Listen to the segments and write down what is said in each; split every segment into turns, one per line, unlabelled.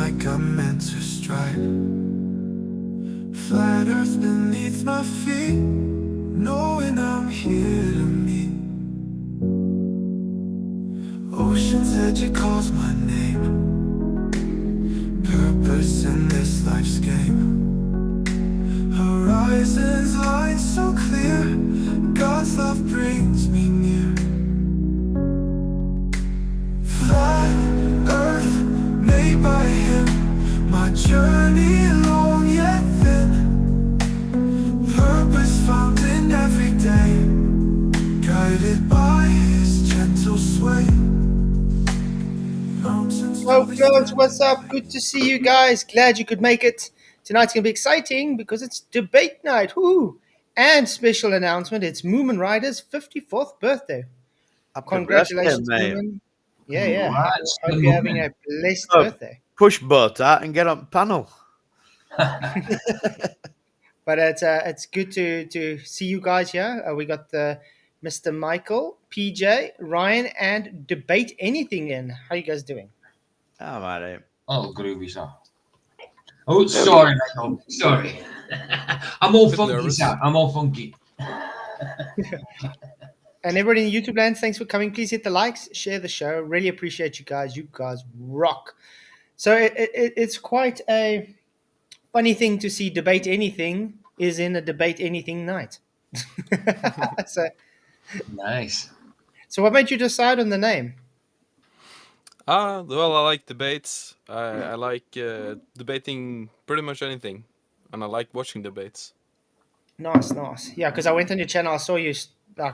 like I'm meant to stride. Flat earth beneath my feet, knowing I'm here to meet. Ocean's edge, it calls my name. Purpose in this life's game. Horizons line so clear, God's love brings me near. Flat earth made by him, my journey long yet thin. Purpose found in every day, guided by his gentle sway. Mountains
Oh,
slowly
folks,
stand
what's up? Good to see you guys. Glad you could make it. Tonight's going to be exciting because it's debate night. Woo! And special announcement, it's Moomin Rider's 54th birthday.
Happy birthday,
Congratulations,
mate.
Moomin. Yeah.
Congrats,
Hope
the
you're having
movement.
a blessed
Oh.
birthday.
Push butter and get on panel.
But it's good to see you guys here. We got Mr. Michael, PJ, Ryan, and Debate Anything in. How you guys doing?
Oh, mate.
Oh, groovy, sir. Oh, sorry, Michael. Sorry. I'm all funky,
nervous.
sir. I'm all funky.
And everybody in YouTube land, thanks for coming. Please hit the likes, share the show. Really appreciate you guys. You guys rock. So it's quite a funny thing to see Debate Anything is in a Debate Anything night.
Nice.
So what made you decide on the name?
Well, I like debates. I like debating pretty much anything, and I like watching debates.
Nice. Yeah, because I went on your channel. I saw you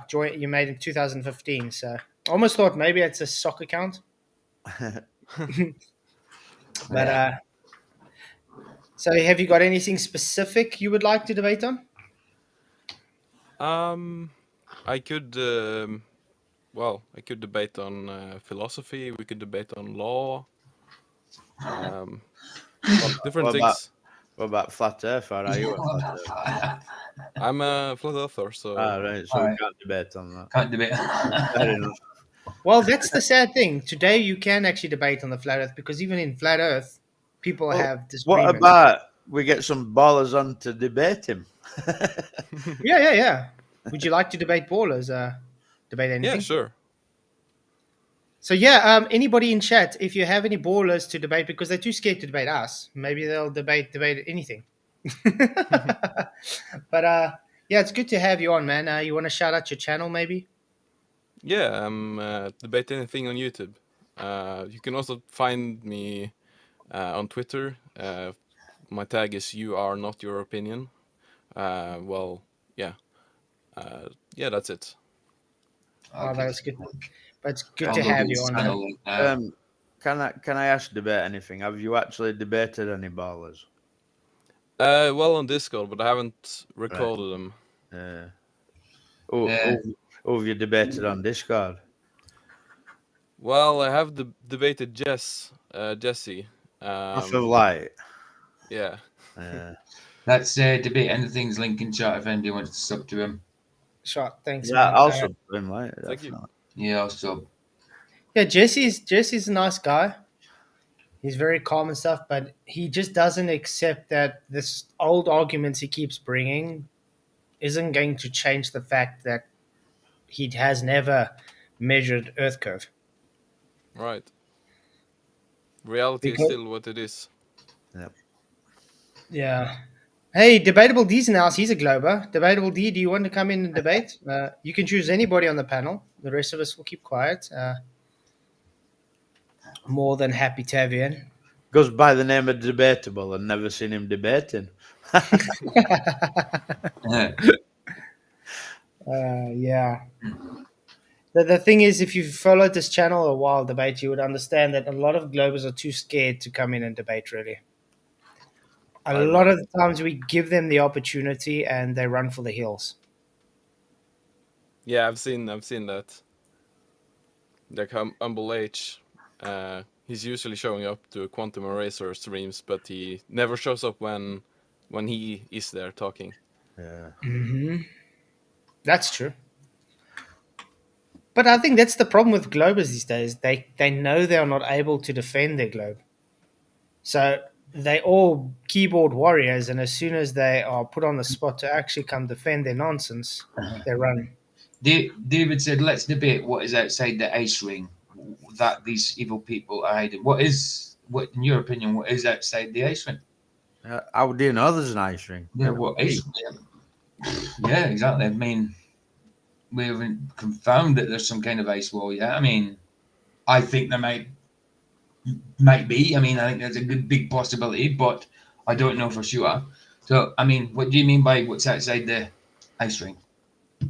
join. You made in 2015. So I almost thought maybe it's a sock account. But so have you got anything specific you would like to debate on?
I could, I could debate on philosophy. We could debate on law. Different
What
things.
What about flat earth? Or are you a flat earth?
I'm a flat earther, so
Right, so
All
we
right.
can't debate on that.
Can't debate.
Fair enough.
Well, that's the sad thing. Today you can actually debate on the flat Earth because even in flat Earth, people
Well,
have
What
disagreements.
about we get some ballers on to debate him?
Yeah. Would you like to debate ballers? Debate anything?
yeah, sure.
So yeah, anybody in chat, if you have any ballers to debate, because they're too scared to debate us, maybe they'll debate anything. But yeah, it's good to have you on, man. You want to shout out your channel, maybe?
Yeah, I'm debate anything on YouTube. You can also find me on Twitter. My tag is "You are not your opinion." Yeah, that's it.
Oh,
Okay.
that's good. But it's good
I'll
to
go
have
do
you
the
on.
channel
Man.
link now.
Can I ask debate anything? Have you actually debated any ballers?
Well, on Discord, but I haven't recorded them.
Who
Yeah.
have you debated on Discord?
Well, I have debated Jesse.
I feel like
Yeah.
That's debate anything's link in chat if anybody wants to sub to him.
Sure, thanks,
yeah,
man.
I'll sub to him, like
Thank you.
definitely.
Yeah, I'll sub.
Yeah, Jesse's a nice guy. He's very calm and stuff, but he just doesn't accept that this old arguments he keeps bringing isn't going to change the fact that he has never measured Earth curve.
Right. Reality
Because-
is still what it is.
Yeah. Hey, Debatable D's in the house. He's a Glober. Debatable D, do you want to come in and debate? You can choose anybody on the panel. The rest of us will keep quiet. More than happy to have you in.
Goes by the name of debatable and never seen him debating.
Yeah. The thing is, if you've followed this channel a while, debate, you would understand that a lot of Globers are too scared to come in and debate, really. A lot of the times we give them the opportunity and they run for the hills.
Yeah, I've seen that. Like Humble H, he's usually showing up to Quantum Eraser streams, but he never shows up when he is there talking.
Yeah.
Mm-hmm. That's true. But I think that's the problem with Globers these days. They know they are not able to defend their globe. So they all keyboard warriors, and as soon as they are put on the spot to actually come defend their nonsense, they run.
David said, "Let's debate what is outside the ice ring that these evil people are hiding. What, in your opinion, what is outside the ice ring?
How do you know there's an ice ring?
Yeah, what is? Yeah, exactly. I mean, we haven't confirmed that there's some kind of ice wall yet. I mean, I think there might be. I mean, I think there's a good big possibility, but I don't know for sure. So, I mean, what do you mean by what's outside the ice ring? I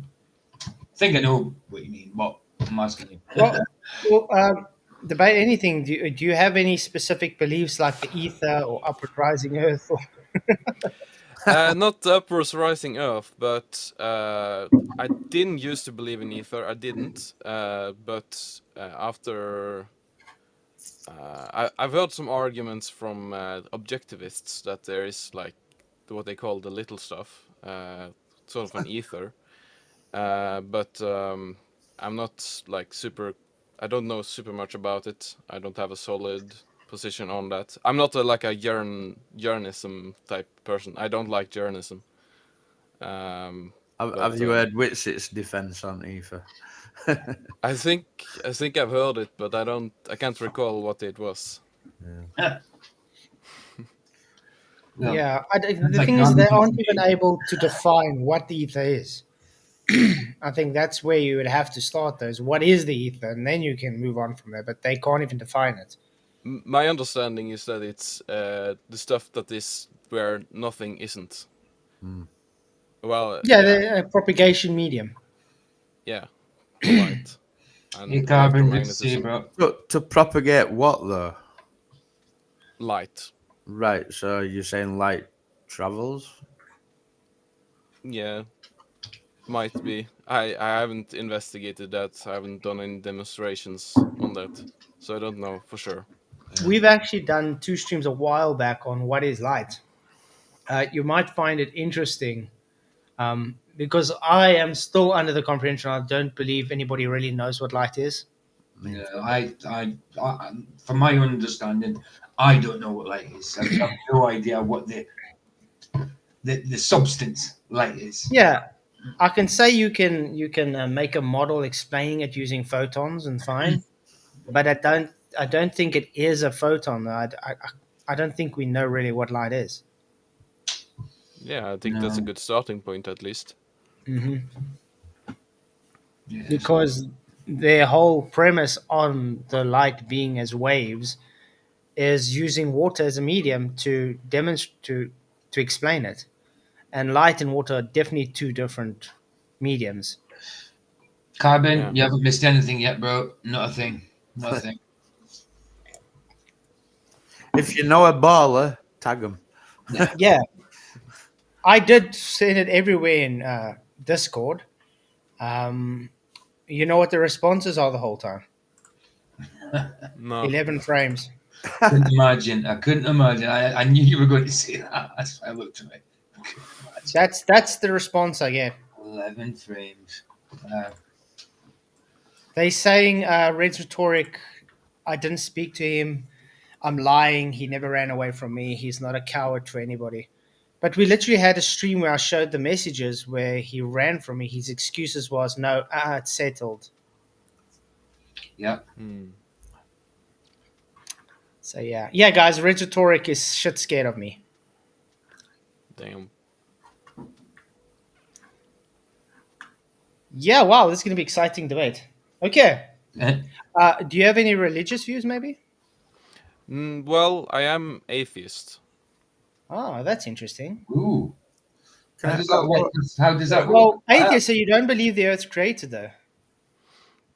think I know what you mean, but I'm asking you.
Well, debate anything. Do you have any specific beliefs like the ether or upward rising earth? Or...
Not the upwards rising Earth, but I didn't used to believe in ether. I didn't, but after I've heard some arguments from objectivists that there is like what they call the little stuff, sort of an ether. But I'm not like super. I don't know super much about it. I don't have a solid position on that. I'm not like a Yernism type person. I don't like Yernism.
Have you heard Witzit's defense on ether?
I think I've heard it, but I can't recall what it was.
Yeah, the
like
thing is, they
gravity
aren't
to
even
me.
able to define what the ether is. I think that's where you would have to start. Those, what is the ether, and then you can move on from there. But they can't even define it.
My understanding is that it's the stuff that is where nothing isn't. Well,
Yeah, the propagation medium.
yeah, for light and
Hey, Carbon, good to see you,
electromagnetism.
bro.
To propagate what though?
Light.
Right. So you're saying light travels?
Yeah, might be. I haven't investigated that. I haven't done any demonstrations on that, so I don't know for sure.
We've actually done 2 streams a while back on what is light. You might find it interesting because I am still under the comprehension. I don't believe anybody really knows what light is.
Yeah, from my understanding, I don't know what light is. I have no idea what the substance light is.
Yeah, I can say you can make a model explaining it using photons and fine, but I don't think it is a photon. I don't think we know really what light is.
Yeah, I think that's a
No.
good starting point at least.
Yes.
Because their whole premise on the light being as waves is using water as a medium to demonstrate to explain it, and light and water are definitely two different mediums.
Carbon,
Yeah.
you haven't missed anything yet, bro. Not a thing. Not a thing.
If you know a baller, tag him.
Yeah, I did send it everywhere in Discord. You know what the responses are the whole time?
No.
11 frames.
Couldn't imagine. I couldn't imagine. I knew you were going to say that. That's why I looked at me.
That's the response I get.
11 frames.
They saying Red's rhetoric. I didn't speak to him. I'm lying. He never ran away from me. He's not a coward to anybody. But we literally had a stream where I showed the messages where he ran from me. His excuses was, no, it's settled.
Yeah.
So yeah, guys. Red rhetoric is shit scared of me.
Damn.
Yeah, wow, this is going to be exciting debate. Okay.
Eh?
Do you have any religious views, maybe?
Well, I am atheist.
Oh, that's interesting.
Ooh.
Can
How
I-
does that work? How does that work?
Well, atheist, so you don't believe the Earth's created, though?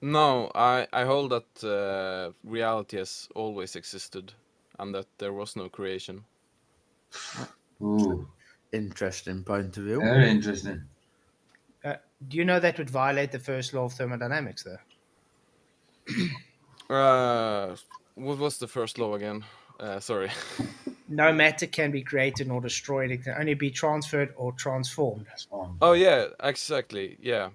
No, I hold that reality has always existed, and that there was no creation.
Ooh.
Interesting point of view.
Very interesting.
Do you know that would violate the first law of thermodynamics, though?
What was the first law again? Sorry.
No matter can be created nor destroyed. It can only be transferred or transformed.
Oh yeah, exactly. Yeah.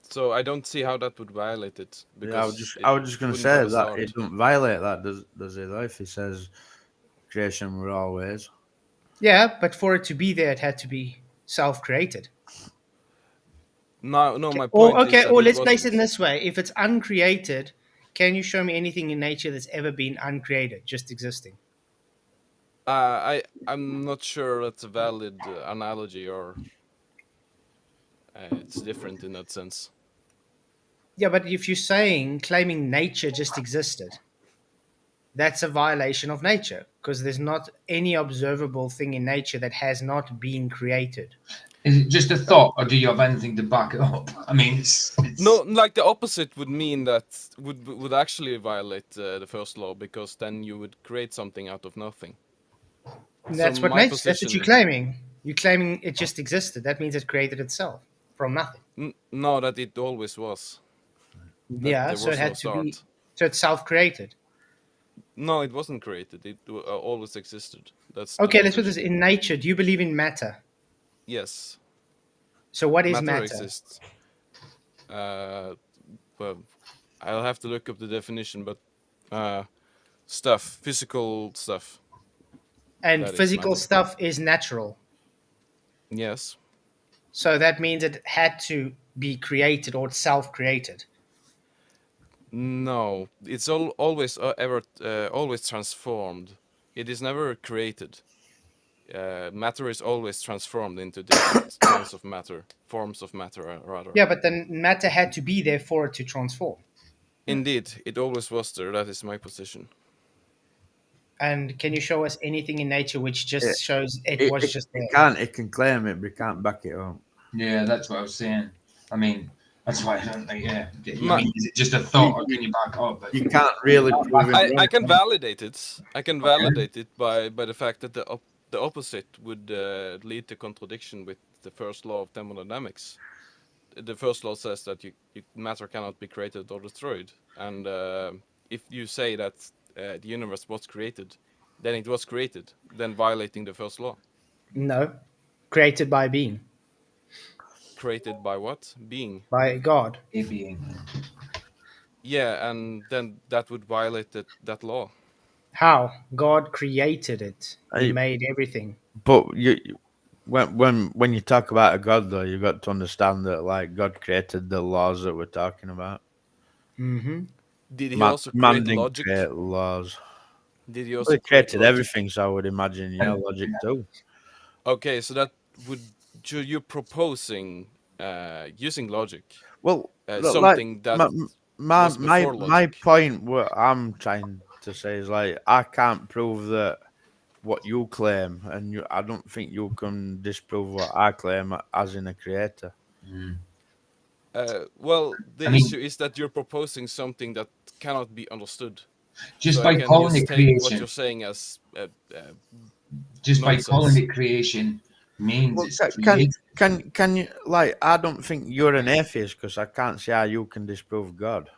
So I don't see how that would violate it
Yeah, I was
because
just I was just gonna
wouldn't have
say
a
that
start.
it don't violate that, does it? Though, if he says creation were always.
Yeah, but for it to be there, it had to be self-created.
No, my
Or
point is
okay,
that
or
it
let's place it in
wasn't.
this way: if it's uncreated, can you show me anything in nature that's ever been uncreated, just existing?
I'm not sure that's a valid analogy, or it's different in that sense.
Yeah, but if you're saying claiming nature just existed, that's a violation of nature because there's not any observable thing in nature that has not been created.
Is it just a thought, or do you have anything to back it up? I mean, it's
No, like the opposite would mean that would actually violate the first law, because then you would create something out of nothing.
And
So
that's what
my
nature. That's what you're
position,
claiming. You're claiming it just existed. That means it created itself from nothing.
no, that it always was. That
Yeah,
there
so it
was no
had to be.
start.
So it's self-created.
No, it wasn't created. It always existed. That's the
Okay, let's put this
position.
in nature. Do you believe in matter?
Yes,
So what is
matter
matter?
exists. Well, I'll have to look up the definition, but stuff, physical stuff.
And
That is
physical
matter.
stuff is natural.
Yes.
So that means it had to be created or it's self-created.
No, it's always transformed. It is never created. Matter is always transformed into different kinds of matter, forms of matter, rather.
Yeah, but then matter had to be there for it to transform.
Indeed, it always was there. That is my position.
And can you show us anything in nature which
It,
just shows it
it,
was
it,
just
it
there?
can't. It can claim it, but it can't back it up.
yeah, that's what I was saying. I mean, that's why I don't think. Yeah, I
Ma-
mean, is it just a thought, or can you back up? But
You can't really prove it
I
wrong.
can validate it. I can validate it by the fact that the opposite would lead to contradiction with the first law of thermodynamics. The first law says that matter cannot be created or destroyed, and if you say that the universe was created, then it was created, then violating the first law.
No. Created by being,
Created by what? Being.
by God.
it being.
Yeah, and then that would violate that law.
How? God created it. He
I-
made everything.
But when you talk about a god, though, you got to understand that like God created the laws that we're talking about.
Mm-hmm.
Did he
Man,
also
man
create
didn't
logic?
create laws.
Did he
Well,
also
he
create
created
logic?
everything, so I would imagine, yeah, logic too.
Okay, so that would you're proposing using logic,
Well, look, like
something that
my
was
my
before
my
logic.
point, what I'm trying to say is like I can't prove that what you claim, and I don't think you can disprove what I claim as in a creator.
Mm.
Well, the
I mean,
issue is that you're proposing something that cannot be understood.
just
So I
by
can
calling
just
it
take what
creation,
you're saying as
just by calling
nonsense.
it creation means
Well,
it's
can
created.
can you like? I don't think you're an atheist because I can't see how you can disprove God.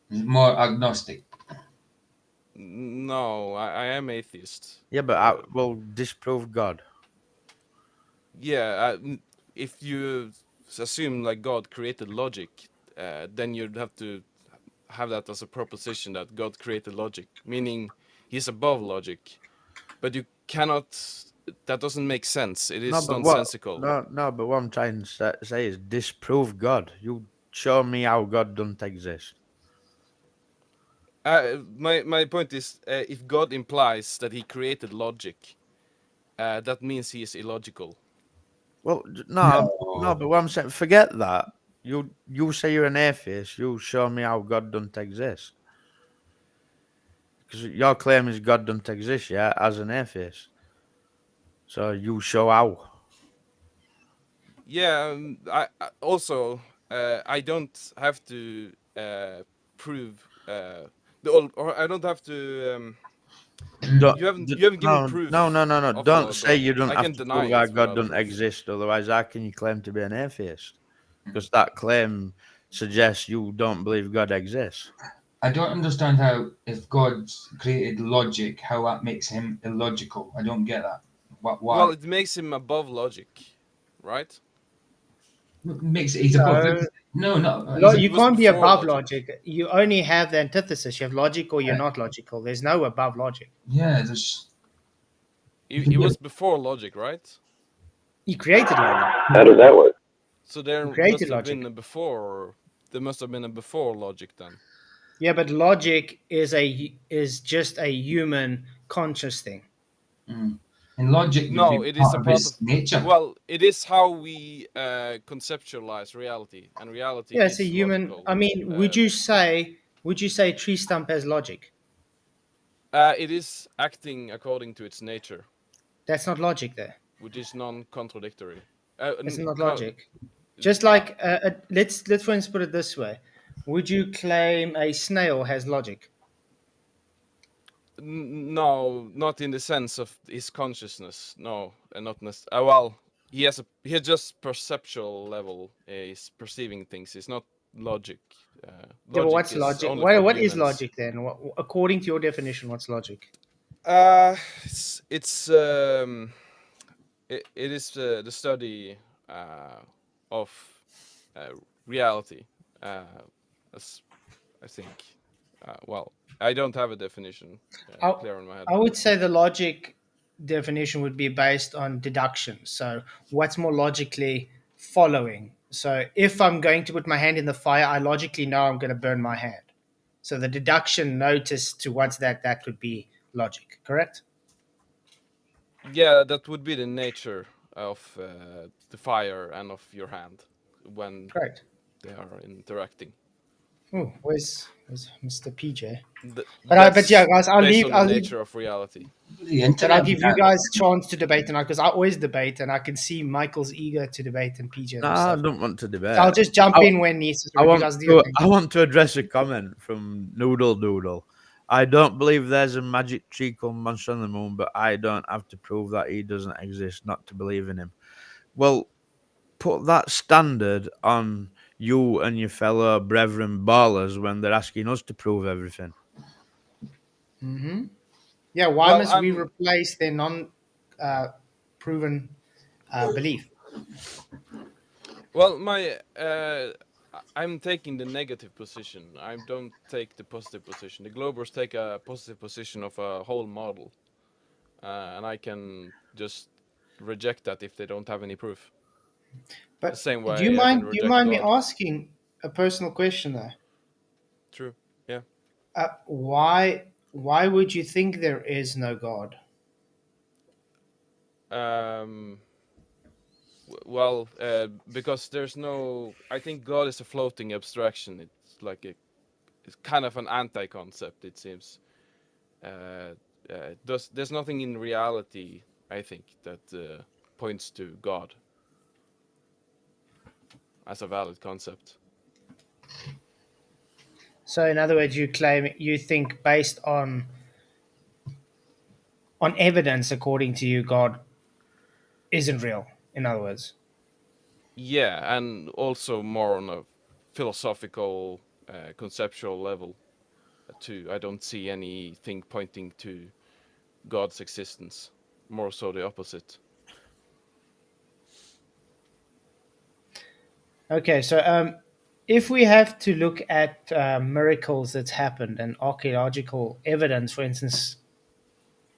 More agnostic.
No, I am atheist.
Yeah, but I will disprove God.
Yeah, if you assume like God created logic, then you'd have to have that as a proposition that God created logic, meaning he's above logic. But you cannot. That doesn't make sense. It
No,
is
but what?
nonsensical.
No, but what I'm trying to say is disprove God. You show me how God don't exist.
My point is, if God implies that he created logic, that means he is illogical.
Well, no,
No.
but what I'm saying, forget that. You say you're an atheist. You show me how God don't exist. Because your claim is God don't exist, yeah, as an atheist. So you show how.
Yeah. I also I don't have to prove or I don't have to. You haven't given proof of
Don't say
God.
you don't
I
have
can
to
deny
prove how
it
God
without
don't
proof.
exist. Otherwise, how can you claim to be an atheist? Because that claim suggests you don't believe God exists.
I don't understand how, if God created logic, how that makes him illogical. I don't get that. Why?
Well, it makes him above logic, right?
Makes he's
So
above it. No, no. He's
you
It was
can't be
before
above
logic.
logic. You only have the antithesis. You have logic or you're
yeah,
not logical. There's no above logic.
yeah. There's you can
It
be.
was before logic, right?
He created logic.
How does that work?
So
He
there
created
must have been
logic.
a before. There must have been a before logic then.
Yeah, but logic is just a human conscious thing.
And logic would
No,
be
it is
part
a
of
part of.
his nature.
Well, it is how we conceptualize reality, and reality
Yeah, it's a
is
human.
logical.
I mean, would you say tree stump has logic?
It is acting according to its nature,
That's not logic there.
which is non-contradictory.
It's not logic. Just like let's for instance put it this way: would you claim a snail has logic?
No, not in the sense of his consciousness. No, not necessarily. Well, he has just perceptual level. He's perceiving things. It's not logic.
Yeah, but
Logic
what's
is
logic?
only for
What is
humans.
logic then? According to your definition, what's logic?
It's it is the study of uh, reality. As I think. Well, I don't have a definition
I,
clear in my head.
I would say the logic definition would be based on deduction. So, what's more logically following? So, if I'm going to put my hand in the fire, I logically know I'm going to burn my hand. So, the deduction notice to what's that would be logic, correct?
Yeah, that would be the nature of the fire and of your hand when
Correct.
they are interacting.
Oh, where's Mr. PJ? But
That's
yeah, guys, I'll
based
leave.
on the
I'll leave.
nature of reality.
The
But I'll
internet.
give you guys chance to debate tonight because I always debate, and I can see Michael's eager to debate and PJ and
No, I
stuff.
don't want to debate.
So I'll just jump
I-
in when necessary.
I
You
want
guys do your thing.
I want to address a comment from Noodle Doodle. I don't believe there's a magic tree called Monster on the Moon, but I don't have to prove that he doesn't exist not to believe in him. Well, put that standard on you and your fellow brethren ballers when they're asking us to prove everything.
Mm-hmm. Yeah, why
Well,
must we replace their non-proven belief?
Well, I'm taking the negative position. I don't take the positive position. The Globers take a positive position of a whole model, and I can just reject that if they don't have any proof. The
But
same
do you
way I can
mind? Do you
reject
mind me
God.
asking a personal question there?
True. Yeah.
Why would you think there is no God?
Well, because there's no. I think God is a floating abstraction. It's like it's kind of an anti-concept. It seems. There's nothing in reality. I think that points to God as a valid concept.
So, in other words, you think based on evidence, according to you, God isn't real. In other words,
Yeah, and also more on a philosophical, conceptual level. Too, I don't see anything pointing to God's existence. More so the opposite.
okay. So, if we have to look at miracles that's happened and archaeological evidence, for instance,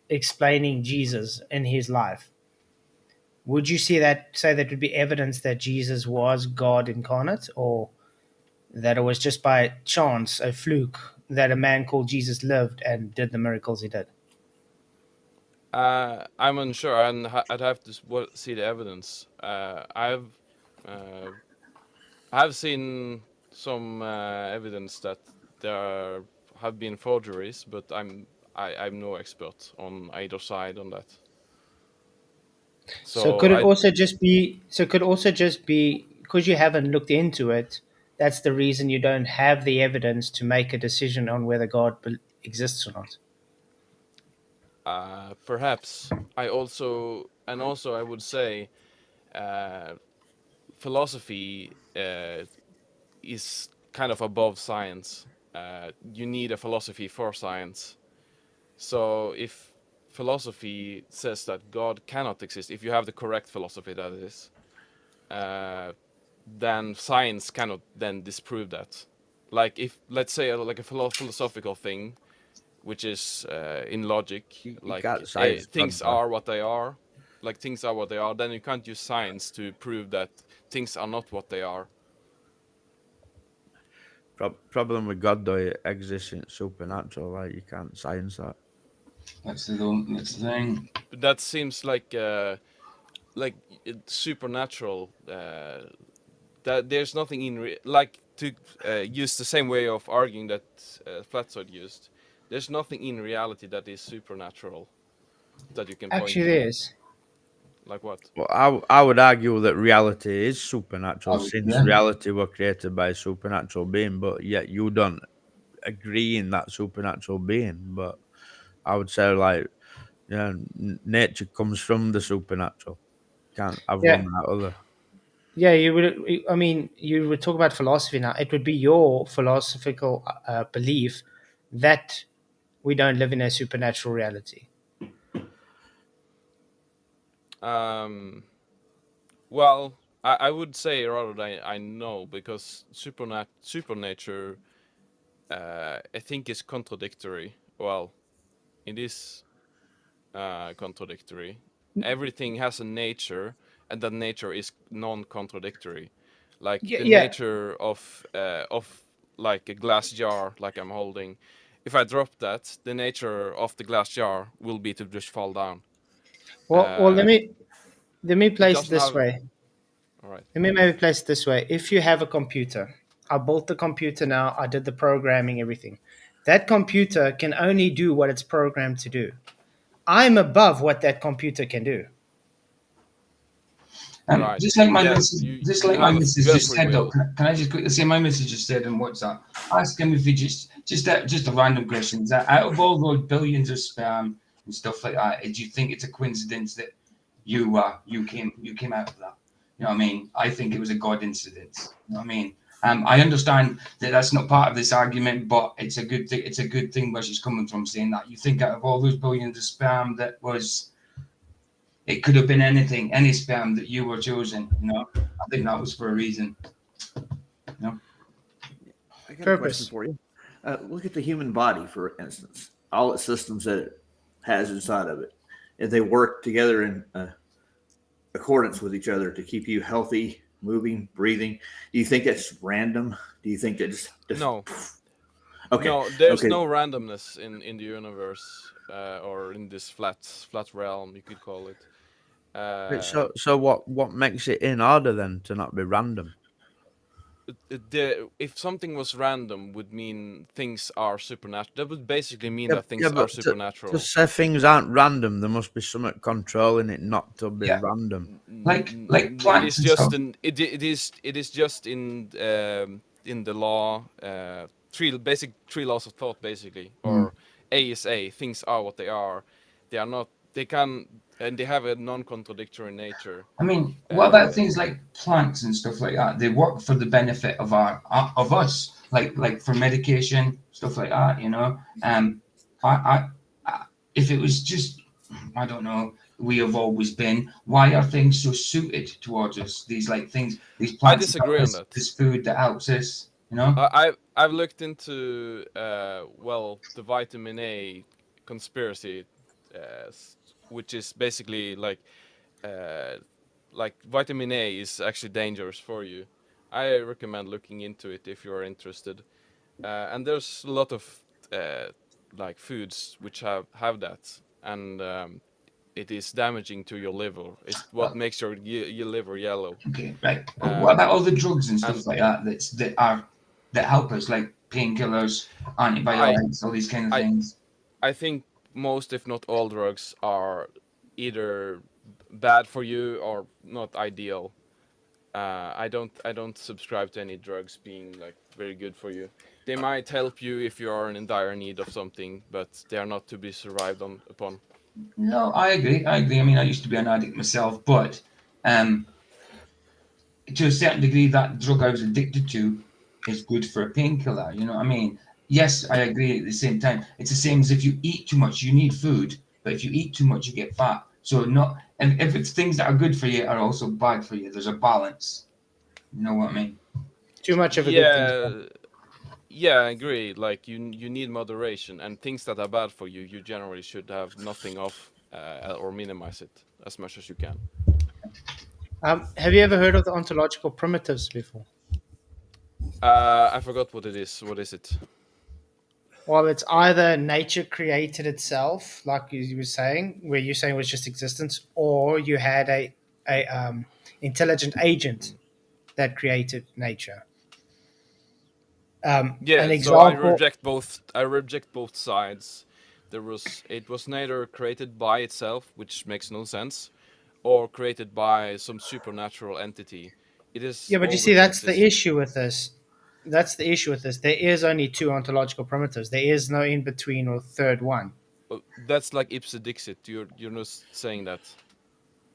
explaining Jesus in his life, would you say that would be evidence that Jesus was God incarnate, or that it was just by chance, a fluke, that a man called Jesus lived and did the miracles he did?
I'm unsure, and I'd have to see the evidence. I've seen some evidence that there have been forgeries, but I'm no expert on either side on that.
So
So
could it also just be? So could also just be because you haven't looked into it. That's the reason you don't have the evidence to make a decision on whether God exists or not.
perhaps also I would say philosophy is kind of above science. You need a philosophy for science. So if philosophy says that God cannot exist, if you have the correct philosophy, that is, uh, then science cannot then disprove that. Like if, let's say, like a philosophical thing, which is in logic,
You
like
can't science
things
progress.
are what they are, like things are what they are, then you can't use science to prove that things are not what they are.
Problem with God though, it exists in supernatural. Like you can't science that.
That's the thing.
But that seems like supernatural. That there's nothing in like to use the same way of arguing that Flatzoid used. There's nothing in reality that is supernatural that you can point
Actually,
to.
there is.
Like what?
Well, I would argue that reality is supernatural since
Yeah.
reality were created by a supernatural being, but yet you don't agree in that supernatural being. But I would say, like, yeah, nature comes from the supernatural. Can't have one
Yeah,
without other.
yeah. You would. I mean, you would talk about philosophy now. It would be your philosophical belief that we don't live in a supernatural reality.
Well, I would say rather than I know, because supernature I think is contradictory. Well, it is contradictory. Everything has a nature, and that nature is non-contradictory. Like
Yeah,
the
yeah.
nature of like a glass jar, like I'm holding. If I drop that, the nature of the glass jar will be to just fall down.
Well,
Uh,
let me
it
place it
doesn't
this
have.
way.
All right.
Let me maybe place it this way. If you have a computer, I built the computer now. I did the programming, everything. That computer can only do what it's programmed to do. I'm above what that computer can do.
Right. Yeah.
Just
You
like my
have
missus
you have
just
free
said though.
will.
Can I just quickly say my missus just said in WhatsApp? Ask him if he just a random question. Is that out of all those billions of sperm and stuff like that, do you think it's a coincidence that you came out of that? You know what I mean? I think it was a God incident. You know what I mean? I understand that that's not part of this argument, but it's a good thing. It's a good thing where she's coming from, saying that you think out of all those billions of sperm that was it could have been anything, any sperm that you were chosen. I think that was for a reason. You know,
I got a question
Purpose.
for you. Look at the human body, for instance. All its systems that it has inside of it, if they work together in accordance with each other to keep you healthy, moving, breathing. Do you think that's random? Do you think that just
No,
okay?
no. There's
Okay.
no randomness in the universe or in this flat realm, you could call it.
Wait,
Uh,
so what makes it in order then to not be random?
if something was random, would mean things are supernatural. That would basically mean
Yeah,
that
yeah,
things are
but to
supernatural.
say things aren't random, there must be something controlling it not to be
yeah,
random.
like
It
plants
is
and
just
stuff.
it is just in the law, three laws of thought, basically,
Mm.
or ASA. Things are what they are. They are not. They can, and they have a non-contradictory nature.
I mean, what about
Uh,
things like plants and stuff like that? They work for the benefit of of us, like for medication stuff like that. I, I, I if it was just, I don't know, we have always been. Why are things so suited towards us? These like things, these
I
plants that help
disagree on
us,
that.
this food that helps us. You know.
I've looked into the vitamin A conspiracy, which is basically uh, like vitamin A is actually dangerous for you. I recommend looking into it if you are interested. And there's a lot of uh, like foods which have that, and it is damaging to your liver. It's what makes your liver yellow.
Okay, right. But what about
Um,
all the drugs and
and
stuff like that that help us, like painkillers,
I
antibiotics, all these kind of
I
things?
I think most, if not all, drugs are either bad for you or not ideal. I don't subscribe to any drugs being like very good for you. They might help you if you are in dire need of something, but they are not to be survived on upon.
No, I agree. I agree. I mean, I used to be an addict myself, but um, to a certain degree, that drug I was addicted to is good for a painkiller. You know what I mean? Yes, I agree. At the same time, it's the same as if you eat too much, you need food, but if you eat too much, you get fat. So not, and if it's things that are good for you are also bad for you. There's a balance. You know what I mean?
Too much of a good thing.
Yeah, I agree. Like you need moderation, and things that are bad for you, you generally should have nothing of, or minimize it as much as you can.
Have you ever heard of the ontological primitives before?
I forgot what it is. What is it?
Well, it's either nature created itself, like you were saying, where you're saying was just existence, or you had a intelligent agent that created nature. An
Yeah, so
example.
I reject both sides. It was neither created by itself, which makes no sense, or created by some supernatural entity. It is
Yeah, but you see,
always
that's the
existed.
issue with this. That's the issue with this. There is only two ontological primitives. There is no in between or third one.
That's like ipse dixit. You're not saying that.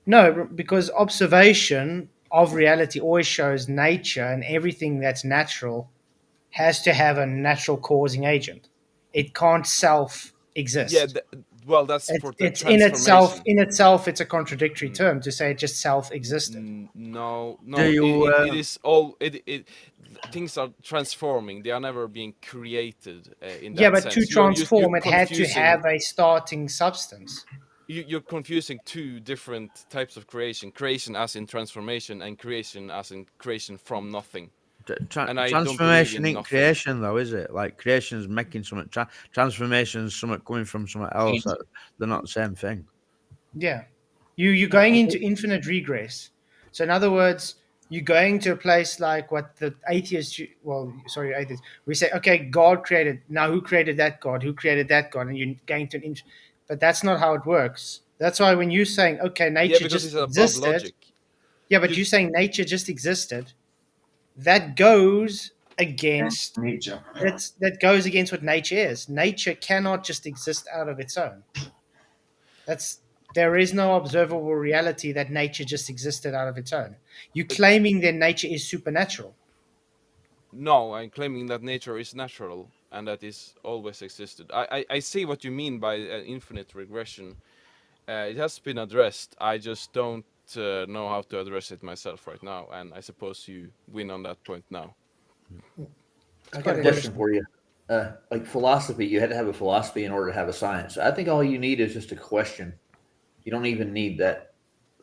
No, because observation of reality always shows nature, and everything that's natural has to have a natural causing agent. It can't self
Yeah,
exist.
well, that's for the
It's in itself.
transformation.
In itself, it's a contradictory
Mm,
term to say it just self existed.
No,
Do
no,
you?
it is all things are transforming. They are never being created in
Yeah,
that
but to
sense. You're
transform, it had to
confusing
have a starting substance.
you're confusing two different types of creation. Creation as in transformation, and creation as in creation from nothing. And I don't believe
Transformation
in
ain't
nothing.
creation, though, is it? Like creation is making something. Transformation is something coming from something else. They're not the same thing.
Yeah, you're going into infinite regress. So in other words, you're going to a place like what the atheists. Well, sorry, atheists. We say, okay, God created. Now, who created that God? Who created that God? And you're going to but that's not how it works. That's why when you're saying, okay,
Yeah,
nature
because
just
it's above
existed.
logic.
Yeah, but
You
you're saying nature just existed. That goes against
Nature.
that goes against what nature is. Nature cannot just exist out of its own. That's There is no observable reality that nature just existed out of its own. You claiming that nature is supernatural.
No, I'm claiming that nature is natural and that is always existed. I see what you mean by infinite regression. It has been addressed. I just don't know how to address it myself right now, and I suppose you win on that point now.
It's
I got
quite
a question
interesting.
for you. Like philosophy, you had to have a philosophy in order to have a science. I think all you need is just a question. You don't even need that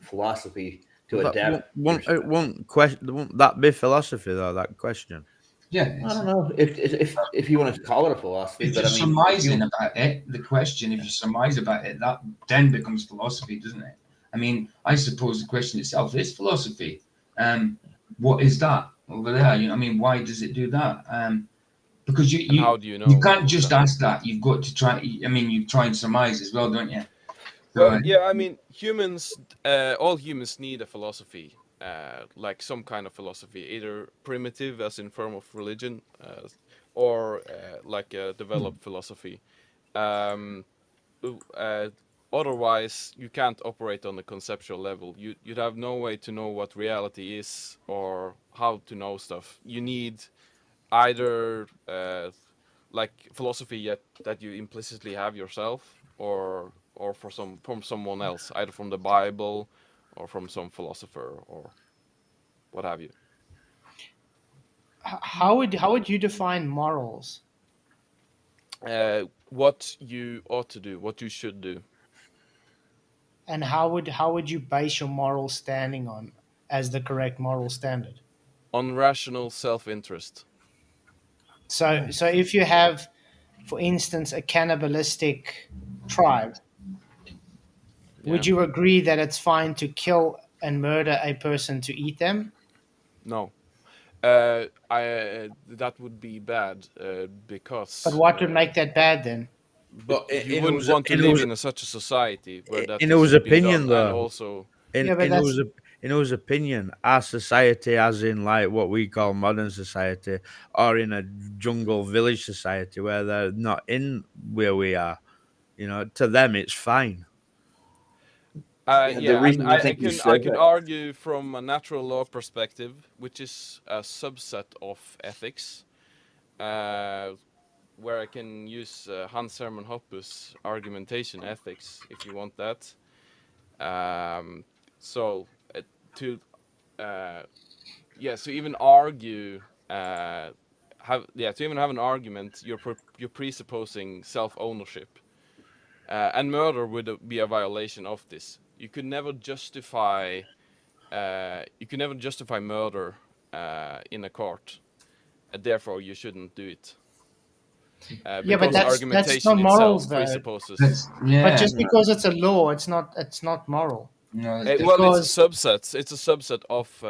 philosophy to
That
adapt yourself.
won't that be philosophy though? That question.
Yeah,
I don't know if you want to call it a philosophy,
if
but
you're
I mean, if
surmising
you
about it, the question, if you surmise about it, that then becomes philosophy, doesn't it? I mean, I suppose the question itself is philosophy. What is that over there? I mean, why does it do that? Because you,
And
you
how do you
you
know
can't just
exactly?
ask that. You've got to try. I mean, you try and surmise as well, don't you?
Well,
So
yeah, I mean, all humans need a philosophy, like some kind of philosophy, either primitive, as in form of religion, or like a developed philosophy. Um, uh, Otherwise, you can't operate on the conceptual level. You'd have no way to know what reality is or how to know stuff. You need either like philosophy yet that you implicitly have yourself, or from someone else, either from the Bible or from some philosopher or what have you.
How would you define morals?
What you ought to do, what you should do.
And how would you base your moral standing on as the correct moral standard?
On rational self-interest.
So if you have, for instance, a cannibalistic tribe,
Yeah.
would you agree that it's fine to kill and murder a person to eat them?
No. I That would be bad,
But
because
what would make that bad then?
But
you wouldn't want to live in such a society where that
in
is
whose
being done,
opinion
and
though,
also
in
Yeah, but
in
that's
whose in whose opinion, our society, as in like what we call modern society, or in a jungle village society where they're not in where we are, to them it's fine.
yeah, the
yeah, and
reason I
I
think you
can
said that.
argue from a natural law perspective, which is a subset of ethics, uh, where I can use Hans Hermann Hoppe's argumentation ethics, if you want that. Um, so to uh, yeah, so even argue, to even have an argument, you're presupposing self ownership, and murder would be a violation of this. You could never justify murder in a court, and therefore you shouldn't do it.
Yeah, but
Because
that's not
argumentation
morals
itself
though.
presupposes.
That's
But
yeah.
just because it's a law, it's not moral.
No, it's
Well,
different.
it's a
Because
subset. It's a subset of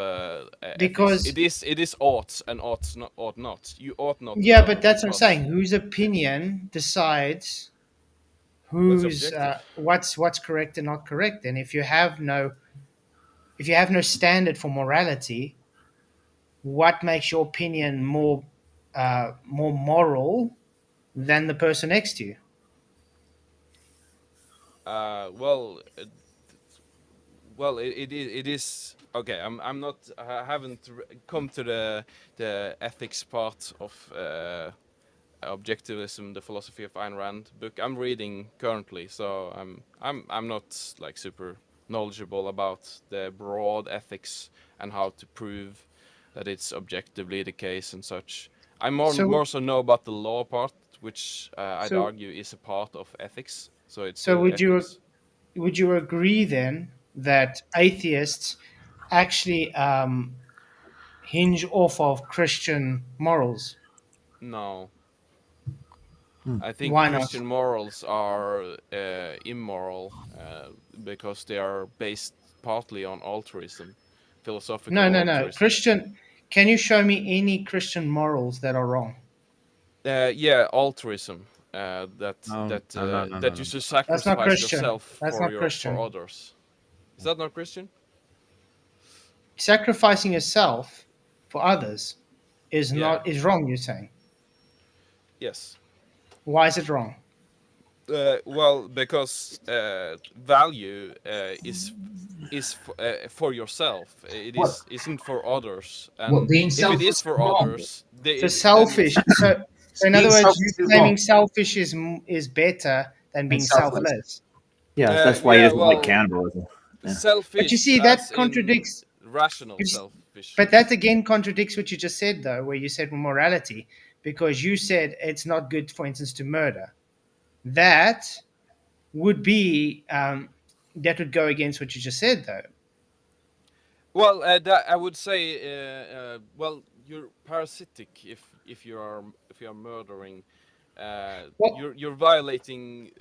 ethics.
because
It is oughts and ought not. You ought not
yeah,
murder
but that's what I'm
because
saying. Whose opinion decides
that's
who's
objective.
what's correct and not correct? And if you have no standard for morality, what makes your opinion more moral than the person next to you?
Well, it is okay. I'm not. I haven't come to the ethics part of Objectivism, the philosophy of Ayn Rand book. I'm reading currently, so I'm not like super knowledgeable about the broad ethics and how to prove that it's objectively the case and such. I
So
more so know about the law part, which I'd
so
argue is a part of ethics. So it's
so
still ethics.
would you agree then that atheists actually hinge off of Christian morals?
No,
Hmm.
I think
Why not?
Christian morals are immoral because they are based partly on altruism,
No,
philosophical
no, no.
altruism.
Christian. Can you show me any Christian morals that are wrong?
Yeah, altruism.
No, no, no, no, no,
That you
no.
should
That's not
sacrifice
Christian.
yourself
That's not
for
Christian.
others. Is that not Christian?
Sacrificing yourself for others is
Yeah.
not is wrong. You're saying.
Yes.
Why is it wrong?
Well, because value for yourself. It
What
isn't for others.
what
And
being
if it
selfish
is
is
for
wrong.
others,
So
then
selfish. So in other
Being
words, you
selfish is
claiming
wrong.
selfish is better than
And
being
selfless.
selfless.
Yes, that's why he
yeah,
doesn't like
well,
cannibalism. Yeah.
But you
selfish
see, that
as in
contradicts.
rational
But
selfish.
but that again contradicts what you just said, though, where you said morality, because you said it's not good, for instance, to murder. That would be that would go against what you just said, though.
Well, that I would say, well, you're parasitic if you are murdering.
Well,
You're violating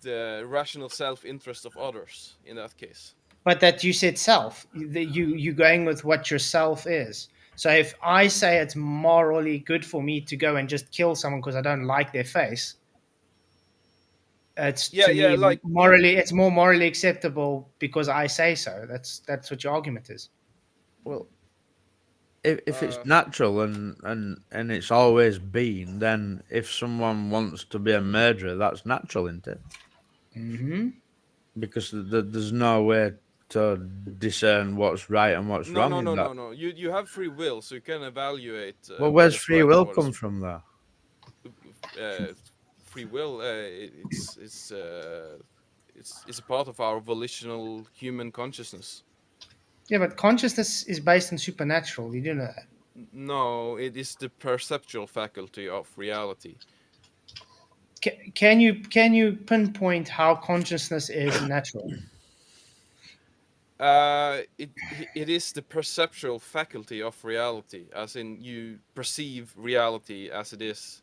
the rational self-interest of others in that case.
but that you said self. You going with what your self is. So if I say it's morally good for me to go and just kill someone because I don't like their face, it's
Yeah,
to
yeah,
me
like you.
morally it's more morally acceptable because I say so. That's what your argument is.
Well, if it's
Uh,
natural and it's always been, then if someone wants to be a murderer, that's natural, isn't it?
Hmm.
Because there's no way to discern what's right and what's
no,
wrong
no,
in
no,
that.
no, no. You have free will, so you can evaluate
Well,
what
where's
is
free
right and
will
what is
come from, though?
free will. It's a part of our volitional human consciousness.
Yeah, but consciousness is based on supernatural. You do know that.
No, it is the perceptual faculty of reality.
Can you pinpoint how consciousness is natural?
It is the perceptual faculty of reality, as in you perceive reality as it is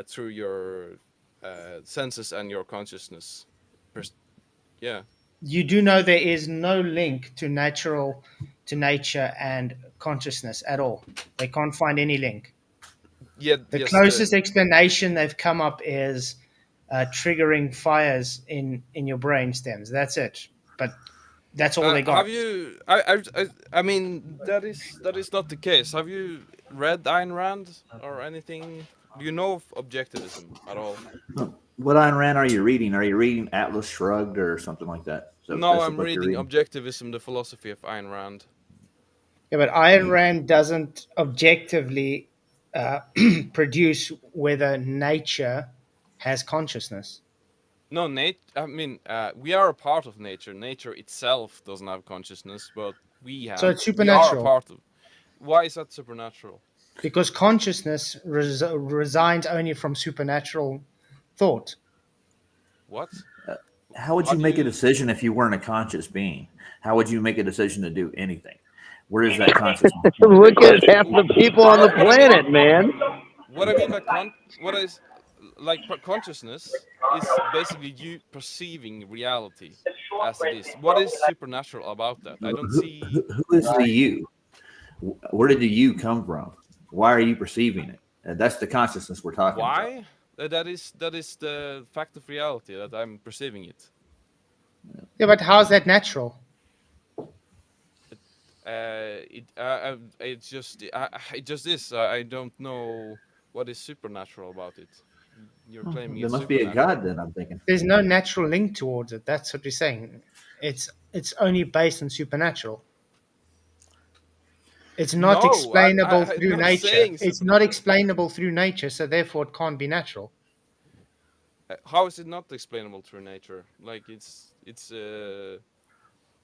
through your senses and your consciousness. Yeah.
You do know there is no link to nature and consciousness at all. They can't find any link.
Yeah.
The
Yes.
closest explanation they've come up is triggering fires in your brain stems. That's it. But that's all they got.
Have you? I mean, that is not the case. Have you read Ayn Rand or anything? Do you know of objectivism at all?
What Ayn Rand are you reading? Are you reading Atlas Shrugged or something like that? So
No,
that's the
I'm
book you're
reading
reading.
Objectivism, the philosophy of Ayn Rand.
Yeah, but Ayn Rand doesn't objectively uh, produce whether nature has consciousness.
No, Nate. I mean, we are a part of nature. Nature itself doesn't have consciousness, but we have.
So it's
We are a
supernatural.
part of. Why is that supernatural?
Because consciousness resides only from supernatural thought.
What?
How would
How
you
do
make a
you?
decision if you weren't a conscious being? How would you make a decision to do anything? Where is that consciousness coming
Look
from?
at half the people on the
What I mean,
planet, man.
what I mean by what is like consciousness is basically you perceiving reality as it is. What is supernatural about that? I don't see.
Who is the
Right.
you? Where did the you come from? Why are you perceiving it? And that's the consciousness we're talking about.
Why? That is the fact of reality that I'm perceiving it.
Yeah, but how's that natural?
It's just this. I don't know what is supernatural about it. You're claiming
There
it's
must be a
supernatural.
God then, I'm thinking.
There's no natural link towards it. That's what you're saying. It's only based on supernatural. It's not
No,
explainable
I'm
through
not
nature.
saying
It's not
supernatural.
explainable through nature, so therefore it can't be natural.
How is it not explainable through nature? Like it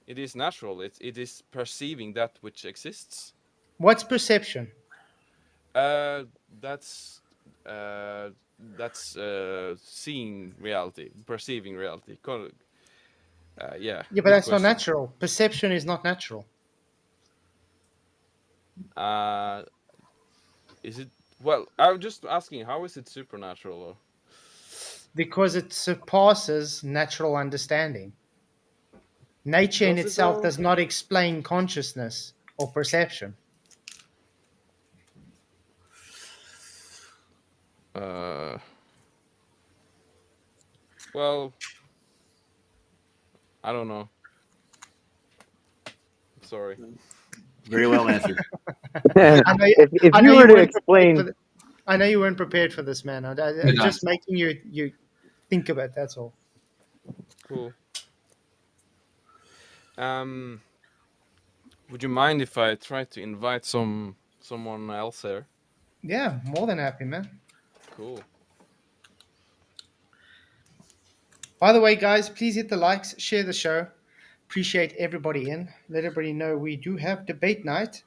is natural. It is perceiving that which exists.
What's perception?
Uh, that's uh, that's seeing reality, perceiving reality. Yeah,
Yeah, but
good
that's not
question.
natural. Perception is not natural.
Uh, is it? Well, I'm just asking, how is it supernatural? Or
Because it surpasses natural understanding. Nature in
does it
itself
though?
does not explain consciousness or perception.
Uh, well, I don't know. Sorry.
Very well answered.
I know,
If
I
you
know
were
you
to
weren't prepared for
explain,
the, I know you weren't prepared for this, man.
Good
Just
answer.
making you think about it, that's all.
Cool. Um, would you mind if I try to invite someone else here?
Yeah, more than happy, man.
Cool.
By the way, guys, please hit the likes, share the show. Appreciate everybody in. Let everybody know we do have debate night.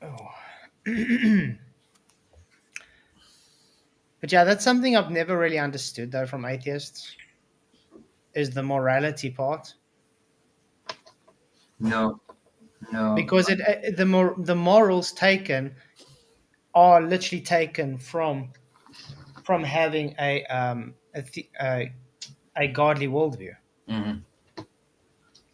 Oh. But yeah, that's something I've never really understood though from atheists is the morality part.
No, no.
Because the morals taken are literally taken from having a godly worldview.
Mhm.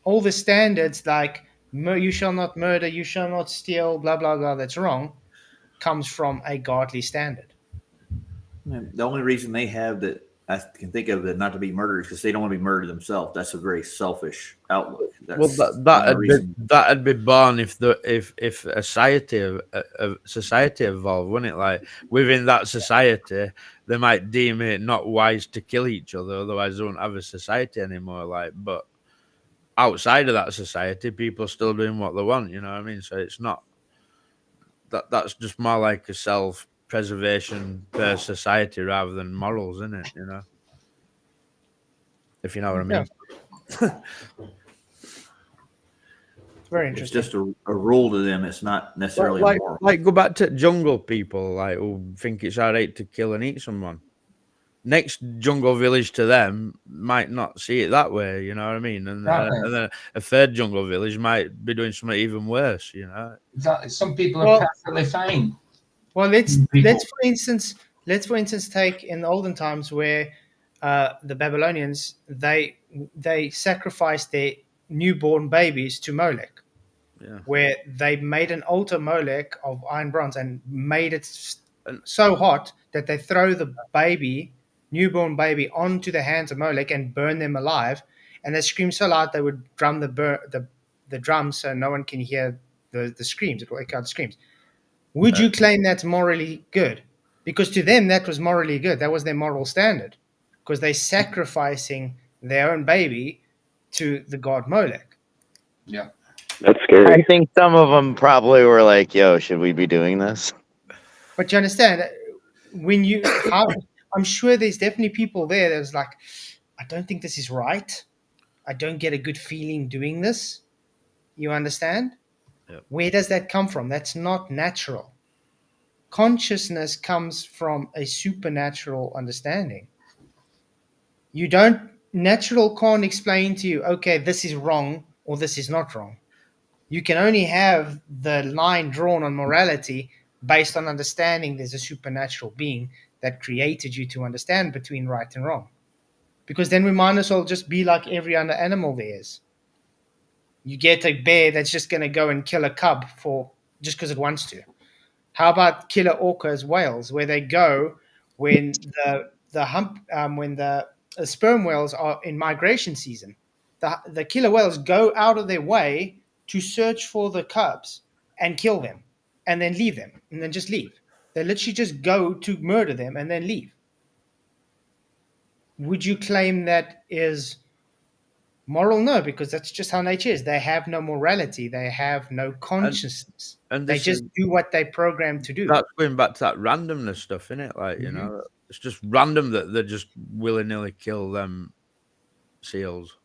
All the standards like you shall not murder, you shall not steal, blah blah blah, that's wrong, comes from a godly standard.
The only reason they have that I can think of that not to be murdered is because they don't want to be murdered themselves. That's a very selfish outlook. That's
Well,
the only reason.
that'd be born if a society evolved, wouldn't it? Like within that society, they might deem it not wise to kill each other, otherwise they won't have a society anymore. Like, but outside of that society, people are still doing what they want. You know what I mean? So it's not that's just more like a self-preservation per society rather than morals, isn't it? You know, if you know what I mean.
Yeah. It's very
It's
interesting.
just a rule to them. It's not necessarily a moral.
Like go back to jungle people, like who think it's alright to kill and eat someone. Next jungle village to them might not see it that way, you know what I mean? And then a third jungle village might be doing something even worse, you know.
Exactly. Some people are
Well-
perfectly fine.
Well, let's
People.
for instance take in the olden times where the Babylonians they sacrificed their newborn babies to Molech,
Yeah.
where they made an altar Molech of iron bronze and made it so hot that they throw the newborn baby onto the hands of Molech and burn them alive, and they scream so loud they would drum the drums so no one can hear the screams. It would wake out the screams. Would you claim that's morally good? Because to them, that was morally good. That was their moral standard. Because they're sacrificing their own baby to the god Molech.
Yeah.
that's scary. I think some of them probably were like, "Yo, should we be doing this?"
But you understand, I'm sure there's definitely people there that's like, I don't think this is right. I don't get a good feeling doing this. You understand?
Yep.
Where does that come from? That's not natural. Consciousness comes from a supernatural understanding. You don't, natural can't explain to you, okay, this is wrong or this is not wrong. You can only have the line drawn on morality based on understanding there's a supernatural being that created you to understand between right and wrong. Because then we might as well just be like every other animal there is. You get a bear that's just going to go and kill a cub for just because it wants to. How about killer orcas, whales, where they go when the sperm whales are in migration season? The killer whales go out of their way to search for the cubs and kill them, and then leave them, and then just leave. They literally just go to murder them and then leave. Would you claim that is moral? No, because that's just how nature is. They have no morality. They have no consciousness.
And
They
this
just
is
do what they programmed to do.
that's going back to that randomness stuff, isn't it? Like,
Mhm.
it's just random that they just willy nilly kill them seals.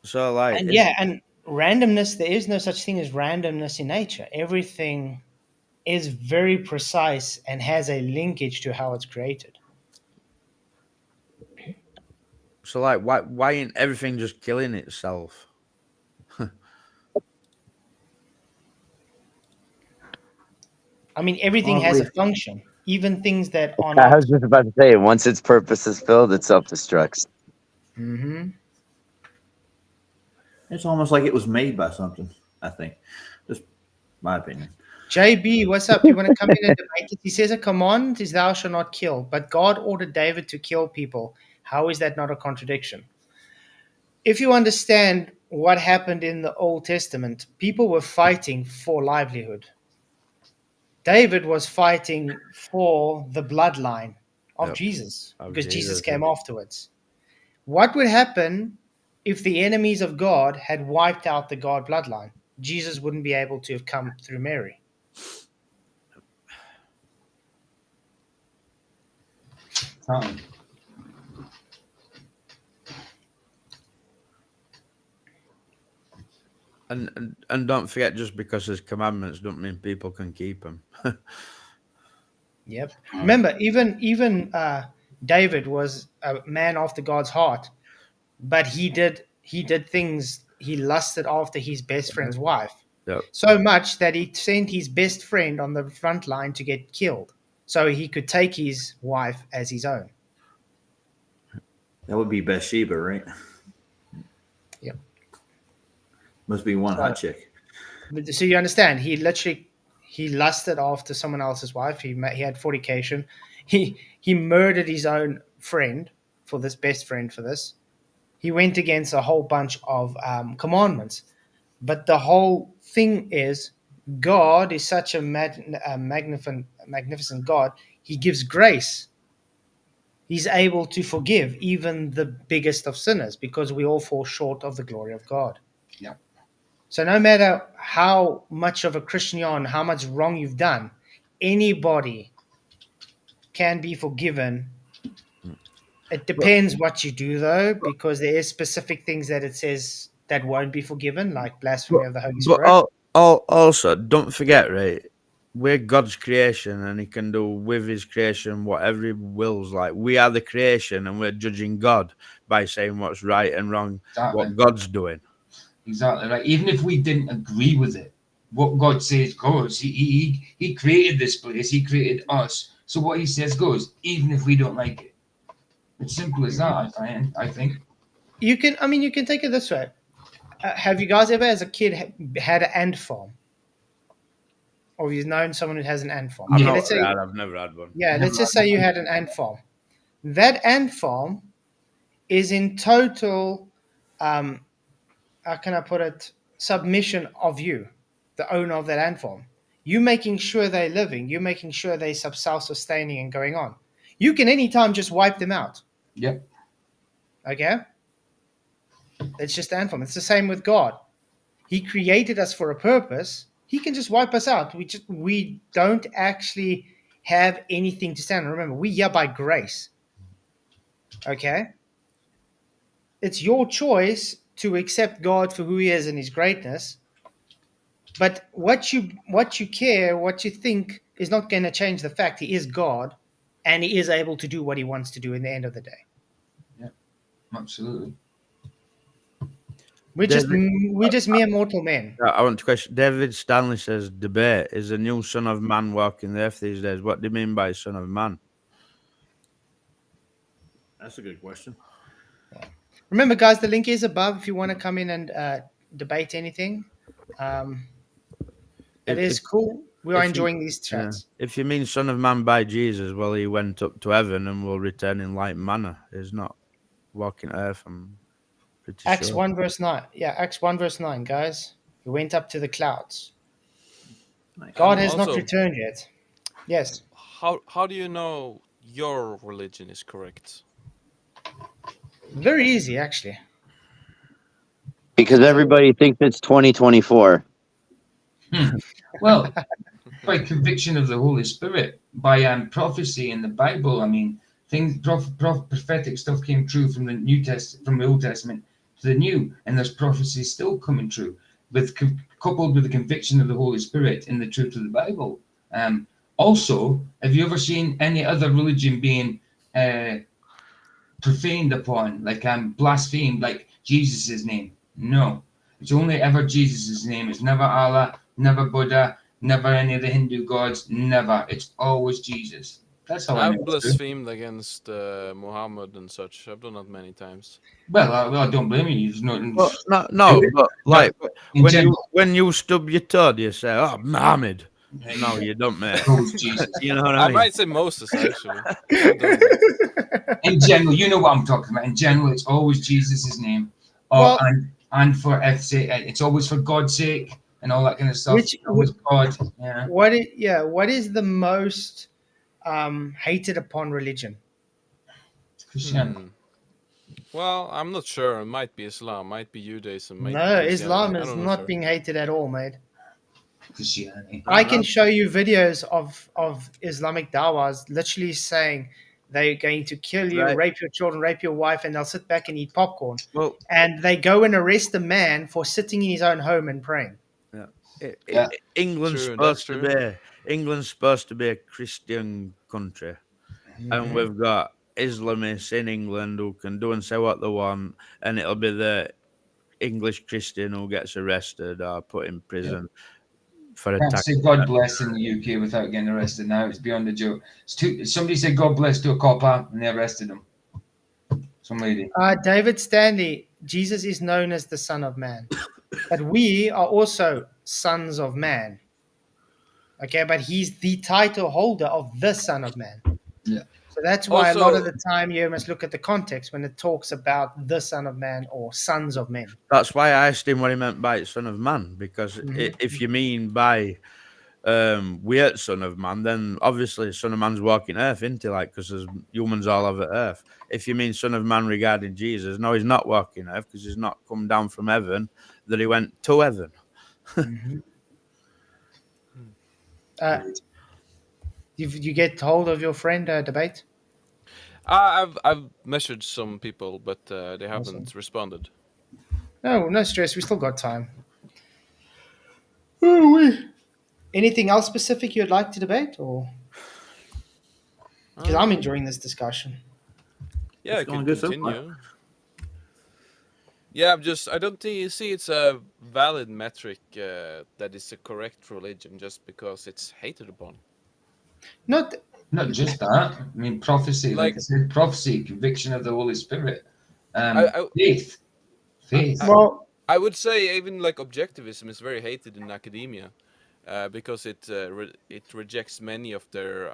So like,
And yeah, and randomness, there is no such thing as randomness in nature. Everything is very precise and has a linkage to how it's created.
so like, why ain't everything just killing itself?
I mean, everything has a function, even things that are
I
not.
was just about to say, once its purpose is filled, it self-destructs.
Hmm.
It's almost like it was made by something. I think, just my opinion.
JB, what's up? You want to come in and debate it? He says a command is thou shalt not kill, but God ordered David to kill people. How is that not a contradiction? If you understand what happened in the Old Testament, people were fighting for livelihood. David was fighting for the bloodline of
Yep.
Jesus
Of
because Jesus
Jesus,
came
yeah.
afterwards. What would happen if the enemies of God had wiped out the God bloodline? Jesus wouldn't be able to have come through Mary.
Time.
And don't forget, just because there's commandments, don't mean people can keep them.
Yep. Remember, even David was a man after God's heart, but he did things. He lusted after his best friend's wife
Yep.
so much that he sent his best friend on the front line to get killed, so he could take his wife as his own.
That would be Bathsheba, right?
Yep.
Must be one
So,
hot chick.
so you understand? He lusted after someone else's wife. He had fornication. He murdered his own friend for this best friend for this. He went against a whole bunch of commandments. But the whole thing is, God is such a magnificent God. He gives grace. He's able to forgive even the biggest of sinners because we all fall short of the glory of God.
Yeah.
So no matter how much of a Christian you are and how much wrong you've done, anybody can be forgiven. It depends what you do, though, because there is specific things that it says that won't be forgiven, like blasphemy of the Holy
But
Spirit.
also, don't forget, right? We're God's creation, and He can do with His creation whatever He wills. Like, we are the creation, and we're judging God by saying what's right and wrong,
Exactly.
what God's doing.
Exactly right. Even if we didn't agree with it, what God says goes. He created this place. He created us. So what He says goes, even if we don't like it. It's simple as that. I think.
You can take it this way. Have you guys ever, as a kid, had an ant farm? Or you've known someone who has an ant farm? Okay, let's say,
I've never had one.
yeah,
Never
let's just
had
say you had an ant farm. That ant farm is in total, how can I put it, submission of you, the owner of that ant farm. You making sure they're living. You making sure they're self-sustaining and going on. You can anytime just wipe them out.
Yep.
Okay? It's just the ant farm. It's the same with God. He created us for a purpose. He can just wipe us out. We don't actually have anything to stand on. Remember, we are by grace. Okay? It's your choice to accept God for who He is and His greatness. But what you care, what you think, is not going to change the fact He is God, and He is able to do what He wants to do in the end of the day.
Absolutely.
David,
We're just mere mortal men.
I want to question. David Stanley says debate is the new son of man walking the earth these days. What do you mean by son of man?
That's a good question.
Remember, guys, the link is above if you want to come in and debate anything. It is cool. We are
if you-
enjoying these
Yeah.
chats.
If you mean son of man by Jesus, well, he went up to heaven and will return in like manner. He's not walking earth. I'm pretty
Acts
sure.
1 verse 9. Yeah, Acts 1 verse 9, guys. He went up to the clouds.
Nice.
God has not
Also-
returned yet. Yes.
How do you know your religion is correct?
Very easy, actually.
Because everybody thinks it's 2024.
Well, by conviction of the Holy Spirit, by prophecy in the Bible. I mean, things prophetic stuff came true from from the Old Testament to the New, and there's prophecy still coming true, coupled with the conviction of the Holy Spirit in the truth of the Bible. Also, have you ever seen any other religion being profaned upon, like blasphemed, like Jesus' name? No, it's only ever Jesus' name. It's never Allah, never Buddha, never any of the Hindu gods. Never. It's always Jesus. That's how I know
I've
it's true.
blasphemed against Muhammad and such. I've done that many times.
Well, I don't blame you. There's no,
Well, no, but like
in general,
when you stub your toe, do you say, "Oh, Muhammad"? No, you don't, mate.
it's always Jesus.
You know what
I
I mean?
might say Moses actually. I've done that.
In general, you know what I'm talking about. In general, it's always Jesus' name.
Well-
And for F's sake, it's always for God's sake and all that kind of stuff.
Which-
It's always God. Yeah.
What is the most hated upon religion?
Christianity.
Well, I'm not sure. It might be Islam, might be Judaism, might
No,
be
Islam
Christianity. I
is
don't know,
not
sir.
being hated at all, mate.
Christianity.
I can show you videos of Islamic dawahs literally saying they're going to kill you,
Right.
rape your children, rape your wife, and they'll sit back and eat popcorn.
Well,
And they go and arrest a man for sitting in his own home and praying.
Yeah.
England's
True, that's
supposed to be a Christian country, and we've got Islamists in England who can do and say what they want, and it'll be the English Christian who gets arrested or put in prison for
Can't
attacking.
say God bless in the UK without getting arrested now. It's beyond a joke. Somebody said God bless to a copper and they arrested him. Some lady.
David Stanley, Jesus is known as the Son of Man. But we are also sons of man. Okay, but he's the title holder of the Son of Man.
Yeah.
So that's why a lot of
Also-
the time you must look at the context when it talks about the Son of Man or sons of men.
That's why I asked him what he meant by Son of Man, because if you mean by weird Son of Man, then obviously Son of Man's walking earth, isn't he? Like, because there's humans all over earth. If you mean Son of Man regarding Jesus, no, he's not walking earth because he's not come down from heaven, that he went to heaven.
You get hold of your friend debate?
I've messaged some people, but they haven't responded.
No stress. We still got time. Ooh-wee. Anything else specific you'd like to debate, or because I'm enjoying this discussion.
Yeah, I
It's going
could
good so far.
continue. Yeah, I don't see it's a valid metric that is a correct religion just because it's hated upon.
Not
Not just that. I mean, prophecy, like I said, prophecy, conviction of the Holy Spirit, faith.
well.
I would say even like objectivism is very hated in academia because it rejects many of their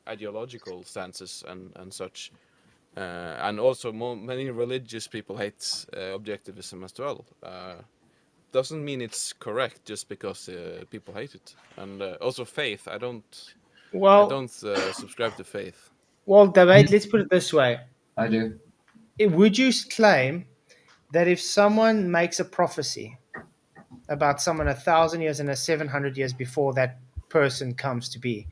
ideological stances and such. And also, many religious people hate objectivism as well. Doesn't mean it's correct just because people hate it. And also faith. I don't subscribe to faith.
Well, debate. Let's put it this way:
I do.
would you claim that if someone makes a prophecy about someone 1,000 years and 700 years before that person comes to be,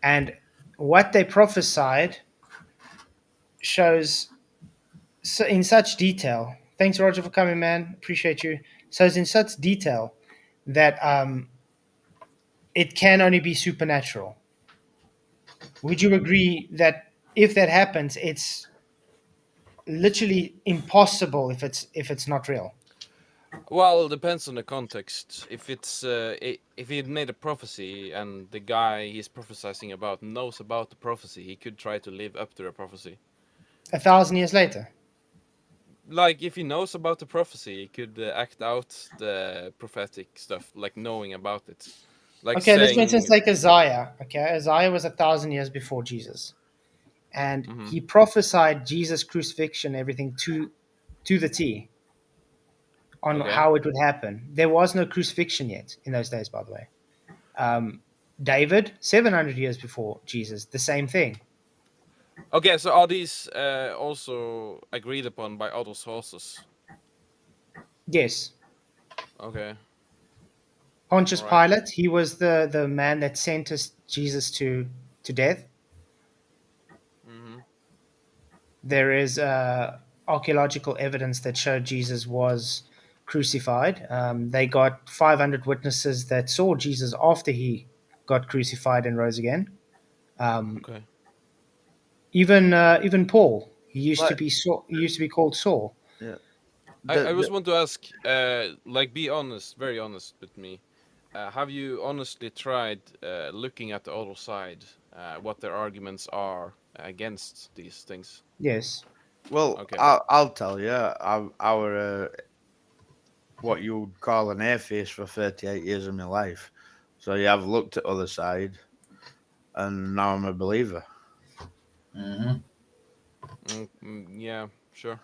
and what they prophesied shows so in such detail. Thanks, Roger, for coming, man. Appreciate you. So it's in such detail that it can only be supernatural. Would you agree that if that happens, it's literally impossible if it's not real?
Well, it depends on the context. If it's if he had made a prophecy and the guy he's prophesying about knows about the prophecy, he could try to live up to the prophecy.
1,000 years later.
Like if he knows about the prophecy, he could act out the prophetic stuff, like knowing about it. Like
Okay, let's for
saying,
instance take Isaiah. Okay, Isaiah was 1,000 years before Jesus, and
Mhm.
he prophesied Jesus' crucifixion, everything to the T on
Okay.
how it would happen. There was no crucifixion yet in those days, by the way. David, 700 years before Jesus, the same thing.
Okay, so are these also agreed upon by other sources?
Yes,
Okay.
Pontius
Alright.
Pilate, he was the man that sentenced Jesus to death.
Mm-hmm.
There is archaeological evidence that showed Jesus was crucified. They got 500 witnesses that saw Jesus after he got crucified and rose again.
Okay.
Even Paul, he used to
Like,
be Saul, he used to be called Saul.
yeah.
I just want to ask, like, be honest, very honest with me. Have you honestly tried looking at the other side, what their arguments are against these things?
Yes.
Well,
Okay.
I'll tell you, our what you would call an atheist for 38 years of my life. So yeah, I've looked at other side, and now I'm a believer.
Mm-hmm.
Yeah, sure.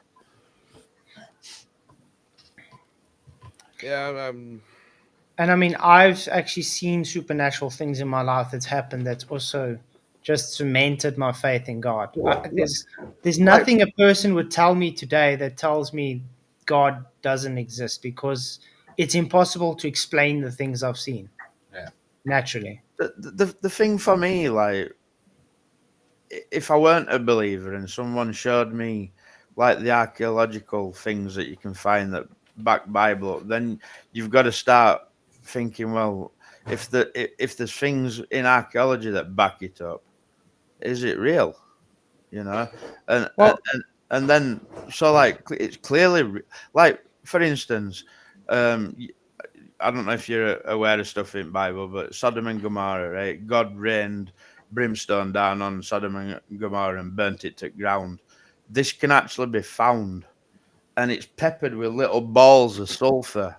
Yeah,
And I mean, I've actually seen supernatural things in my life that's happened that's also just cemented my faith in God. There's nothing a person would tell me today that tells me God doesn't exist, because it's impossible to explain the things I've seen
Yeah.
naturally.
The thing for me, like, if I weren't a believer and someone showed me like the archaeological things that you can find that back Bible up, then you've got to start thinking, well, if there's things in archaeology that back it up, is it real? You know, and
Well,
and then so like it's clearly like, for instance, I don't know if you're aware of stuff in Bible, but Sodom and Gomorrah, right? God rained brimstone down on Sodom and Gomorrah and burnt it to ground. This can actually be found, and it's peppered with little balls of sulfur.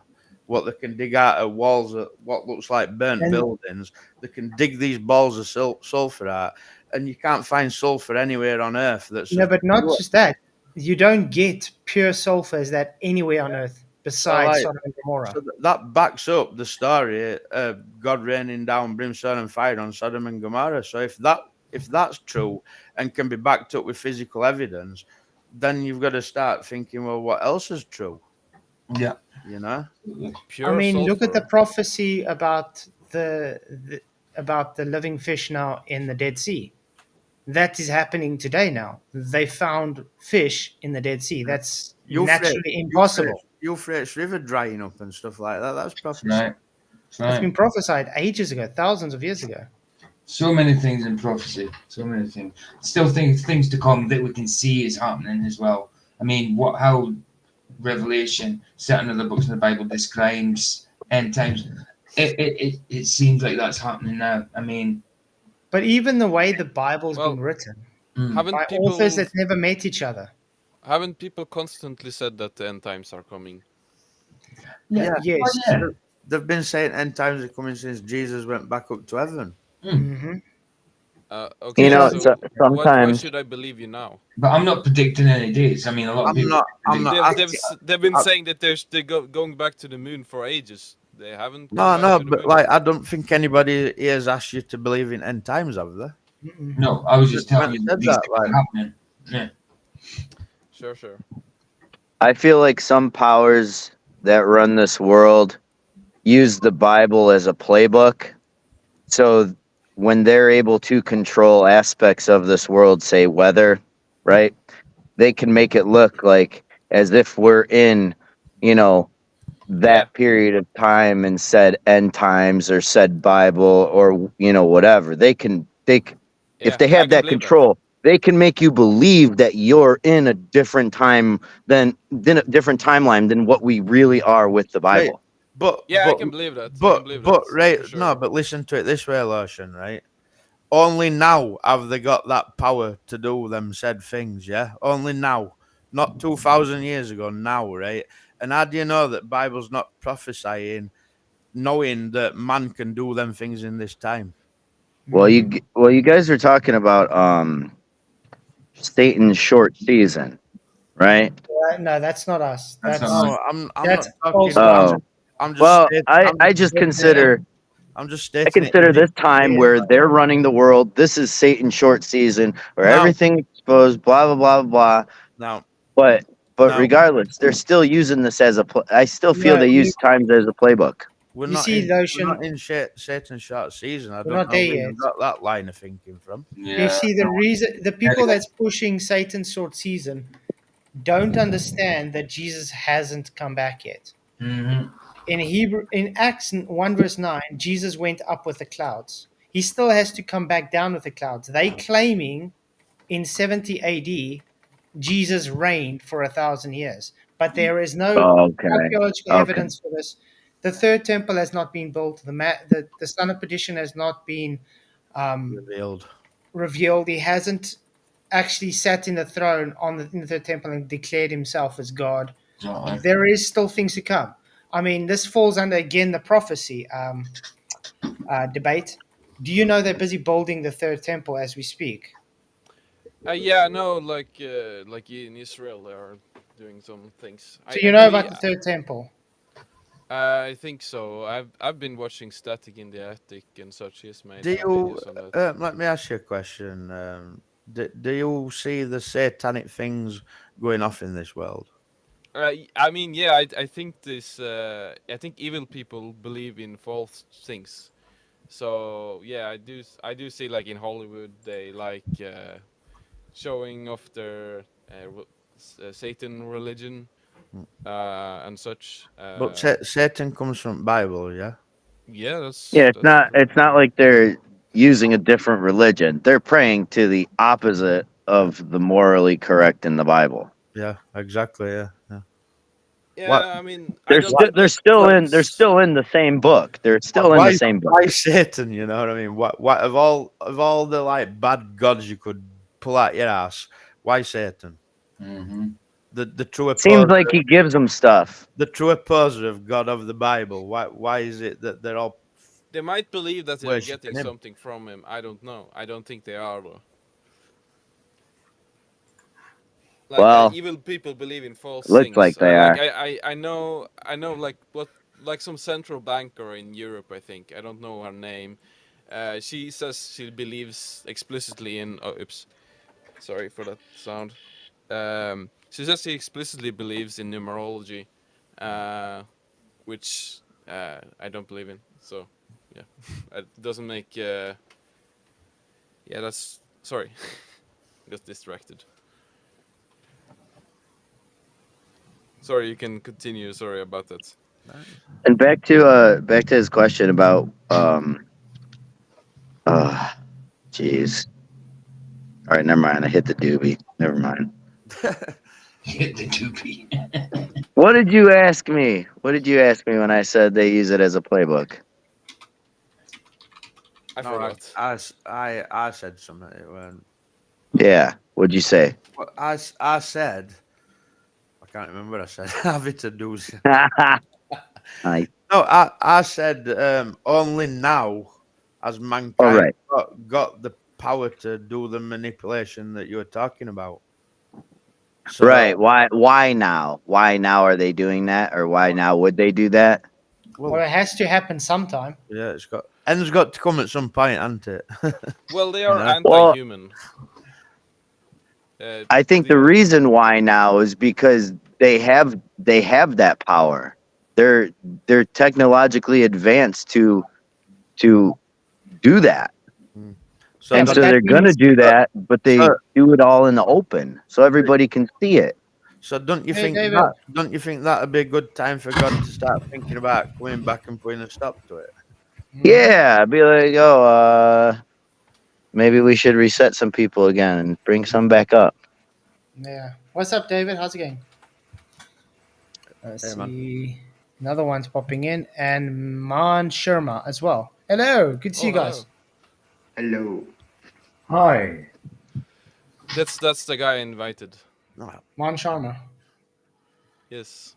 What they can dig out of walls of what looks like burnt
and
buildings, they can dig these balls of sulfur out, and you can't find sulfur anywhere on Earth that's
no,
as
but not
pure.
just that. You don't get pure sulfur as that anywhere on earth
So
besides
like,
Sodom and Gomorrah.
that backs up the story, God raining down brimstone and fire on Sodom and Gomorrah. So if that's true and can be backed up with physical evidence, then you've got to start thinking, well, what else is true?
Yeah.
You know?
pure
I mean, look at the
sulfur.
prophecy about the living fish now in the Dead Sea. That is happening today now. They found fish in the Dead Sea. That's naturally impossible.
Euphrates River drying up and stuff like that. That's
That's
prophecy.
right. That's
It's
right.
been prophesied ages ago, thousands of years ago.
So many things in prophecy. So many things. Still things to come that we can see is happening as well. I mean, how Revelation, certain other books in the Bible describes end times. It seems like that's happening now. I mean,
But even the way the Bible's
Well,
been written
mm,
by
haven't
authors
people
that never met each other.
constantly said that the end times are coming?
Yeah.
Yes.
Oh, yeah.
They've been saying end times are coming since Jesus went back up to heaven.
hmm
Okay,
You know,
so
so
why
sometimes
should I believe you now?
But I'm not predicting any dates. I mean, a lot of
I'm
people.
not. I'm not.
They've been
I-
saying that they're going back to the moon for ages. They haven't
No,
gone back
no,
to the
but
moon
like,
yet.
I don't think anybody here has asked you to believe in end times, have they?
No, I was just telling
When
you
I
that
said
these
that,
things are
like,
happening. Yeah.
Sure.
I feel like some powers that run this world use the Bible as a playbook. So when they're able to control aspects of this world, say weather, right? they can make it look like as if we're in, you know, that period of time and said end times or said Bible or whatever. If
Yeah,
they
I
have
can
that
believe that.
control, they can make you believe that you're in a different time than a different timeline than what we really are with the
Right.
Bible.
But
Yeah, I
but
can believe that. I can believe that
right,
for sure.
no, but listen to it this way, Lotion, right? Only now have they got that power to do them said things, yeah? Only now. Not 2,000 years ago, now, right? And how do you know that Bible's not prophesying, knowing that man can do them things in this time?
Well,
Mhm.
you guys are talking about Satan's short season, right?
No, that's not us.
That's not
No,
right.
I'm
That's
not talking.
false
Oh,
doctrine.
I'm just
well,
stating.
I just consider
I'm just
I
stating it
consider
in
this time
here.
where they're running the world. This is Satan's short season where
Now,
everything exposed, blah blah blah blah blah.
now,
But
now,
regardless, they're still using this as I still feel
No,
they use times as a playbook.
we're
you
not
see,
in. We're not
Lotion,
in Satan's short season. I
we're
don't
not
know
there
where you
yet.
got that line of thinking from.
You
Yeah.
see, the people that's pushing Satan's short season don't understand that Jesus hasn't come back yet.
Mm-hmm.
In Acts 1 verse 9, Jesus went up with the clouds. He still has to come back down with the clouds. They claiming in 70 AD Jesus reigned for 1,000 years, but there is no
Okay.
archaeological
Okay.
evidence for this. The third temple has not been built. The son of perdition has not been um,
Revealed.
revealed. He hasn't actually sat in the throne in the third temple and declared himself as God.
Exactly.
There is still things to come. I mean, this falls under again the prophecy debate. Do you know they're busy building the third temple as we speak?
Yeah, I know, like in Israel, they are doing some things.
So
I
you know about
believe.
the third temple.
I think so. I've been watching Static in the Attic and such. He's made
Do
some
you?
videos on that.
Let me ask you a question. Do you see the satanic things going off in this world?
I mean, yeah, I think this. I think evil people believe in false things. So yeah, I do see like in Hollywood they like showing off their Satan religion and such.
But Satan comes from Bible, yeah.
Yeah,
Yeah,
that's
it's not like they're using a different religion. They're praying to the opposite of the morally correct in the Bible.
Yeah, exactly. Yeah, yeah.
yeah.
What?
I mean, I don't think
They're
that
still
comes.
in the same book. They're still in the
Why?
same book.
Why Satan? You know what I mean? What of all the like bad gods you could pull out your ass? Why Satan?
Mm-hmm.
The true
Seems
opposer,
like he gives them stuff.
the true opposer of God of the Bible. Why is it that they're all
They might believe that they're getting
worshipping him?
something from him. I don't know. I don't think they are though. Like
Well,
evil people believe in false
looks like
things.
they are.
I know like what like some central banker in Europe. I think I don't know her name. She says she believes explicitly in. Oh, oops, sorry for that sound. She says she explicitly believes in numerology, which I don't believe in. So yeah, it doesn't make. Yeah, that's sorry. Got distracted. Sorry, you can continue. Sorry about that.
And back to his question about jeez. All right, never mind. I hit the doobie. Never mind.
Hit the doobie.
What did you ask me? What did you ask me when I said they use it as a playbook?
I
No,
forgot.
I said something. When
Yeah. What'd you say?
I said I can't remember what I said. Have it to do.
Nice.
No, I said only now has
All
mankind
right.
got the power to do the manipulation that you were talking about. So,
Right. Why now? Why now are they doing that? Or why now would they do that?
Well,
Well,
it has to happen sometime.
yeah, it's got to come at some point, hasn't it?
Well, they are
No.
anti-human.
I think
they
the
are-
reason why now is because they have that power. They're technologically advanced to do that.
So
Yeah,
And
but
so
don't,
that
they're gonna
means
do that, but they
so,
do it all in the open, so everybody can see it.
so don't you
Hey,
think
David.
that don't you think that'd be a good time for God to start thinking about coming back and putting a stop to it?
Yeah, be like, oh, maybe we should reset some people again and bring some back up.
Yeah. What's up, David? How's it going? Let's
Hey man.
see. Another one's popping in, and Man Sharma as well. Hello, good to see
Oh,
you guys.
hello.
Hello. Hi.
That's the guy I invited.
No,
Man Sharma.
Yes.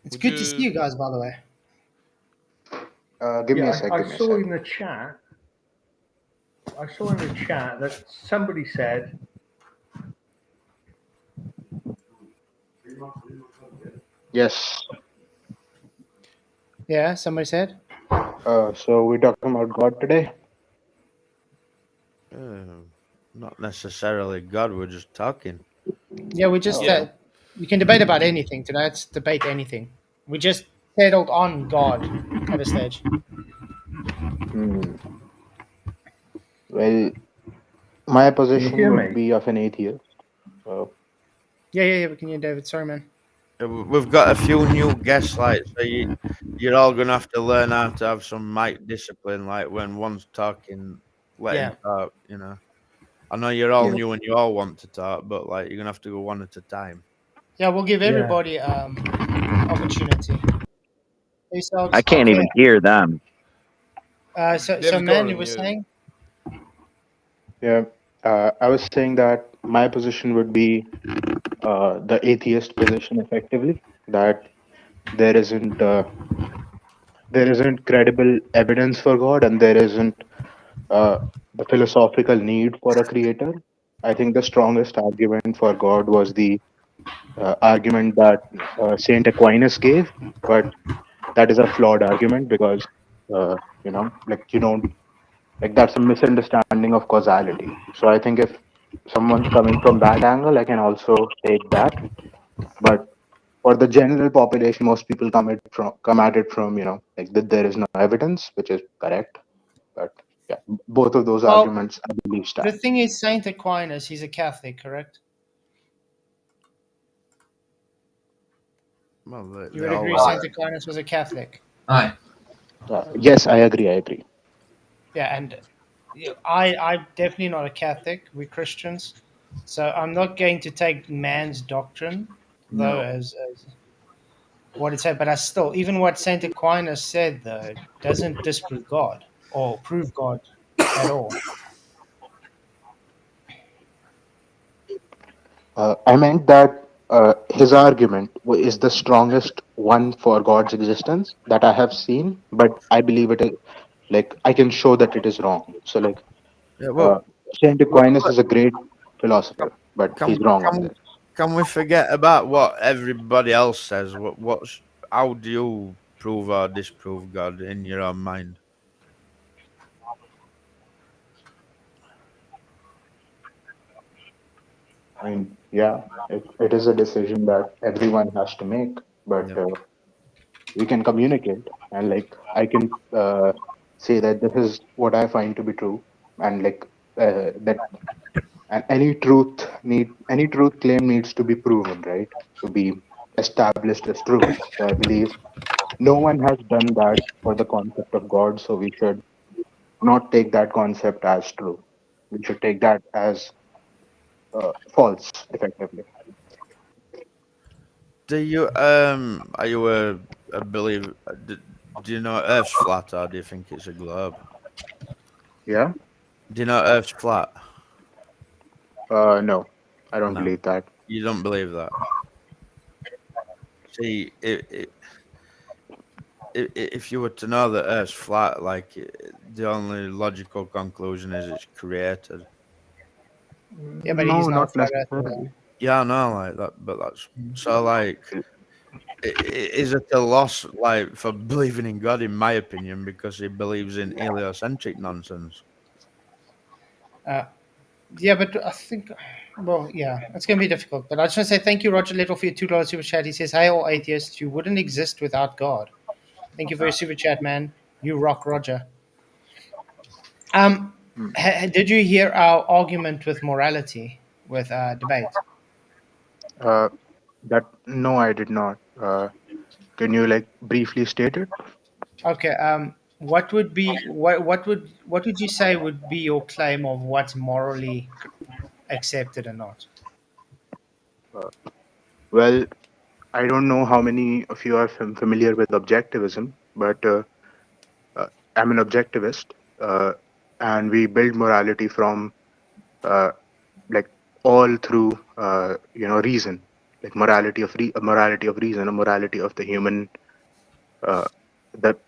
It's
Would
good to see
you?
you guys, by the way.
Give me
Yeah,
a sec.
I
Give me a
saw
sec.
in the chat. I saw in the chat that somebody said,
Yes.
Yeah, somebody said.
So we're talking about God today.
not necessarily God. We're just talking.
Yeah, we just
Yeah.
you can debate about anything. Tonight's debate anything. We just settled on God at a stage.
Hmm. Well, my
"Can you
position
hear
would
me?"
be of an atheist. So
Yeah. We can hear David. Sorry, man.
We've got a few new guests, like so. You're all gonna have to learn how to have some mic discipline. Like when one's talking, let him
Yeah.
talk. I know you're all
yeah.
new and you all want to talk, but like you're gonna have to go one at a time.
Yeah, we'll give
Yeah.
everybody opportunity. Hey,
I
Subs.
can't
Okay.
even hear them.
So
David, go
man, you
on
were
mute.
saying?
Yeah. I was saying that my position would be the atheist position, effectively. That there isn't uh, there isn't credible evidence for God, and there isn't uh, the philosophical need for a creator. I think the strongest argument for God was the argument that Saint Aquinas gave, but that is a flawed argument because like you don't like that's a misunderstanding of causality. So I think if someone's coming from that angle, I can also take that. But for the general population, most people come at it from like that there is no evidence, which is correct. But yeah, both of those
Well,
arguments I believe
the
stand.
thing is, Saint Aquinas, he's a Catholic, correct?
Well,
You
they
would
all
agree
are.
Saint Aquinas was a Catholic?
Aye.
Yes, I agree. I agree.
Yeah, and I'm definitely not a Catholic. We're Christians, so I'm not going to take man's doctrine, though,
No.
as what it said. But I still, even what Saint Aquinas said, though, doesn't disprove God or prove God at all.
I meant that his argument is the strongest one for God's existence that I have seen, but I believe it is like I can show that it is wrong. So, like,
Yeah,
uh,
well,
Saint Aquinas is a great philosopher, but
can
he's wrong on
can
this.
can we forget about what everybody else says? How do you prove or disprove God in your own mind?
I mean, yeah, it is a decision that everyone has to make, but
Yeah.
we can communicate, and like I can say that this is what I find to be true, and like that and any truth claim needs to be proven, right, to be established as truth. So I believe no one has done that for the concept of God, so we should not take that concept as true. We should take that as false, effectively.
Do you are you a believer? Do you know Earth's flat or do you think it's a globe?
Yeah.
Do you know Earth's flat?
No, I don't
No,
believe that.
you don't believe that. See, if you were to know that Earth's flat, like the only logical conclusion is it's created.
Yeah, but he's
No,
not a
not
flat earther.
necessarily.
Yeah, I know, like that, but that's so like. Is it a loss, like for believing in God? In my opinion, because he believes in heliocentric nonsense.
Uh, yeah, but I think, well, yeah, it's going to be difficult. But I just want to say thank you, Roger Little, for your $2 super chat. He says, "Hey, all atheists, you wouldn't exist without God." Thank you for your super chat, man. You rock, Roger. Did you hear our argument with morality with debate?
Uh, that no, I did not. Can you like briefly state it?
Okay. What would you say would be your claim of what's morally accepted or not?
Uh, well, I don't know how many of you are familiar with objectivism, but uh, I'm an objectivist, and we build morality from uh, like all through reason, like morality of reason, a morality of the human. Uh, that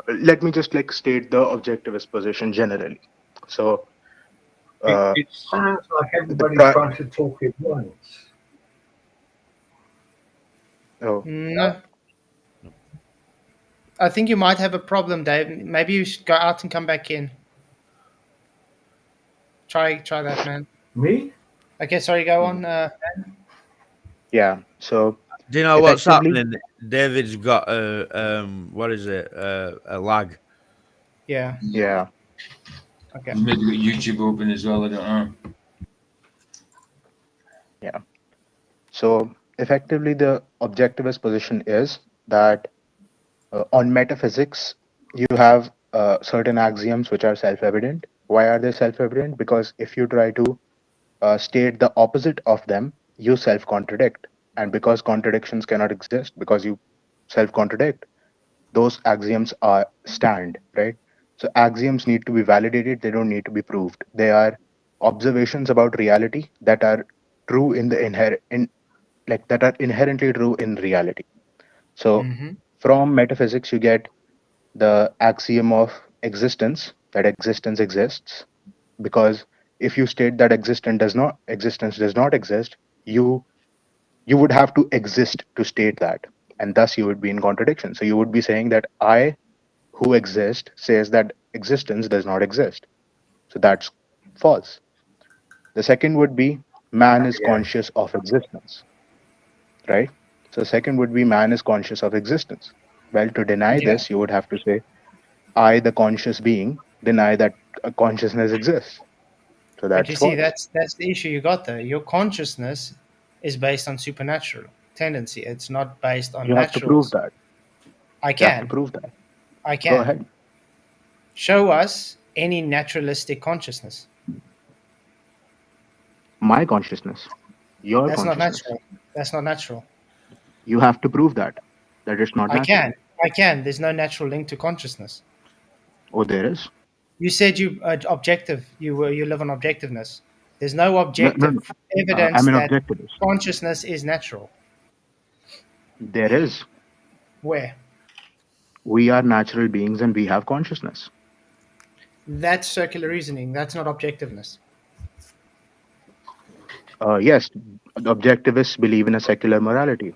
Let me just like state the objectivist position generally. So
It,
uh,
it sounds like
the
everybody's
pri-
trying to talk at once.
oh
No, I think you might have a problem, Dave. Maybe you should go out and come back in. Try that, man.
Me?
Okay, sorry. Go
mhm.
on.
Yeah, so
Do you know what's
effectively,
happening? David's got a what is it? A lag.
Yeah.
yeah,
Okay.
Maybe got YouTube open as well. I don't know.
yeah. So effectively, the objectivist position is that on metaphysics, you have certain axioms which are self-evident. Why are they self-evident? Because if you try to state the opposite of them, you self-contradict. And because contradictions cannot exist, because you self-contradict, those axioms are stand, right? So axioms need to be validated, they don't need to be proved. They are observations about reality that are true in the inherent in like that are inherently true in reality. So
Mm-hmm.
from metaphysics you get the axiom of existence, that existence exists, because if you state that existence does not exist, you would have to exist to state that, and thus you would be in contradiction. So you would be saying that I who exist says that existence does not exist. So that's false. The second would be man is
Yeah.
conscious of existence, right? So second would be man is conscious of existence. Well, to deny
Yeah.
this, you would have to say I, the conscious being, deny that a consciousness exists. So
But
that's
you see,
false.
that's the issue you got there. Your consciousness is based on supernatural tendency. It's not based on
You have to prove
naturals.
that.
I
You have to
can.
prove that.
I
Go
can.
ahead.
Show us any naturalistic consciousness.
My consciousness, your
That's not
consciousness.
natural. That's not natural.
You have to prove that it's not
I
natural.
can. I can. There's no natural link to consciousness.
Oh, there is.
You said you objective. You live on objectiveness. There's no
No, no,
objective
no. I'm
evidence
an
that
objectivist.
consciousness is natural.
There is.
Where?
We are natural beings and we have consciousness.
That's circular reasoning. That's not objectiveness.
Yes, objectivists believe in a secular morality.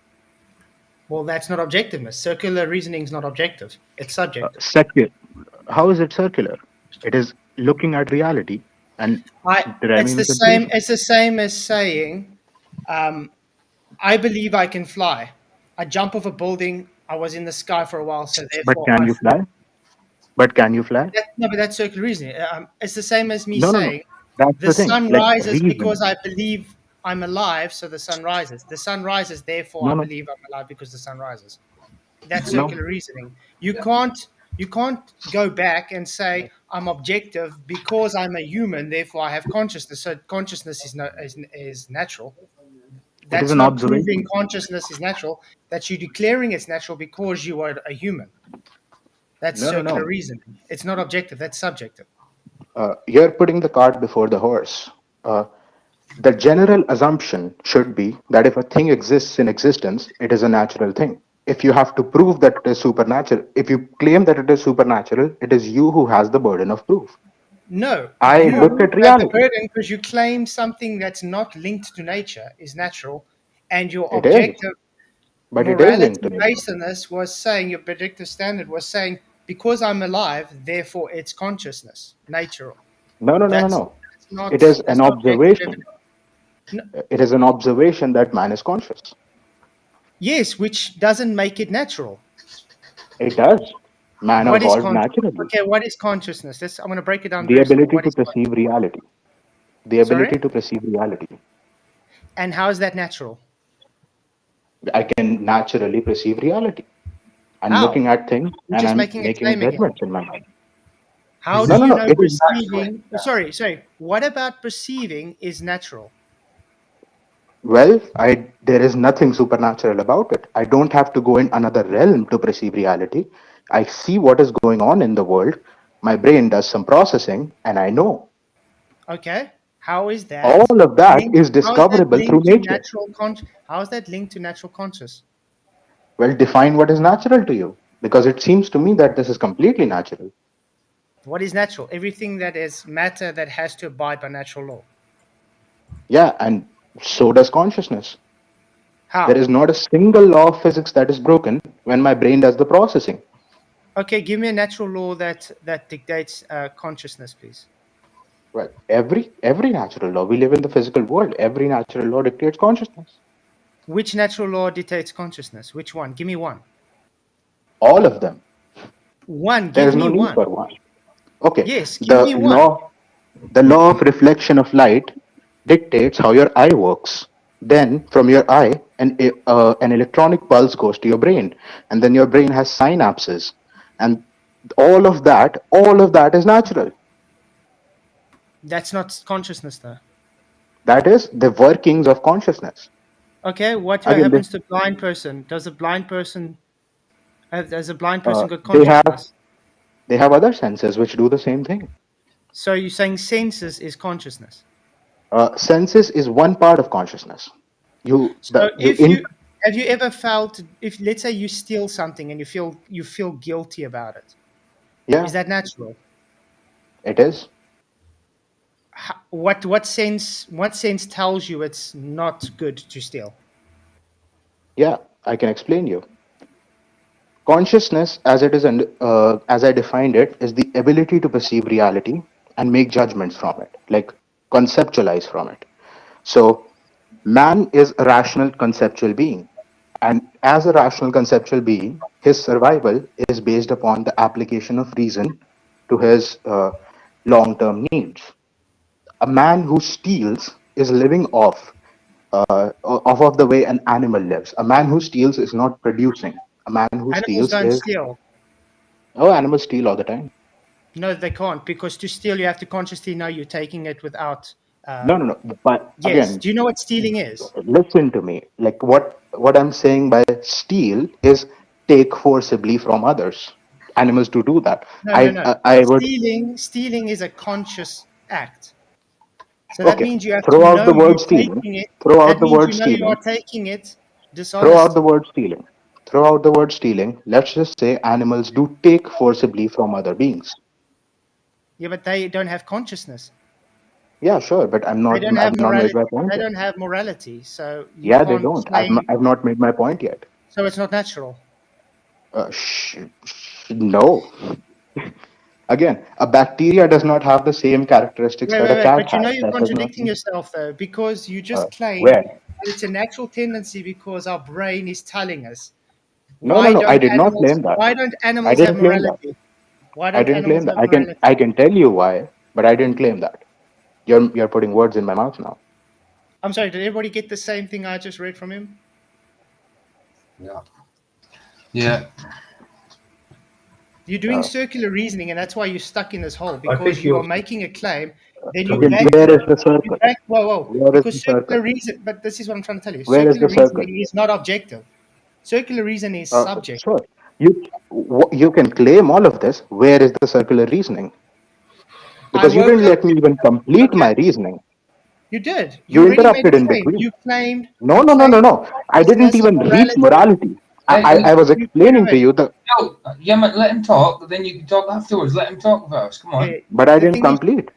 Well, that's not objectiveness. Circular reasoning is not objective. It's subjective.
Secular. How is it circular? It is looking at reality and
It's
deriving
the
a
same.
conclusion.
It's the same as saying, um, "I believe I can fly. I jump off a building. I was in the sky for a while, so
But
therefore
can
I
you
flew."
fly? But can you fly?
No, but that's circular reasoning. It's the same as me
No, no, no.
saying,
That's
"The
the thing.
sun
Like
rises
reason.
because I believe I'm alive, so the sun rises. The sun rises, therefore
No,
I
no,
believe I'm alive because the sun rises." That's
no.
circular reasoning. You can't go back and say I'm objective because I'm a human, therefore I have consciousness. So consciousness is natural.
It is
That's
an
not proving
observation.
consciousness is natural. That's you declaring it's natural because you are a human. That's
No, no,
circular
no.
reasoning. It's not objective. That's subjective.
You're putting the cart before the horse. Uh, the general assumption should be that if a thing exists in existence, it is a natural thing. If you have to prove that it is supernatural, if you claim that it is supernatural, it is you who has the burden of proof.
No,
I look
you
at
have the
reality.
burden because you claim something that's not linked to nature is natural, and your
It is,
objective
but it is linked to
morality
nature.
based on this was saying your predictive standard was saying because I'm alive, therefore it's consciousness, natural.
No, no, no, no,
That's
no.
that's not
It is
that's
an
not objective
observation.
evidence. No,
It is an observation that man is conscious.
yes, which doesn't make it natural.
It does. Man
What is
evolved naturally.
Okay, what is consciousness? I'm going to break it down
The
very simple.
ability
What
to
is
perceive reality. The
Sorry?
ability to perceive reality.
And how is that natural?
I can naturally perceive reality. I'm
How?
looking at things
You're
and
just
I'm
making a
making
claim again.
judgments in my mind.
How
No,
do
no,
you
no.
know
It is
perceiving? Sorry. What about perceiving is natural?
well. I there is nothing supernatural about it. I don't have to go in another realm to perceive reality. I see what is going on in the world. My brain does some processing, and I know.
Okay. How is that
All of that
linked?
is
How is that
discoverable through
linked to
nature.
natural How is that linked to natural conscious?
Well, define what is natural to you, because it seems to me that this is completely natural.
What is natural? Everything that is matter that has to abide by natural law.
Yeah, and so does consciousness. There
How?
is not a single law of physics that is broken when my brain does the processing.
Okay, give me a natural law that dictates consciousness, please.
Well, every natural law, we live in the physical world. Every natural law dictates consciousness.
Which natural law dictates consciousness? Which one? Give me one.
All of them.
One.
There
Give
is no
me
need
one.
for one. Okay,
Yes, give
the
me one.
law, the law of reflection of light dictates how your eye works. Then, from your eye, an electronic pulse goes to your brain, and then your brain has synapses, and all of that is natural.
That's not consciousness, though.
That is the workings of consciousness.
Okay, what
Again,
happens to a blind person? Does a blind person has a blind person got
they have
consciousness?
they have other senses which do the same thing.
So you're saying senses is consciousness?
Senses is one part of consciousness.
So
You
if
in
you have you ever felt, if let's say you steal something and you feel guilty about it, is
yeah,
that natural?
it is.
What sense tells you it's not good to steal?
Yeah, I can explain you. Consciousness, as it is, as I defined it, is the ability to perceive reality and make judgments from it, like conceptualize from it. So, man is a rational conceptual being, and as a rational conceptual being, his survival is based upon the application of reason to his long-term needs. A man who steals is living off of the way an animal lives. A man who steals is not producing. A man who
Animals
steals
don't
is
steal.
oh, animals steal all the time.
No, they can't, because to steal you have to consciously know you're taking it without.
No, no, no. But
Yes.
again,
Do you know what stealing is?
listen to me. Like what I'm saying by steal is take forcibly from others. Animals do that.
No, no, no.
I would
Stealing is a conscious act. So that
okay.
means you have to
Throw out
know
the
you're
word stealing.
taking it.
Throw out
That
the
means
word
you know you are
stealing.
taking it
Throw out the
dishonestly.
word stealing. Throw out the word stealing. Let's just say animals do take forcibly from other beings.
Yeah, but they don't have consciousness.
Yeah, sure, but
They don't have
I've not made
morality.
my point
They
yet.
don't have morality. So you
Yeah, they
can't
don't.
claim.
I've not made my point yet.
So it's not natural.
No. Again, a bacteria does not have the same characteristics
Wait,
that
wait,
a
wait.
cat
But you know
has.
you're
That does not
contradicting
mean.
yourself, though, because you just claimed
Where?
that it's a natural tendency because our brain is telling us.
No, no,
Why
no. I
don't
did not
animals?
claim that.
Why don't
I
animals have
didn't claim that.
morality? Why
I
don't
didn't
animals
claim that.
have morality?
I can tell you why, but I didn't claim that. You're putting words in my mouth now.
I'm sorry. Did everybody get the same thing I just read from him?
Yeah. Yeah.
You're doing
Uh,
circular reasoning, and that's why you're stuck in this hole,
I
because
think
you are
you're.
making a claim, then you
again,
back
where
it.
is the
You
circle?
back. Whoa, whoa.
Where is the
Because
circle?
circular reason. But this is what I'm trying to tell you.
Where is
Circular
the circle?
reasoning is not objective. Circular reasoning is subject.
Sure. You you can claim all of this. Where is the circular reasoning?
I
Because you
woke
didn't
up.
let me even complete
Okay,
my reasoning.
you did. You
You
already made a
interrupted in
claim.
between.
You
No.
claimed
I didn't
consciousness,
even reach
morality.
morality.
Hey,
I was
You wait,
explaining to
wait,
you the,
no, yeah, man, let him talk. Then you can talk afterwards. Let him talk first. Come on.
wait.
but I
The
didn't
thing is,
complete.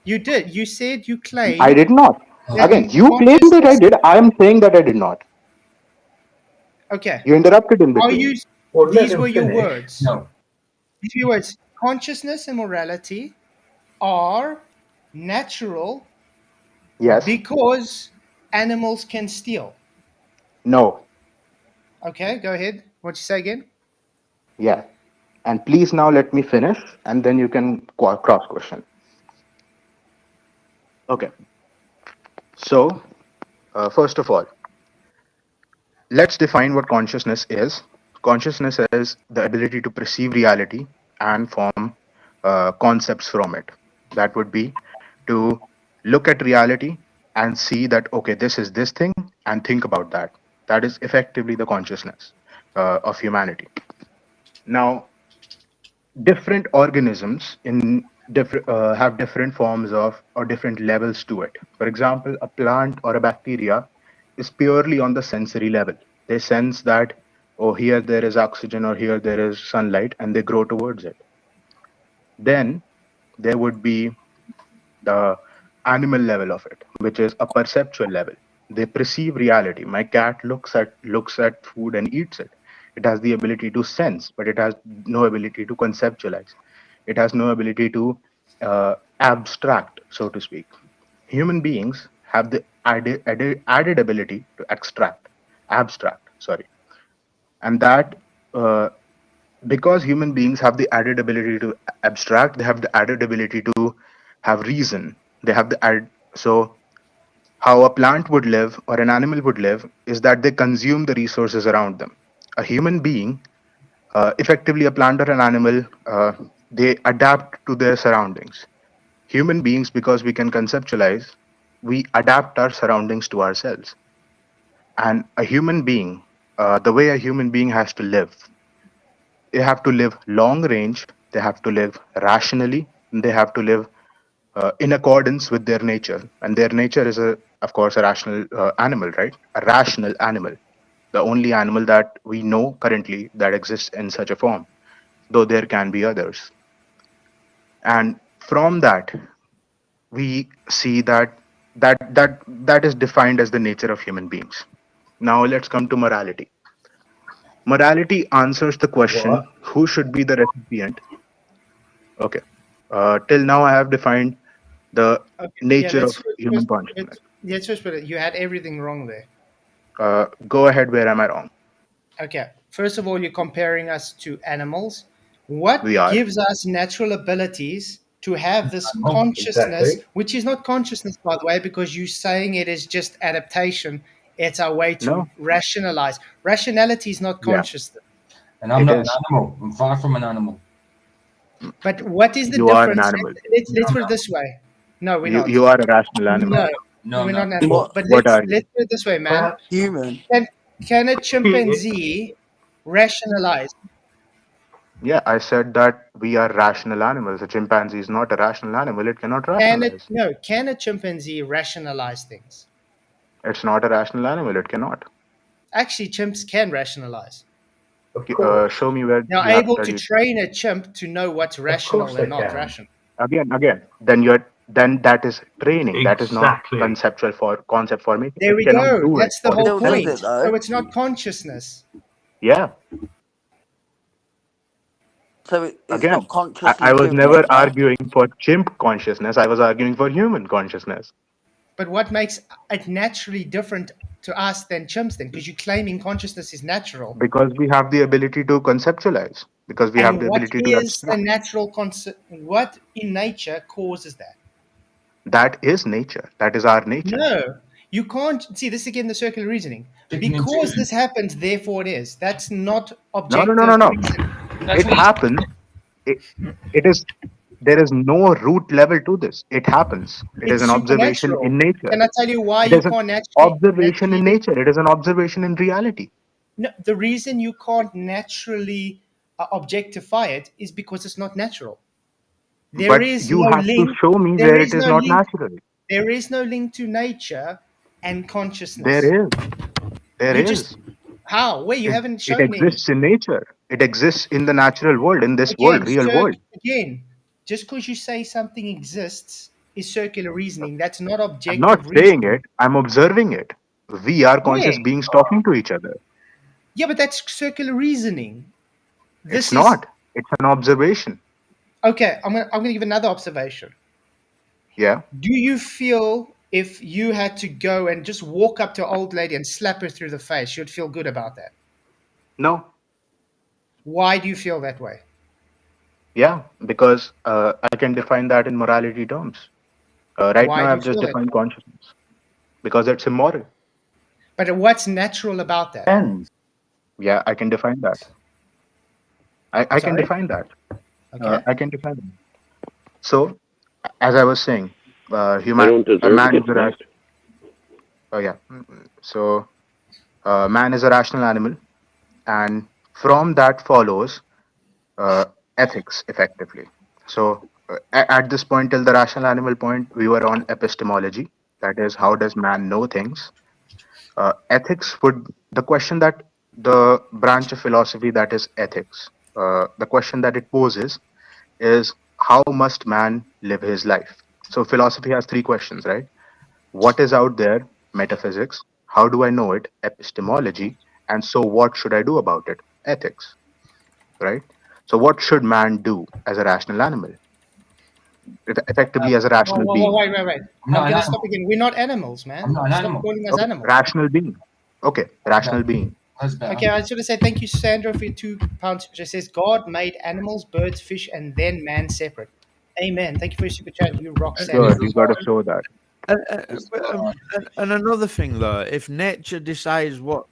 you did. You said you
I
claimed
did not.
Oh.
that
Again, you claimed that I
consciousness.
did. I am saying that I did not.
Okay.
You interrupted in
Are
between.
you?
Well, let
These
him
were your
finish.
words.
No.
These were your words. Consciousness and morality are natural
Yes.
because animals can steal.
No.
Okay, go ahead. What you say again?
Yeah. And please now let me finish, and then you can cross question. Okay. So, first of all, let's define what consciousness is. Consciousness is the ability to perceive reality and form concepts from it. That would be to look at reality and see that, okay, this is this thing, and think about that. That is effectively the consciousness of humanity. Now, different organisms in different have different forms of or different levels to it. For example, a plant or a bacteria is purely on the sensory level. They sense that, oh, here there is oxygen or here there is sunlight, and they grow towards it. Then there would be the animal level of it, which is a perceptual level. They perceive reality. My cat looks at food and eats it. It has the ability to sense, but it has no ability to conceptualize. It has no ability to abstract, so to speak. Human beings have the added ability to abstract, sorry, and that uh, because human beings have the added ability to abstract, they have the added ability to have reason. They have the added, so how a plant would live or an animal would live is that they consume the resources around them. A human being, effectively a plant or an animal, they adapt to their surroundings. Human beings, because we can conceptualize, we adapt our surroundings to ourselves. And a human being, the way a human being has to live, they have to live long range, they have to live rationally, and they have to live in accordance with their nature. And their nature is, of course, a rational animal, right? A rational animal, the only animal that we know currently that exists in such a form, though there can be others. And from that, we see that is defined as the nature of human beings. Now let's come to morality. Morality answers the question,
What?
who should be the recipient? Okay. Till now, I have defined the
Okay, yeah,
nature of
let's
human consciousness.
first put it. You had everything wrong there.
Go ahead. Where am I wrong?
Okay, first of all, you're comparing us to animals. What
We are.
gives us natural abilities to have this
Oh,
consciousness,
Exactly.
which is not consciousness, by the way, because you're saying it is just adaptation. It's our way to
No.
rationalize. Rationality is not
Yeah.
consciousness.
and I'm
It
not an
is.
animal. I'm far from an animal.
But what is the
You are an
difference?
animal.
Let's
I'm
put it
not.
this way. No, we're
You
not.
you are a rational animal.
No,
No,
we're
I'm
not
not.
an animal.
What?
But
What are you?
let's put it this way, man.
Plants.
Human.
Can a chimpanzee rationalize?
Yeah, I said that we are rational animals. A chimpanzee is not a rational animal. It cannot rationalize.
Can a chimpanzee rationalize things?
It's not a rational animal. It cannot.
Actually, chimps can rationalize.
Of course.
Show me where
They're
you have
able to
studied.
train a chimp to know what's
Of course
rational
they
and not
can.
rational.
Again. Then that is training. That is not
Exactly.
conceptual for concept formation.
There
It
we
cannot
go.
do it
That's the
for
whole
Still does
itself.
it
point. So
though.
it's not consciousness.
Yeah.
So it's
Again,
not
I
consciousness
was
with
never
nature.
arguing for chimp consciousness. I was arguing for human consciousness
But what makes it naturally different to us than chimps then? Because you're claiming consciousness is natural.
because we have the ability to conceptualize, because we have
And
the
what
ability to
is the
abstract.
natural what in nature causes that?
That is nature. That is our nature.
No, you can't see this again, the circular reasoning.
Picking and
Because
choosing.
this happens, therefore it is. That's not
No, no, no, no,
objective
no.
reasoning.
That's
It
what he's.
happens. It, it is. There is no root level to this. It happens. It is
It's
an observation in
supernatural.
nature.
Can I tell you why
It
you
is an
can't
observation in
naturally
nature. It is an observation in reality.
no, the reason you can't naturally objectify it is because it's not natural. There
But
is
you
no
have to
link.
show me
There
where it
is
is
no
not
link.
natural.
There is no link to nature and consciousness.
There is. There
You
is.
just how? Where you haven't
It
shown any.
exists in nature. It exists in the natural world, in this world,
Again,
real world.
just because you say something exists is circular reasoning. That's not
I'm not
objective
saying
reasoning.
it, I'm observing it. We are conscious
Yeah,
beings talking to each other.
yeah, but that's circular reasoning.
It's
This is
not. It's an observation.
okay. I'm gonna give another observation.
Yeah.
Do you feel if you had to go and just walk up to an old lady and slap her through the face, you'd feel good about that?
No.
Why do you feel that way?
Yeah, because I can define that in morality terms. Right now,
Why do you
I've just
feel it?
defined consciousness because it's immoral.
But what's natural about that?
Ends.
Yeah, I can define that. I can
Sorry.
define that.
Okay.
I can define that. So, as I was saying,
They don't
a
deserve to
man is
get
a
spanked.
oh yeah. So, man is a rational animal, and from that follows uh, ethics, effectively. So, at this point, till the rational animal point, we were on epistemology. That is, how does man know things? Ethics would the question that the branch of philosophy that is ethics. The question that it poses is how must man live his life? So philosophy has three questions, right? What is out there? Metaphysics. How do I know it? Epistemology. And so what should I do about it? Ethics, right? So what should man do as a rational animal? Effectively as a rational being.
Wait.
I'm
I'm
not an
gonna stop
animal.
again. We're not animals,
I'm
man.
not an
Stop
animal.
calling us
Okay,
animals.
rational being. Okay,
Okay,
rational being.
that's better.
Okay, I just want to say thank you, Sandra, for your £2. It says God made animals, birds, fish, and then man separate. Amen. Thank you for your super chat. You rock,
And,
Sandra.
Sure, you got to show that.
and another thing though, if nature decides whether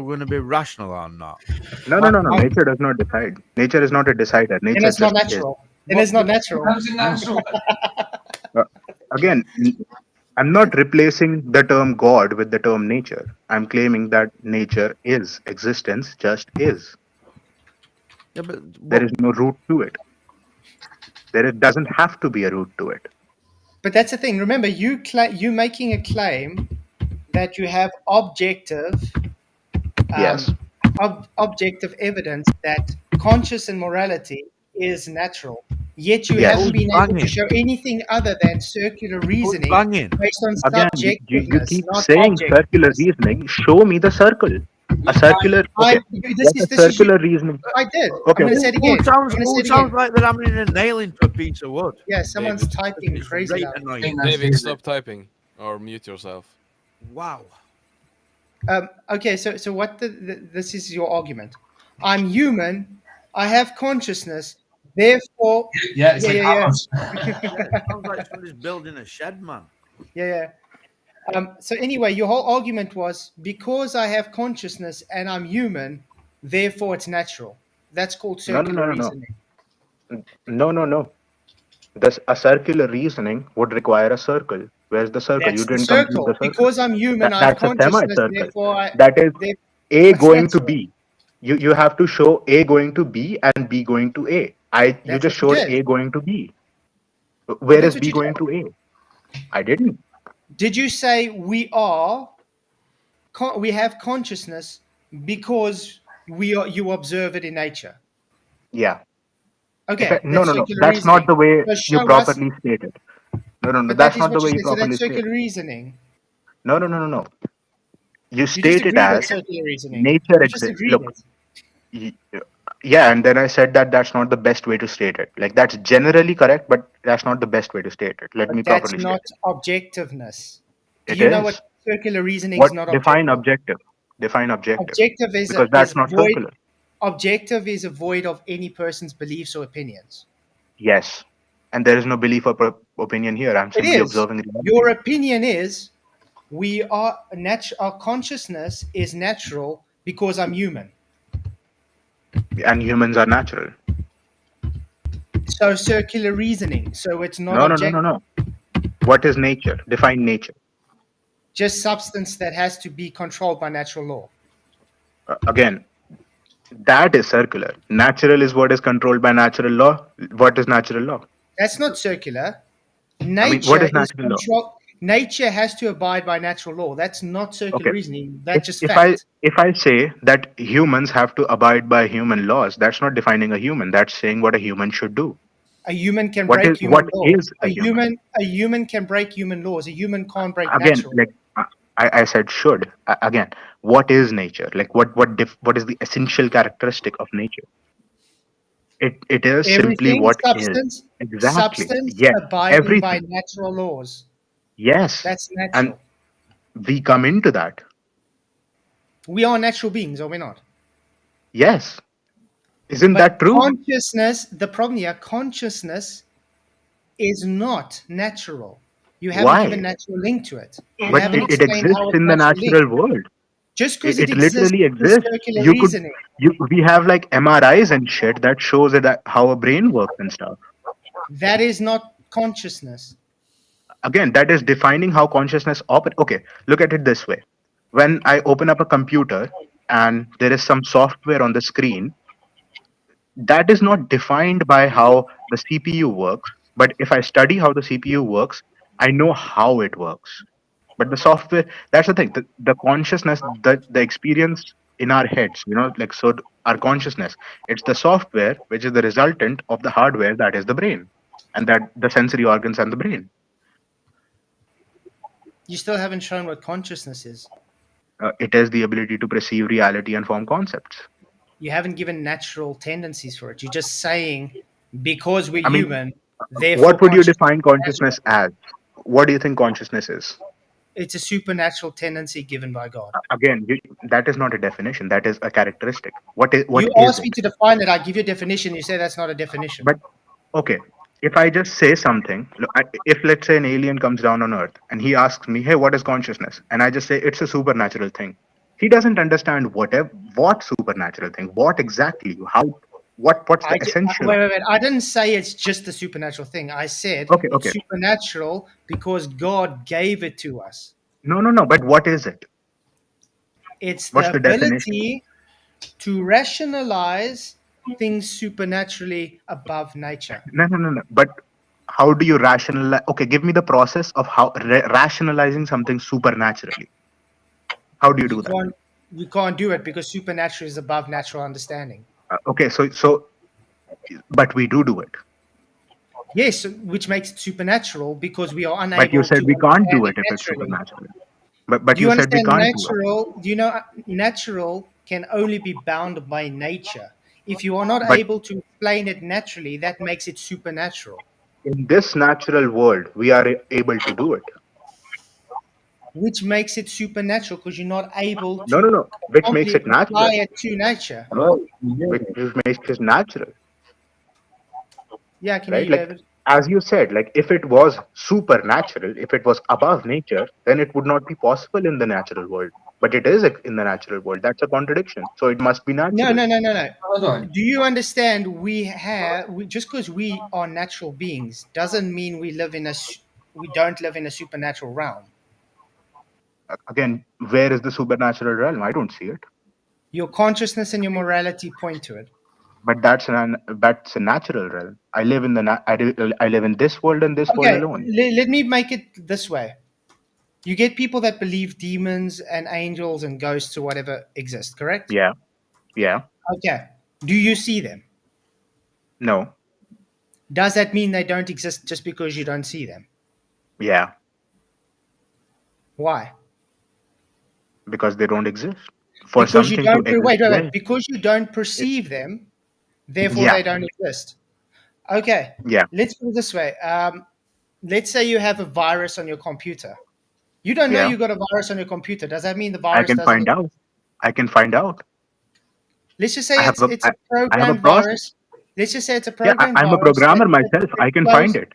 we're going to be rational or not,
No, no,
why,
no, no.
why,
Nature does not decide. Nature is not a decider.
And
Nature
it's not
just is.
natural. And
what,
it's not natural.
How's it natural?
Uh, Again, I'm not replacing the term God with the term nature. I'm claiming that nature is, existence just is.
yeah, but
There
what,
is no root to it. Doesn't have to be a root to it.
But that's the thing. Remember, you making a claim that you have
Yes,
um, objective evidence that conscious and morality is natural. Yet you
yes.
haven't
who's
been able to
banging?
show anything other than circular
Who's
reasoning
banging?
based on
Again, you
subjectiveness,
keep
not
saying circular
objectiveness.
reasoning. Show me the circle. A
Who's
circular, okay.
This
What
is
a
this is you.
circular reasoning.
I did. I'm
Okay,
going to
okay.
say it again. I'm going to say
Who
it again.
sounds like they're hammering a nail into a piece of wood?
Yeah, someone's
David.
typing
It's
crazy
right
loud.
annoying.
David, stop typing or mute yourself.
Wow.
Okay, so this is your argument. I'm human. I have consciousness. Therefore,
Yeah, it's
yeah,
like
yeah, yeah,
arrows.
Yeah, it sounds like somebody's building a shed, man.
yeah, yeah. So anyway, your whole argument was because I have consciousness and I'm human, therefore it's natural. That's called
No, no,
circular
no, no, no.
reasoning.
No, no, no. This a circular reasoning would require a circle. Where's the circle? You
That's the
didn't complete the
circle.
circle.
Because I'm human, I have
That's a
consciousness.
semicircle.
Therefore,
That is
there,
A
that's
going to
natural.
B. You have to show A going to B and B going to A. You
That's
just
what you
showed
did.
A going to B.
But
Where
that's
is
what
B
you did.
going to A? I didn't.
Did you say we have consciousness because you observe it in nature?
Yeah.
Okay,
No,
that's
no, no.
circular
That's not
reasoning.
the way
So
you
show us,
properly stated. No, no, no.
but that
That's
is
not the
what you
way you
said. So that's
properly stated.
circular reasoning.
No, no, no, no, no. You
You just
state it
agreed
as
it's circular reasoning.
nature
You just
exists.
agreed
Look,
it.
y- yeah, and then I said that that's not the best way to state it. Like that's generally correct, but that's not the best way to state it. Let
But
me
that's
properly state
not
it.
objectiveness. Do
It
you know what
is.
circular reasoning is
What
not
define
objective?
objective? Define objective.
Objective is
Because that's not
void.
circular.
Objective is a void of any person's beliefs or opinions.
Yes. And there is no belief or opinion here. I'm
It
simply
is.
observing
Your
reality.
opinion is our consciousness is natural because I'm human.
And humans are natural.
So circular reasoning. So it's not
No, no, no, no,
objective.
no. What is nature? Define nature.
Just substance that has to be controlled by natural law.
Again, that is circular. Natural is what is controlled by natural law. What is natural law?
That's not circular.
I mean, what
Nature
is
is
natural law?
control. Nature has to abide by natural law. That's not circular
Okay.
reasoning. That's just
If I
fact.
if I say that humans have to abide by human laws, that's not defining a human. That's saying what a human should do.
A human can break
What
human laws.
is a human?
A human can break human laws. A human can't break
Again,
natural
like I said, should again. What is nature? Like what is the essential characteristic of nature? It is simply
everything.
what is. Exactly.
Substance
Yes.
abiding by
Everything.
natural laws.
Yes.
That's
And
natural.
we come into that.
We are natural beings, are we not?
Yes. Isn't
But
that true?
consciousness, the problem here, consciousness is not natural. You haven't given
Why?
natural link to it. You
But
haven't
it
explained how
exists
it's
in the
natural link.
natural world.
Just because
It
it exists
literally
is
exists.
circular
You could,
reasoning.
we have like MRIs and shit that shows that how a brain works and stuff.
That is not consciousness.
Again, that is defining how consciousness operates. Okay, look at it this way. When I open up a computer and there is some software on the screen, that is not defined by how the CPU works. But if I study how the CPU works, I know how it works. But the software, that's the thing. The consciousness, the experience in our heads, like our consciousness, it's the software which is the resultant of the hardware that is the brain, and that the sensory organs and the brain.
You still haven't shown what consciousness is.
It is the ability to perceive reality and form concepts.
You haven't given natural tendencies for it. You're just saying because we're
I mean,
human, therefore
what would you
consciousness
define
is natural.
consciousness as? What do you think consciousness is?
It's a supernatural tendency given by God.
Again, that is not a definition. That is a characteristic. What
You
is
asked me
it?
to define it. I give you a definition. You say that's not a definition.
But okay, if I just say something, if let's say an alien comes down on Earth and he asks me, "Hey, what is consciousness?" and I just say it's a supernatural thing, he doesn't understand what supernatural thing, what exactly, how, what's the essential.
Wait. I didn't say it's just a supernatural thing. I said
Okay,
it's
okay,
supernatural because God gave it to us.
no. But what is it?
It's
What's
the
the definition?
ability to rationalize things supernaturally above nature.
No. But how do you rationalize? Okay, give me the process of how rationalizing something supernaturally. How do you
You
do that?
can't do it because supernatural is above natural understanding.
Okay, but we do it.
Yes, which makes it supernatural because we are
But you
unable
said
to
we can't do
understand
it
it
if it's
naturally.
supernatural. But
Do you
you said we
understand
can't do it.
natural? Do you know natural can only be bound by nature? If you are not
But
able to explain it naturally, that makes it supernatural.
in this natural world, we are able to do it.
Which makes it supernatural because you're not able
No,
to
which makes it
apply
natural,
it to nature.
which makes it natural,
Yeah, I can hear
right?
you,
Like,
David.
as you said, like if it was supernatural, if it was above nature, then it would not be possible in the natural world. But it is in the natural world. That's a contradiction. So it must be
No.
natural.
Hold on.
Do you understand? Just because we are natural beings doesn't mean we don't live in a supernatural realm.
Again, where is the supernatural realm? I don't see it.
Your consciousness and your morality point to it.
But that's a natural realm. I live in I live in this world and this world
Okay,
alone.
let me make it this way. You get people that believe demons and angels and ghosts or whatever exist, correct?
Yeah, yeah,
Okay. Do you see them?
no,
Does that mean they don't exist just because you don't see them?
yeah,
Why?
because they don't exist. For
Because you
something to
don't
exist,
wait. Because you don't
it,
perceive them, therefore
yeah,
they don't exist. Okay.
yeah,
Let's put it this way. Let's say you have a virus on your computer. You don't know
yeah.
you got a virus on your computer. Does that mean the
I
virus
can
doesn't
find
exist?
out. I can find out.
Let's just
I
say
have a
it's a
I have a
programmed
process.
virus. Let's just say it's a
Yeah,
programmed
I'm a
virus that
programmer myself. I can find
close.
it.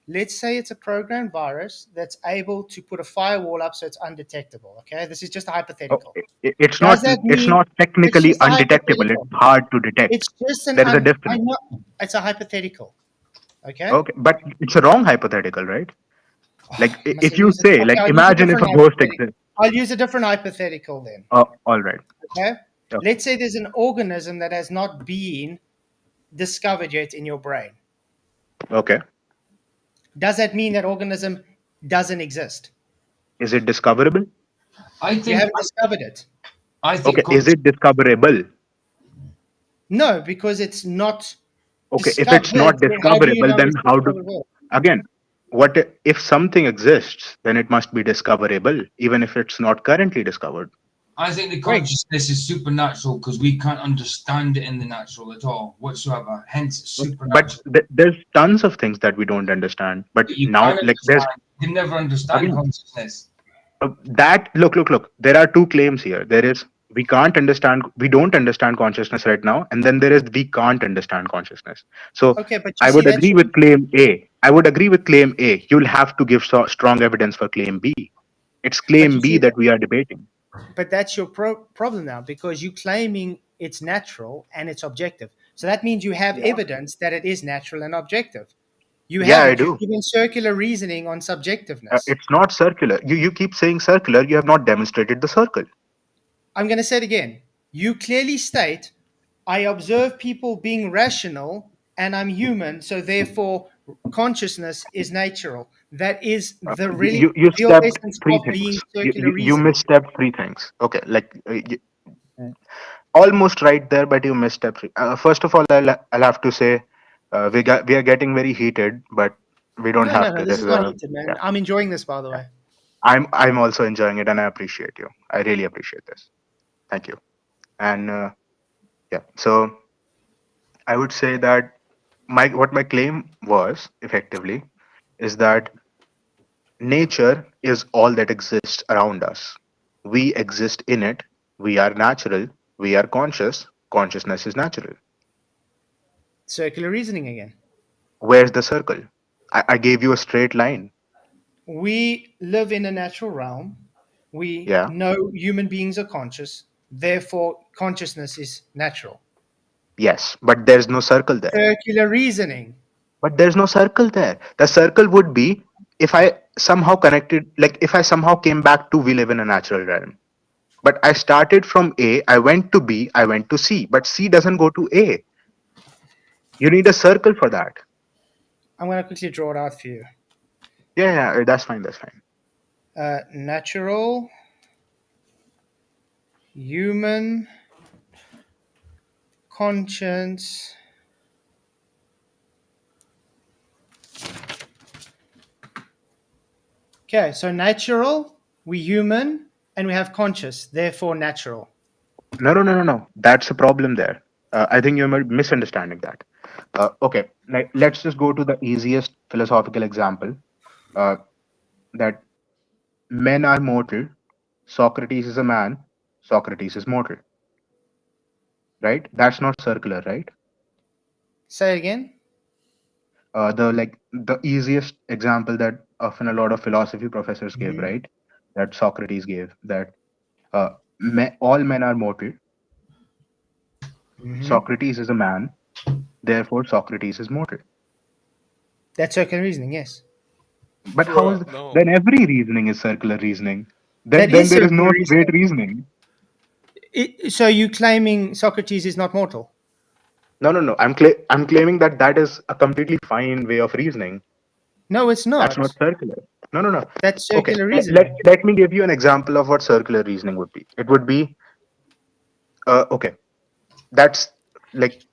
Let's say it's a programmed virus that's able to put a firewall up so it's undetectable. Okay, this is just a
Oh,
hypothetical.
it's
Does
not.
that
It's
mean
not
it's
technically
just a
undetectable. It's
hypothetical?
hard to detect.
It's just
There is a
I
difference.
know it's a hypothetical. Okay,
Okay, but it's a wrong hypothetical, right? Like
must I
if you
use it?
say,
Okay,
like,
I'll use a
imagine if
different
a ghost
hypothetical.
exists.
I'll use a different hypothetical then.
All right.
Okay,
Okay.
let's say there's an organism that has not been discovered yet in your brain.
Okay.
Does that mean that organism doesn't exist?
Is it discoverable?
I
You
think
haven't discovered it.
I
Okay.
think
Is it discoverable?
No, because it's not
Okay. If
discovered.
it's not
Then how do you
discoverable,
know
then
it's
how do
discoverable?
again? What if something exists? Then it must be discoverable, even if it's not currently discovered.
I think the
Great.
consciousness is supernatural because we can't understand it in the natural at all whatsoever. Hence, it's
But
supernatural.
there's tons of things that we don't understand. But
But you
now,
can
like, there's
understand. You can never understand
again
consciousness.
that look. There are two claims here. There is we don't understand consciousness right now, and then there is we can't understand consciousness. So
Okay, but you
I
see,
would
that's
agree
your,
with claim A. You'll have to give strong evidence for claim B. It's
but
claim
you
B
see,
that we are debating.
but that's your problem now because you're claiming it's natural and it's objective. So that means you have
Yeah.
evidence that it is natural and objective. You
Yeah, I
haven't. You've
do.
given circular reasoning on subjectiveness.
It's not circular. You keep saying circular. You have not demonstrated the circle.
I'm going to say it again. You clearly state, I observe people being rational and I'm human, so therefore consciousness is natural. That is the
You
really
you
real
stepped
essence
three
of being
things.
circular
You
reasoning.
misstepped three things. Okay, almost right there, but you misstepped three. First of all, I'll have to say we are getting very heated, but we don't
No, no,
have
no.
to.
This
This
is
is
not
a
heated, man.
yeah.
I'm enjoying this, by the way.
I'm also enjoying it, and I appreciate you. I really appreciate this. Thank you. And yeah, so I would say that my claim was effectively is that nature is all that exists around us. We exist in it. We are natural. We are conscious. Consciousness is natural.
Circular reasoning again.
Where's the circle? I gave you a straight line.
We live in a natural realm. We
Yeah.
know human beings are conscious. Therefore, consciousness is natural.
Yes. But there's no circle there.
Circular reasoning.
But there's no circle there. The circle would be if I somehow connected, like if I somehow came back to we live in a natural realm. But I started from A, I went to B, I went to C. But C doesn't go to A. You need a circle for that.
I'm going to quickly draw it out for you.
Yeah, that's fine. That's fine.
Natural, human, conscience. Okay, so natural, we human, and we have conscious, therefore natural.
No. That's a problem there. I think you're misunderstanding that. Okay, let's just go to the easiest philosophical example that men are mortal. Socrates is a man. Socrates is mortal. Right? That's not circular, right?
Say it again.
The easiest example that often a lot of philosophy professors give,
Mhm.
right? That Socrates gave that all men are mortal.
Mhm.
Socrates is a man. Therefore, Socrates is mortal.
That's circular reasoning, yes.
But how is
Bro, no.
then every reasoning is circular reasoning?
That
Then
is
there is no
circular
straight
reasoning.
reasoning.
So you claiming Socrates is not mortal?
No. I'm claiming that that is a completely fine way of reasoning.
No, it's
That's not
not.
circular. No.
That's
Okay,
circular
let
reasoning.
let me give you an example of what circular reasoning would be. It would be okay. That's like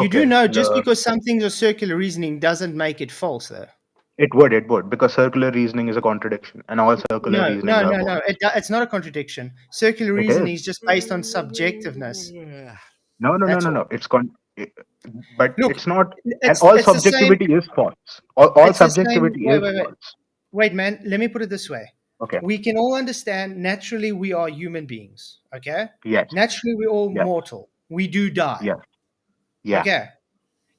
You do
okay.
know just because some things are circular reasoning doesn't make it false, though.
It would because circular reasoning is a contradiction, and all circular
No,
reasonings
no,
are
no,
false.
no. It's not a contradiction. Circular
It is.
reasoning is just based on subjectiveness.
No.
That's all.
It's but
Look,
it's not. And
it's
all
it's the same.
subjectivity is false. All
It's the same.
subjectivity
Wait,
is
wait, wait,
false.
wait, man. Let me put it this way.
Okay.
We can all understand naturally we are human beings. Okay.
Yes.
Naturally we're all
Yes.
mortal. We do die.
Yes. Yeah.
Okay.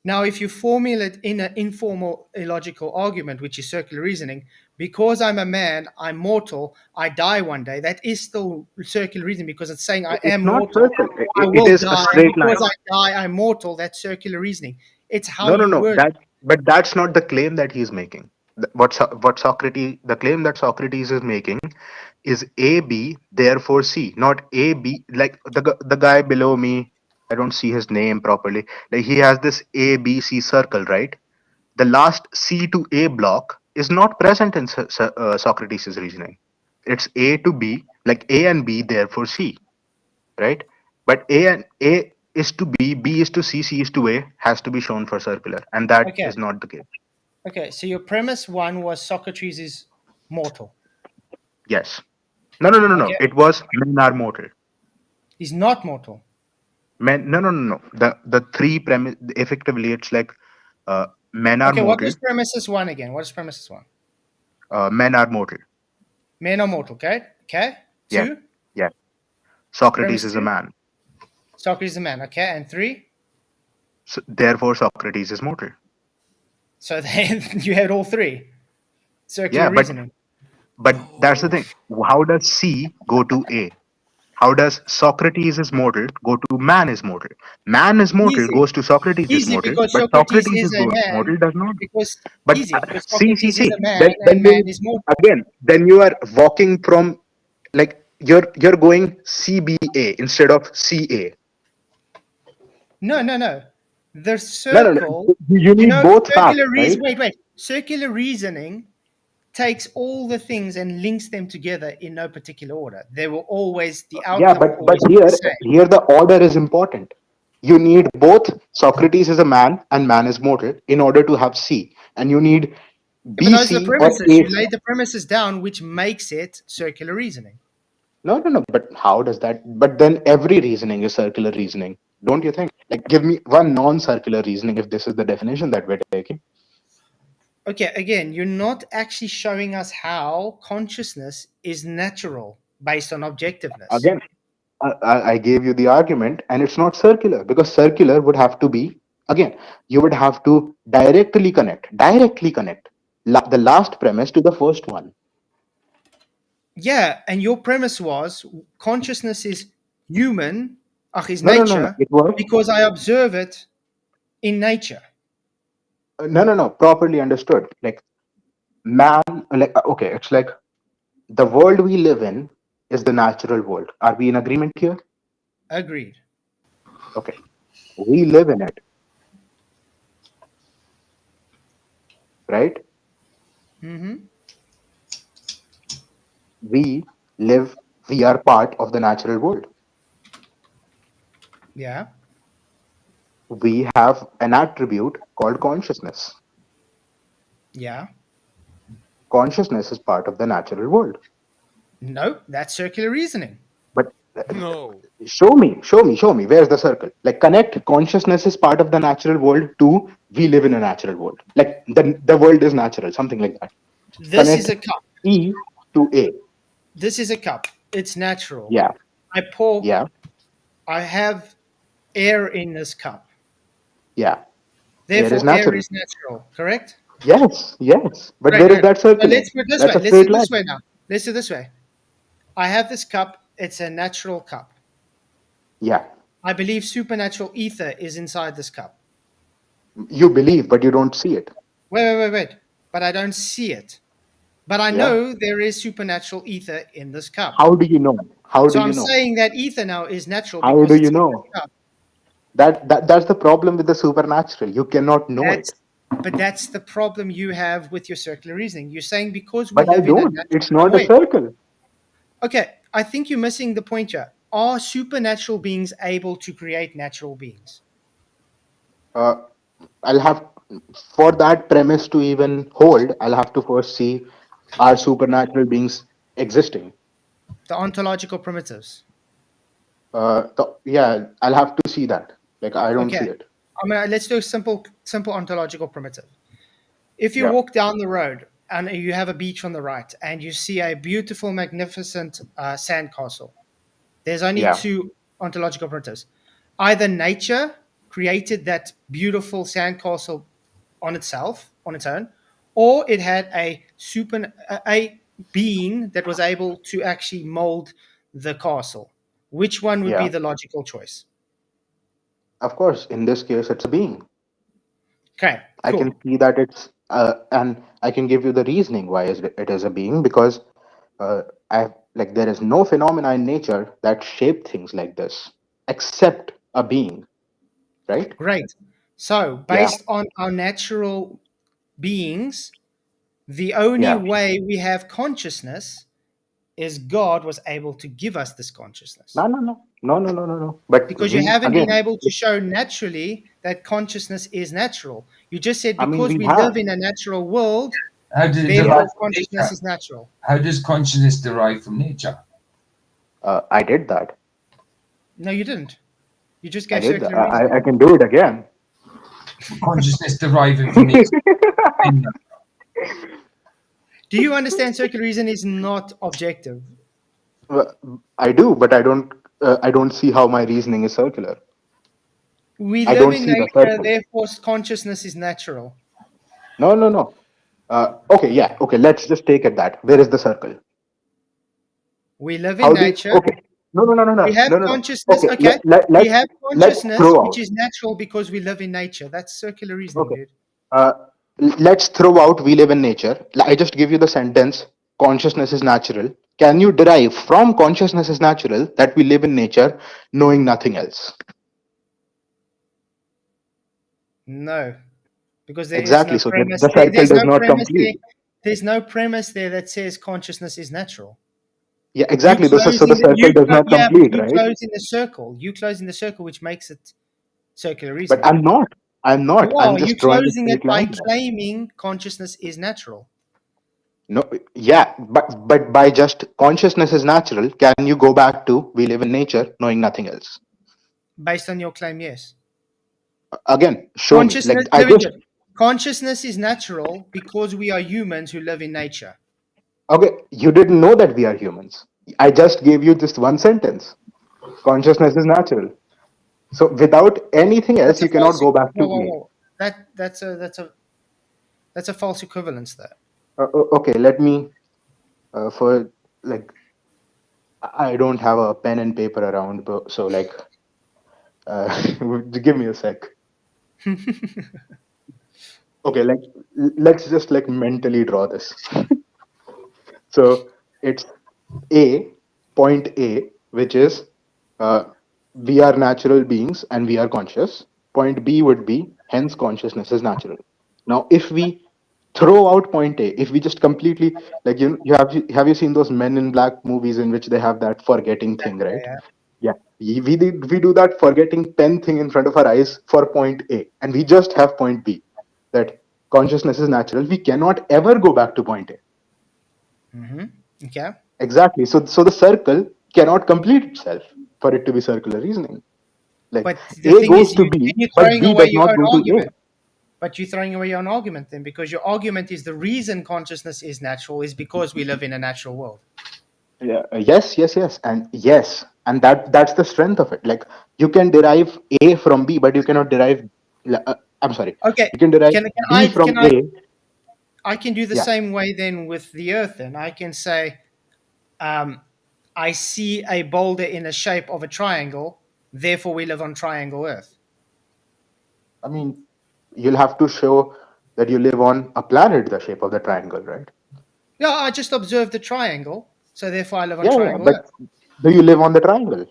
Now, if you formulate in an informal illogical argument, which is circular reasoning, because I'm a man, I'm mortal, I die one day, that is still circular reasoning because it's saying I
It's
am
not
mortal,
circle.
I
It
will
is a
die, and
straight
because
line.
I die, I'm mortal. That's circular reasoning. It's how
No.
you word.
But that's not the claim that he's making. What Socrates, the claim that Socrates is making is A B, therefore C, not A B. Like the guy below me, I don't see his name properly. Like he has this A B C circle, right? The last C to A block is not present in Socrates' reasoning. It's A to B, like A and B, therefore C, right? But A is to B, B is to C, C is to A has to be shown for circular, and that
Okay.
is not the case.
Okay. So your premise one was Socrates is mortal.
Yes. No.
Okay.
It was men are mortal.
He's not mortal.
Men. No. The three premise effectively it's like men are
Okay. What
mortal.
was premises one again? What is premises one?
Men are mortal.
Men are mortal. Okay. Okay.
Yes.
Two.
Yes. Socrates
Premise
is a
2,
man.
Socrates is a man. Okay, and 3.
So therefore, Socrates is mortal.
So then you had all 3.
Yeah,
Circular
but
reasoning.
that's the thing. How does C go to A? How does Socrates is mortal go to man is mortal? Man is mortal
Easy.
goes to Socrates is
Easy,
mortal,
because
but
Socrates
Socrates
is
is
a man.
mortal does not.
Because
But
easy, because
see,
Socrates is a man
then
and man
you
is mortal.
again, then you are walking from like you're going CBA instead of CA.
No, no, no. The
No, no.
circle,
You
you
need
know,
both facts,
circular
right?
reason. Wait. Circular reasoning takes all the things and links them together in no particular order. They will always, the
Yeah,
outcome will
but
always be the same.
here the order is important. You need both Socrates is a man and man is mortal in order to have C, and you need
Yeah, but those are the
BC or
premises. You
AC.
laid the premises down, which makes it circular reasoning.
No, no, no. But how does that? But then every reasoning is circular reasoning, don't you think? Like, give me one non-circular reasoning if this is the definition that we're taking.
Okay, again, you're not actually showing us how consciousness is natural based on objectiveness.
Again, I gave you the argument, and it's not circular because circular would have to be again. You would have to directly connect the last premise to the first one.
Yeah, and your premise was consciousness is human, is
No, no, no, no.
nature,
It was
because I observe it in nature.
no, no, no. Properly understood. Like man, like okay, it's like the world we live in is the natural world. Are we in agreement here?
Agreed.
Okay, we live in it, right?
Mm-hmm.
We live. We are part of the natural world.
Yeah.
We have an attribute called consciousness.
Yeah.
Consciousness is part of the natural world.
No, that's circular reasoning.
But
No.
show me. Where's the circle? Like connect consciousness is part of the natural world to we live in a natural world. Like the world is natural, something like that.
This is
Connect
a cup.
E to A.
This is a cup. It's natural.
Yeah,
I pour,
yeah,
I have air in this cup.
yeah. Air is
Therefore, air
natural.
is natural, correct?
Yes, yes. But
Great,
where is
great.
that
So
circular?
let's put it this
That's
way.
a
Let's do
straight
it
line.
this way now. Let's do it this way. I have this cup. It's a natural cup.
Yeah.
I believe supernatural ether is inside this cup.
You believe, but you don't see it.
Wait. But I don't see it. But I
Yeah.
know there is supernatural ether in this cup.
How do you know? How do
So
you
I'm
know?
saying that ether now is natural
How
because
do
it's
you
in this
know?
cup.
That's the problem with the supernatural. You cannot know it.
But that's the problem you have with your circular reasoning. You're saying because we
But I
live in a
don't.
natural.
It's not a
Wait.
circle.
Okay, I think you're missing the point here. Are supernatural beings able to create natural beings?
Uh, I'll have for that premise to even hold. I'll have to first see are supernatural beings existing.
The ontological primitives.
Yeah, I'll have to see that. Like I don't
Okay.
see it.
Let's do a simple ontological primitive. If you
Yeah,
walk down the road and you have a beach on the right and you see a beautiful, magnificent sandcastle, there's only
yeah,
two ontological primitives. Either nature created that beautiful sandcastle on itself, on its own, or it had a being that was able to actually mold the castle. Which one would be
yeah.
the logical choice?
Of course, in this case, it's a being.
Okay,
I can
cool.
see that and I can give you the reasoning why it is a being because uh, I like there is no phenomena in nature that shape things like this except a being, right?
Great. So,
Yeah,
based on our natural beings, the only
yeah.
way we have consciousness is God was able to give us this consciousness.
No, no, no, no, no, no, no, no. But
Because you
we
haven't been
again,
able to show naturally that consciousness is natural. You just said
I mean,
because
we
we
have.
live in a natural world,
How did it
Yeah,
derive
therefore
from
consciousness
nature?
is natural.
How does consciousness derive from nature?
I did that.
No, you didn't. You just
I
gave
did that.
circular reasoning.
I can do it again.
Consciousness deriving from nature.
Do you understand circular reasoning is not objective?
Well, I do, but I don't. I don't see how my reasoning is circular.
We
I
live
don't
in
see the
nature,
circle.
therefore consciousness is natural.
No, no, no. Okay, yeah, okay. Let's just take it that. Where is the circle?
We live in
How do you?
nature.
Okay. No, no, no, no,
We
no,
have
no, no, no.
consciousness.
Okay.
Okay. We
Let's
have
let's
consciousness,
throw
which
out.
is natural because we live in nature. That's circular reasoning,
Okay.
dude.
Uh, let's throw out we live in nature. I just give you the sentence consciousness is natural. Can you derive from consciousness is natural that we live in nature knowing nothing else?
No, because there is
Exactly.
no
So
premise.
the circle
There's
does
no
not
premise
complete.
there. There's no premise there that says consciousness is natural.
Yeah,
You
exactly. So the
closing the
circle does not
yeah, but
complete,
you
right?
closing the circle. You closing the circle, which makes it circular
But
reasoning.
I'm not. I'm
You
not. I'm
are. You
just drawing a
closing it
straight
by
line there.
claiming consciousness is natural.
No, yeah, but by just consciousness is natural, can you go back to we live in nature knowing nothing else?
Based on your claim, yes.
Again, show me.
Consciousness,
Like I
let me
just
do it. Consciousness is natural because we are humans who live in nature.
okay. You didn't know that we are humans. I just gave you just one sentence. Consciousness is natural. So without anything else,
That's a
you cannot
false.
go back
Whoa,
to
whoa,
A.
whoa. That's a false equivalence there.
Okay, let me for like I don't have a pen and paper around, so like give me a sec. Okay, like let's just like mentally draw this. So it's A, point A, which is uh, we are natural beings and we are conscious. Point B would be hence consciousness is natural. Now, if we throw out point A, if we just completely like you have you seen those Men in Black movies in which they have that forgetting thing, right?
Yeah,
Yeah, we do that forgetting pen thing in front of our eyes for point A, and we just have point B, that consciousness is natural. We cannot ever go back to point A.
yeah. Okay.
Exactly. So the circle cannot complete itself for it to be circular reasoning. Like
But the
A
thing
goes
is,
to B,
you're
but
throwing
B
away
does
your
not
own
go to A.
argument. But you're throwing away your own argument then, because your argument is the reason consciousness is natural is because we live in a natural world.
Yeah. Yes, and that's the strength of it. Like you can derive A from B, but you cannot derive. I'm sorry.
Okay.
You can derive
Can
B
I
from
can I
A.
I can do the
Yeah.
same way then with the Earth. Then I can say, I see a boulder in the shape of a triangle. Therefore, we live on triangle Earth.
I mean, you'll have to show that you live on a planet the shape of the triangle, right?
Yeah, I just observed the triangle, so therefore I live on
Yeah.
triangle
But
Earth.
do you live on the triangle?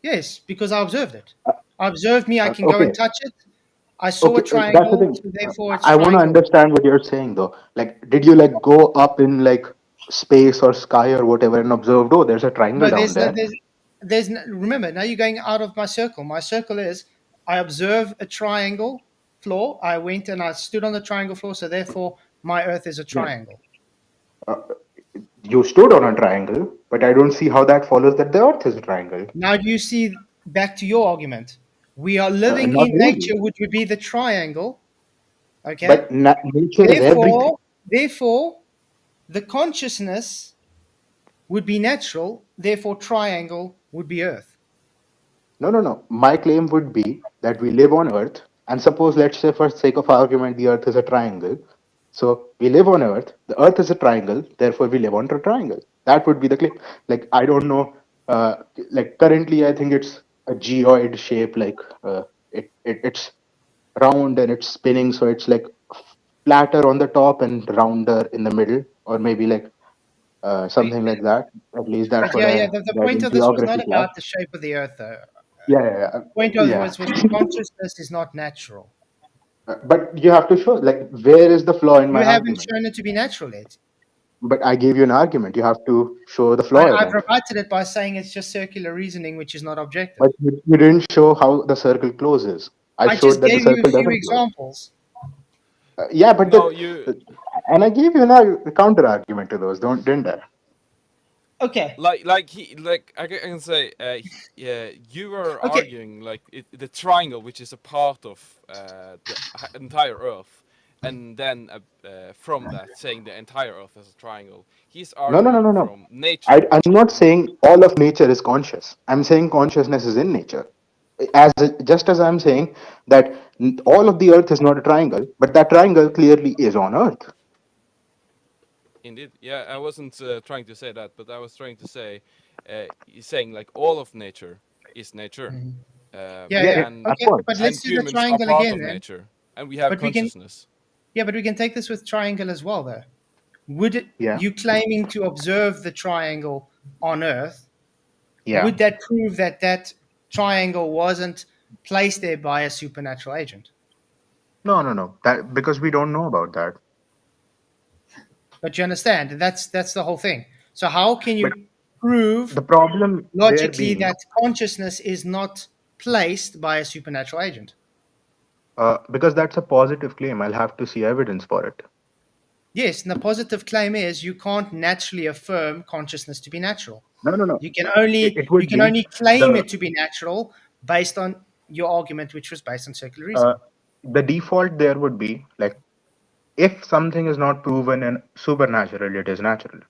Yes, because I observed it. I observed me. I can go and
Okay.
touch it. I saw a
Okay, that's the
triangle,
thing.
so therefore it's
I want to
triangle Earth.
understand what you're saying though. Like, did you like go up in like space or sky or whatever and observed, oh, there's a triangle
No,
down there?
remember, now you're going out of my circle. My circle is I observe a triangle floor. I went and I stood on the triangle floor, so therefore my Earth is a
Yeah.
triangle.
Uh, you stood on a triangle, but I don't see how that follows that the Earth is a triangle.
Now do you see back to your argument? We are living
Not
in
really.
nature, which would be the triangle. Okay.
But nature is everything.
Therefore, the consciousness would be natural. Therefore, triangle would be Earth.
No, no, no. My claim would be that we live on Earth, and suppose, let's say, for sake of argument, the Earth is a triangle. So we live on Earth. The Earth is a triangle. Therefore, we live on a triangle. That would be the claim. Like I don't know. Like currently, I think it's a geoid shape. Like it's round and it's spinning, so it's like flatter on the top and rounder in the middle, or maybe like something like that. At least that's
But
what
yeah,
I
the
read
point
in
of this was
geography
not
class.
about the shape of the Earth, though.
Yeah, yeah,
Point of
yeah.
this was consciousness is not natural.
But you have to show like where is the flaw in
You
my
haven't
argument.
shown it to be natural yet.
But I gave you an argument. You have to show the flaw in
I've
it.
rebutted it by saying it's just circular reasoning, which is not objective.
But you didn't show how the circle closes. I
I just
showed that the
gave you a
circle
few
doesn't close.
examples.
Yeah, but
No, you
and I gave you a counter argument to those, didn't I?
Okay.
like I can say, yeah, you were
Okay.
arguing like the triangle, which is a part of the entire Earth, and then from that saying the entire Earth is a triangle. He's
No, no, no,
arguing
no, no.
from nature.
I'm not saying all of nature is conscious. I'm saying consciousness is in nature. Just as I'm saying that all of the Earth is not a triangle, but that triangle clearly is on Earth.
Indeed, yeah. I wasn't trying to say that, but I was trying to say, he's saying like all of nature is nature,
Yeah,
Yeah,
yeah.
and
of
Okay,
course.
but
and
let's do the
humans are
triangle
part
again
of
then.
nature, and we have
But we can,
consciousness.
yeah, but we can take this with triangle as well, though. Would it,
Yeah,
you claiming to observe the triangle on Earth,
yeah.
would that prove that that triangle wasn't placed there by a supernatural agent?
No, no, no. That because we don't know about that.
But you understand, that's the whole thing. So how can
But
you prove
the problem there
logically
being,
that consciousness is not placed by a supernatural agent?
because that's a positive claim, I'll have to see evidence for it.
Yes, and the positive claim is you can't naturally affirm consciousness to be natural.
No, no, no.
You can
It
only you
would
can
be
only claim
the
it to be natural based on your argument, which was based on circular
uh,
reasoning.
the default there would be like if something is not proven in supernatural, it is natural.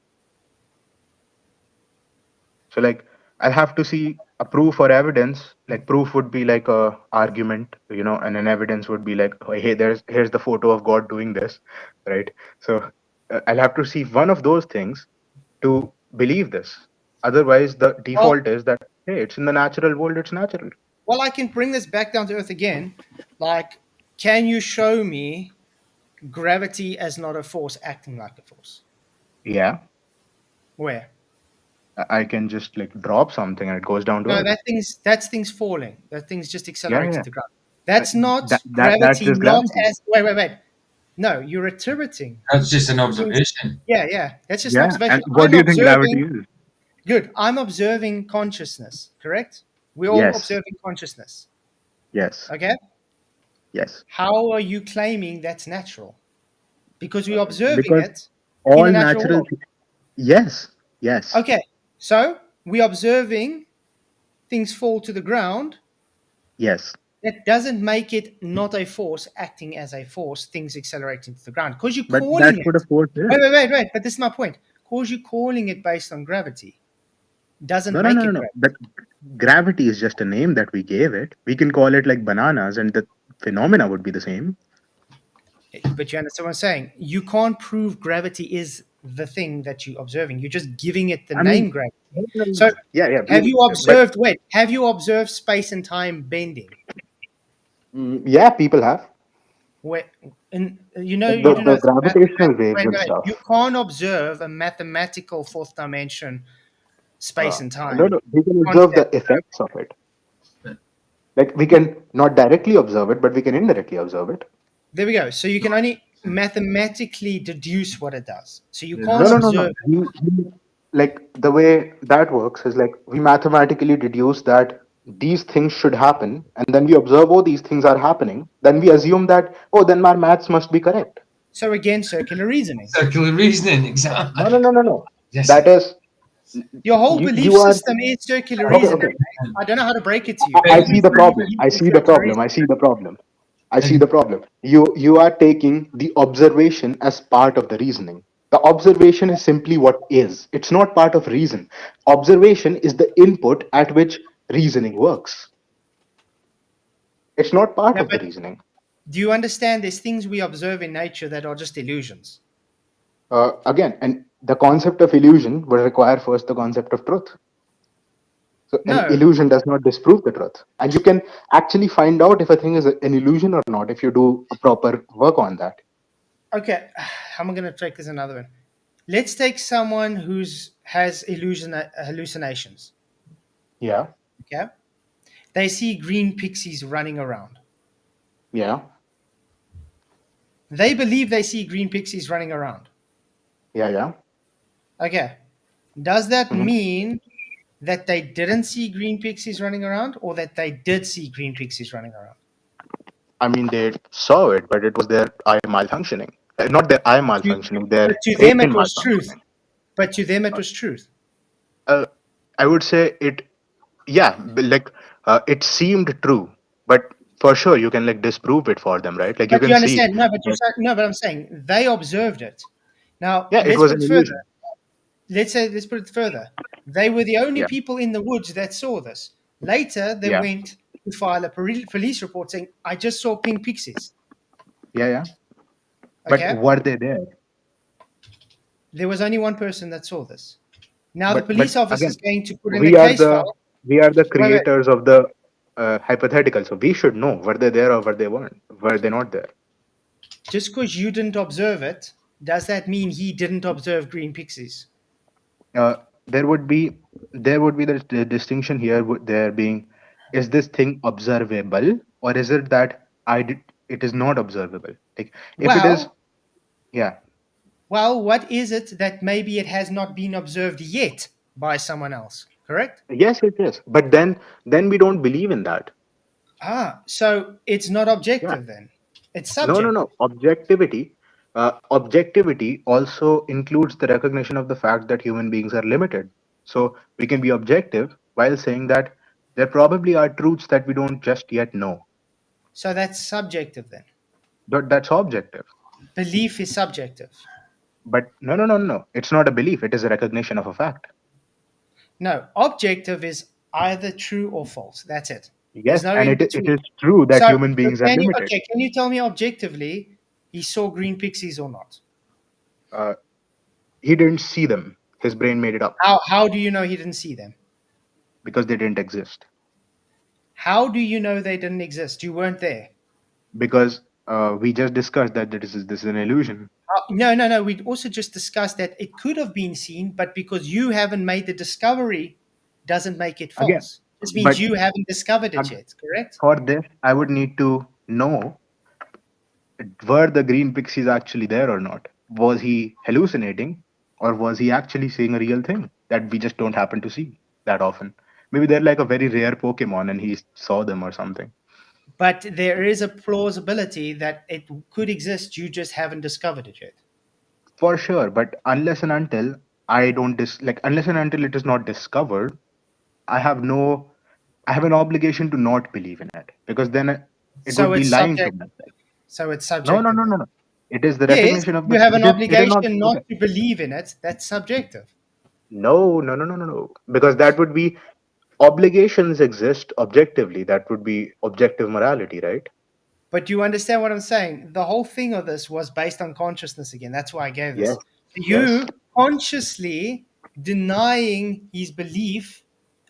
So like I'll have to see a proof or evidence. Like proof would be like a argument, and an evidence would be like, oh, hey, here's the photo of God doing this, right? So I'll have to see one of those things to believe this. Otherwise, the
Well,
default is that hey, it's in the natural world, it's natural.
well, I can bring this back down to earth again. Like, can you show me gravity as not a force acting like a force?
Yeah,
Where?
I can just like drop something and it goes down to
No,
earth.
that's things falling. That thing's just
Yeah,
accelerating
yeah.
the ground. That's not
That's
gravity,
just
not
gravity.
as wait. No, you're attributing
That's just an
things.
observation.
Yeah. That's just an
Yeah,
observation.
and what
I'm
do you think gravity
observing.
is?
Good. I'm observing consciousness. Correct. We're all
Yes,
observing consciousness.
yes,
Okay.
yes.
How are you claiming that's natural? Because we're observing
Because
it in
all
a natural
natural,
world.
yes, yes,
Okay. So we're observing things fall to the ground.
yes.
That doesn't make it not a force acting as a force, things accelerating to the ground. Because you're
But
calling
that's what a
it.
force is.
Wait. But this is my point. Because you're calling it based on gravity doesn't
No, no,
make
no, no,
it
no.
gravity.
But gravity is just a name that we gave it. We can call it like bananas, and the phenomena would be the same.
But you understand what I'm saying? You can't prove gravity is the thing that you're observing. You're just giving it the
I mean,
name gravity.
no, no, no,
So
no. Yeah, yeah.
have you
But
observed, wait, have you observed space and time bending?
yeah, people have
Where, and you know,
like
you do
the
know,
gravitational waves
wait,
and stuff.
you can't observe a mathematical fourth dimension space and
No,
time
no. We can observe
concept.
the effects of it. Like we can not directly observe it, but we can indirectly observe it.
There we go. So you can only mathematically deduce what it does. So you
No,
can't
no, no, no.
observe it.
Like the way that works is like we mathematically deduce that these things should happen, and then we observe, oh, these things are happening. Then we assume that, oh, then my maths must be correct.
So again, circular reasoning.
Circular reasoning,
No,
exactly.
no, no, no, no.
Yes.
That is
Your whole belief
you are
system is circular
okay.
reasoning.
Okay,
I don't know how to break it to you.
I
Everything
see
you
the problem.
believe
I
is
see the
circular
problem.
reasoning.
I see the problem. I see the problem. You are taking the observation as part of the reasoning. The observation is simply what is. It's not part of reason. Observation is the input at which reasoning works. It's not part
Yeah,
of the
but
reasoning.
do you understand there's things we observe in nature that are just illusions?
Again, and the concept of illusion will require first the concept of truth. So an
No.
illusion does not disprove the truth. And you can actually find out if a thing is an illusion or not if you do a proper work on that.
Okay, I'm going to take this another one. Let's take someone who's has hallucinations.
Yeah.
Okay, they see green pixies running around.
Yeah.
They believe they see green pixies running around.
Yeah. Yeah.
Okay, does that
Mhm.
mean that they didn't see green pixies running around, or that they did see green pixies running around?
I mean, they saw it, but it was their eye malfunctioning. Not their eye malfunctioning, their
But to
brain
them it was truth.
malfunctioning.
But to them it was truth.
I would say it, yeah, like it seemed true, but for sure you can like disprove it for them, right? Like you
But
can
you
see
understand? No, but you're
that,
saying, no, but I'm saying they observed it. Now
yeah, it
let's
was
put
an
it further.
illusion.
Let's put it further. They were the only
Yeah,
people in the woods that saw this. Later, they
yeah,
went to file a police report saying, "I just saw pink pixies."
yeah, yeah. But
Okay,
were they there?
there was only one person that saw this. Now the
But
police officer is
again,
going to put in a
we are
case
the
file.
we are the
Wait, wait.
creators of the hypothetical, so we should know were they there or were they weren't, were they not there.
Just because you didn't observe it, does that mean he didn't observe green pixies?
uh, there would be the distinction here there being, is this thing observable or is it that it is not observable? Like if it is,
Well,
yeah,
what is it that maybe it has not been observed yet by someone else? Correct?
yes it is, but then we don't believe in that.
So it's not
Yeah,
objective then. It's
no, no,
subjective.
no, objectivity also includes the recognition of the fact that human beings are limited. So we can be objective while saying that there probably are truths that we don't just yet know,
So that's subjective then.
but that's objective.
Belief is subjective.
But no, no, no, no. It's not a belief. It is a recognition of a fact.
No, objective is either true or false. That's it. There's
Yes,
no
and
in
it
between.
is true that
So,
human
so
beings are
can you
limited.
okay? Can you tell me objectively he saw green pixies or not?
Uh, he didn't see them. His brain made it up
How do you know he didn't see them?
because they didn't exist.
How do you know they didn't exist? You weren't there.
Because we just discussed that this is an illusion.
No, no, no. We also just discussed that it could have been seen, but because you haven't made the discovery, doesn't make it
Again,
false. This means
but
you haven't discovered it
ag-
yet. Correct?
for this, I would need to know, were the green pixies actually there or not? Was he hallucinating, or was he actually seeing a real thing that we just don't happen to see that often? Maybe they're like a very rare Pokemon and he saw them or something.
But there is a plausibility that it could exist. You just haven't discovered it yet.
For sure, but unless and until unless and until it is not discovered, I have no, I have an obligation to not believe in it because then it
So
would be
it's
lying to
subjective.
myself.
So it's
No, no,
subjective
no,
then.
no, no. It is the
Yes,
recognition of
you
the.
have an
It is not.
obligation not
Okay.
to believe in it. That's subjective.
No, no, no, no, no, no. Because that would be, obligations exist objectively. That would be objective morality, right?
But you understand what I'm saying? The whole thing of this was based on consciousness again. That's why I gave
Yes.
this.
Yes.
You consciously denying his belief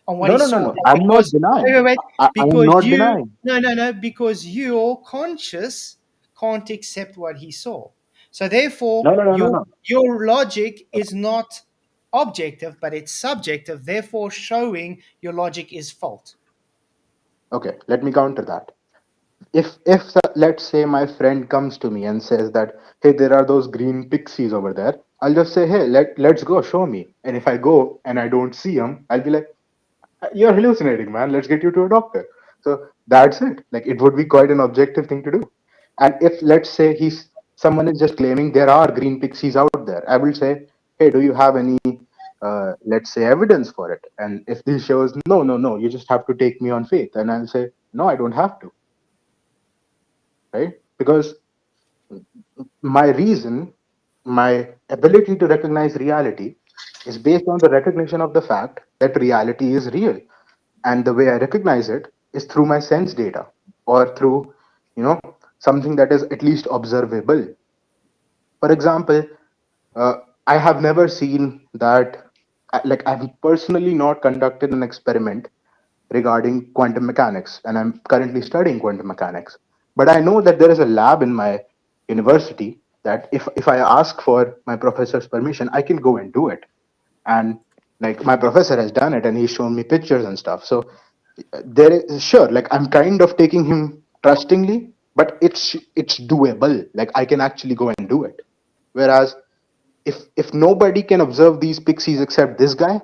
on what
No,
he
no, no,
saw
no. I'm not
because wait, wait,
denying.
wait,
I am
because
not
you
denying.
no because your conscious can't accept what he saw. So therefore
No, no, no, no, no.
your logic is not objective, but it's subjective, therefore showing your logic is fault.
Okay, let me counter that. Let's say my friend comes to me and says that, hey, there are those green pixies over there, I'll just say, hey, let's go, show me. And if I go and I don't see them, I'll be like, you're hallucinating, man, let's get you to a doctor. So that's it. Like, it would be quite an objective thing to do. And if, let's say, he's someone is just claiming there are green pixies out there, I will say, hey, do you have any let's say evidence for it? And if this shows no, no, no, you just have to take me on faith, and I'll say, no, I don't have to, right? Because my reason, my ability to recognize reality is based on the recognition of the fact that reality is real. And the way I recognize it is through my sense data or through, you know, something that is at least observable. For example, uh, I have never seen that, like, I've personally not conducted an experiment regarding quantum mechanics, and I'm currently studying quantum mechanics. But I know that there is a lab in my university that if I ask for my professor's permission, I can go and do it. And like my professor has done it, and he's shown me pictures and stuff. So there is, sure, like I'm kind of taking him trustingly, but it's doable. Like I can actually go and do it. Whereas if nobody can observe these pixies except this guy,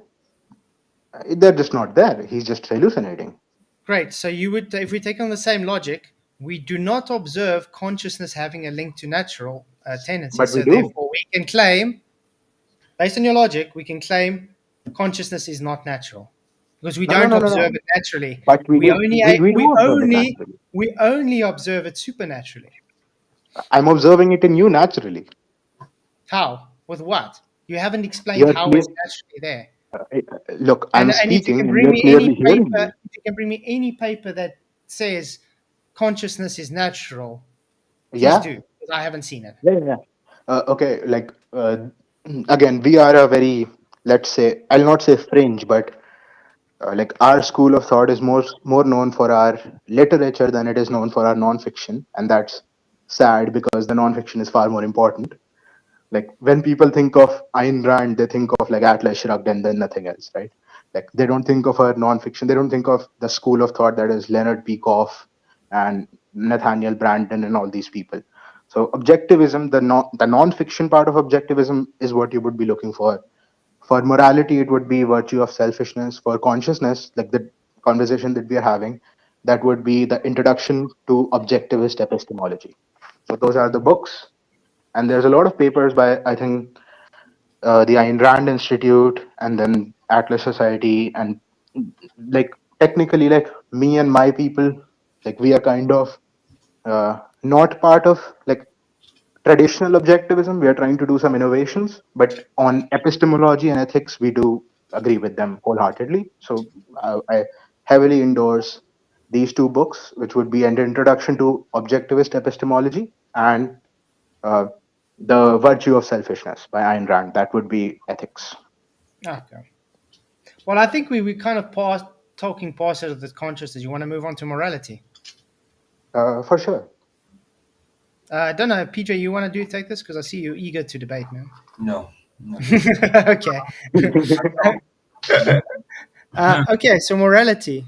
they're just not there. He's just hallucinating.
Great. So you would, if we take on the same logic, we do not observe consciousness having a link to natural tendencies.
But we
So
do.
therefore, we can claim, based on your logic, we can claim consciousness is not natural. because we
No, no,
don't
no, no,
observe
no.
it naturally.
But we
We
do.
only
We do observe it naturally.
we only observe it supernaturally.
I'm observing it in you naturally.
How? With what? You haven't explained
You're
how
clear.
it's naturally there.
Look, I'm
And if you
speaking
can
and
bring
you're
me any
clearly hearing
paper,
me.
if you can bring me any paper that says consciousness is natural, please
Yeah,
do, because I haven't seen it.
yeah. Okay, like again, we are a very, let's say, I'll not say fringe, but like our school of thought is more known for our literature than it is known for our non-fiction, and that's sad because the non-fiction is far more important. Like when people think of Ayn Rand, they think of like Atlas Shrugged and then nothing else, right? Like they don't think of her non-fiction. They don't think of the school of thought that is Leonard Peikoff and Nathaniel Branden and all these people. So objectivism, the non-fiction part of objectivism is what you would be looking for. For morality, it would be virtue of selfishness. For consciousness, like the conversation that we are having, that would be the introduction to objectivist epistemology. So those are the books, and there's a lot of papers by I think the Ayn Rand Institute and then Atlas Society, and like technically, like me and my people, like we are kind of not part of like traditional objectivism. We are trying to do some innovations, but on epistemology and ethics, we do agree with them wholeheartedly. So I heavily endorse these two books, which would be an introduction to objectivist epistemology and uh, the virtue of selfishness by Ayn Rand. That would be ethics.
Okay. Well, I think we kind of paused talking past it of the consciousness. You want to move on to morality?
For sure.
I don't know, PJ. You want to take this because I see you're eager to debate, man.
No. No.
Okay. Okay. So morality.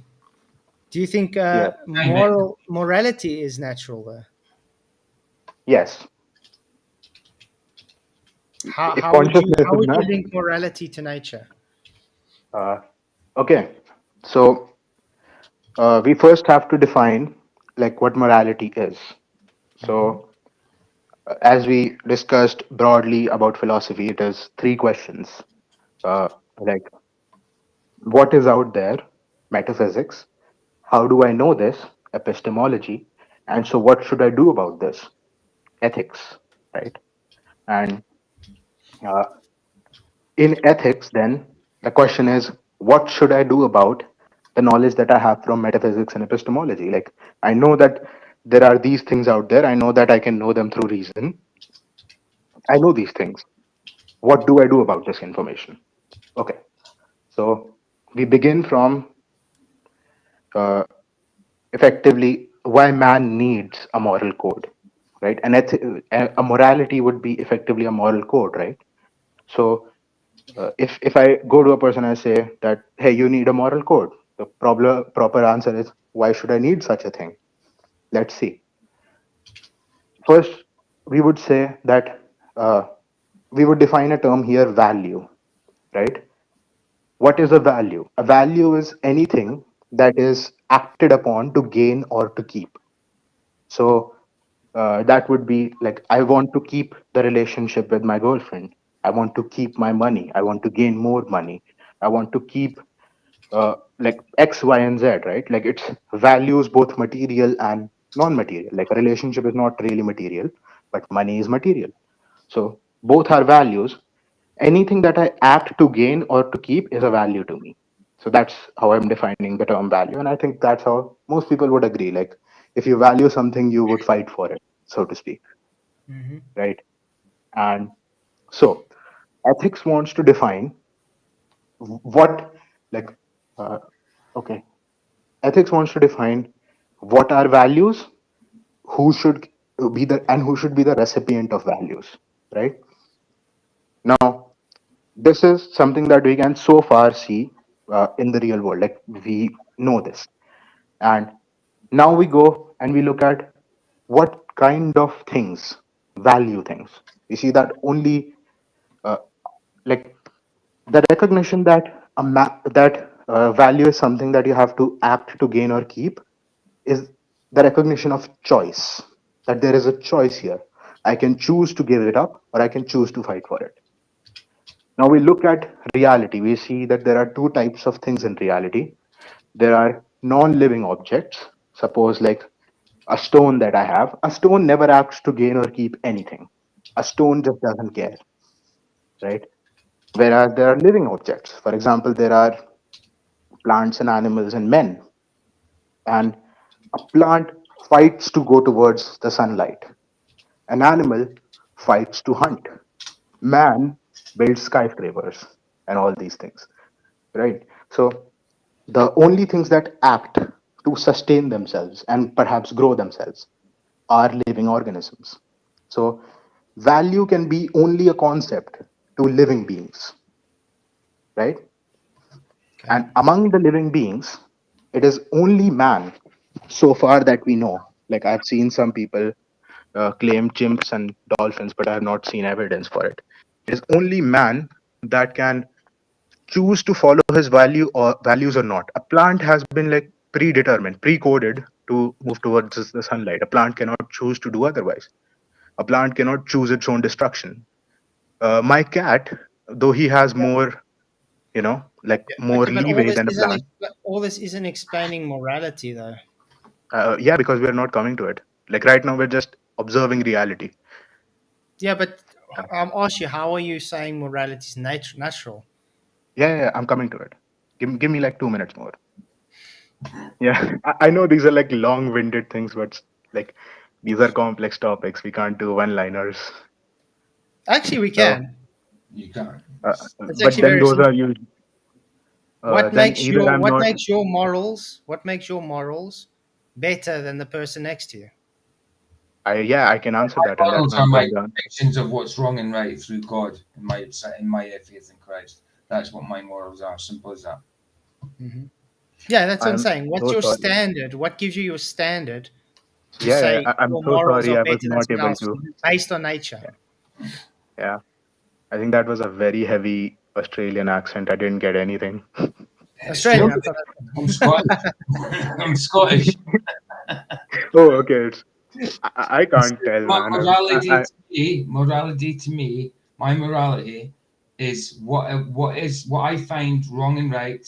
Do you think
Yeah.
morality is natural?
Yes.
How,
If
how would you
consciousness
how
is
would you
natural.
link morality to nature?
Okay. So we first have to define like what morality is.
Mhm.
So as we discussed broadly about philosophy, it is three questions. Uh, like what is out there, metaphysics. How do I know this, epistemology, and so what should I do about this, ethics, right? And uh, in ethics, then the question is, what should I do about the knowledge that I have from metaphysics and epistemology? Like, I know that there are these things out there. I know that I can know them through reason. I know these things. What do I do about this information? Okay, so we begin from uh, effectively why man needs a moral code, right? And a morality would be effectively a moral code, right? So if I go to a person and say that, hey, you need a moral code, the proper answer is, why should I need such a thing? Let's see. First, we would say that we would define a term here, value, right? What is a value? A value is anything that is acted upon to gain or to keep. So that would be like, I want to keep the relationship with my girlfriend. I want to keep my money. I want to gain more money. I want to keep like X, Y, and Z, right? Like it's values both material and non-material. Like a relationship is not really material, but money is material. So both are values. Anything that I act to gain or to keep is a value to me. So that's how I'm defining the term value. And I think that's how most people would agree. Like if you value something, you would fight for it, so to speak,
Mm-hmm.
right? And so ethics wants to define what, like, uh, okay, ethics wants to define what are values, who should be the and who should be the recipient of values, right? Now, this is something that we can so far see in the real world. Like we know this, and now we go and we look at what kind of things value things. We see that only uh, like the recognition that value is something that you have to act to gain or keep is the recognition of choice, that there is a choice here. I can choose to give it up or I can choose to fight for it. Now we look at reality. We see that there are two types of things in reality. There are non-living objects. Suppose like a stone that I have. A stone never acts to gain or keep anything. A stone just doesn't care, right? Whereas there are living objects. For example, there are plants and animals and men. And a plant fights to go towards the sunlight. An animal fights to hunt. Man builds skyscrapers and all these things, right? So the only things that act to sustain themselves and perhaps grow themselves are living organisms. So value can be only a concept to living beings, right?
Okay.
And among the living beings, it is only man, so far that we know. Like I've seen some people claim chimps and dolphins, but I have not seen evidence for it. It is only man that can choose to follow his values or not. A plant has been like predetermined, pre-coded to move towards the sunlight. A plant cannot choose to do otherwise. A plant cannot choose its own destruction. My cat, though he has more, like
Yeah,
more
but all
leeway
this
than a
isn't
plant.
all this isn't explaining morality though.
Yeah, because we're not coming to it. Like right now, we're just observing reality.
Yeah, but
Yeah,
I'm asking you, how are you saying morality is natural?
yeah, I'm coming to it. Give me like 2 minutes more. Yeah, I know these are like long-winded things, but like these are complex topics. We can't do one-liners.
Actually, we
So,
can.
You can't.
uh,
It's
but
actually
then
very
those are
simple.
used. Then either I'm
What
not.
makes your morals better than the person next to you?
I can answer that, and that's
Morals
why
are
I'm
my
going down.
convictions of what's wrong and right through God in my faith in Christ. That's what my morals are. Simple as that.
Hmm. Yeah, that's what I'm
I'm
saying. What's
so
your
sorry.
standard? What gives you your standard to
Yeah,
say
I'm
your
so
morals
sorry.
are
I was
better than
not
someone
able
else
to.
based on nature?
Yeah, yeah. I think that was a very heavy Australian accent. I didn't get anything.
It's true.
Australian, I thought.
I'm Scottish. I'm Scottish.
Oh, okay. I can't tell, man.
Morality to me, my morality is what I find wrong and right,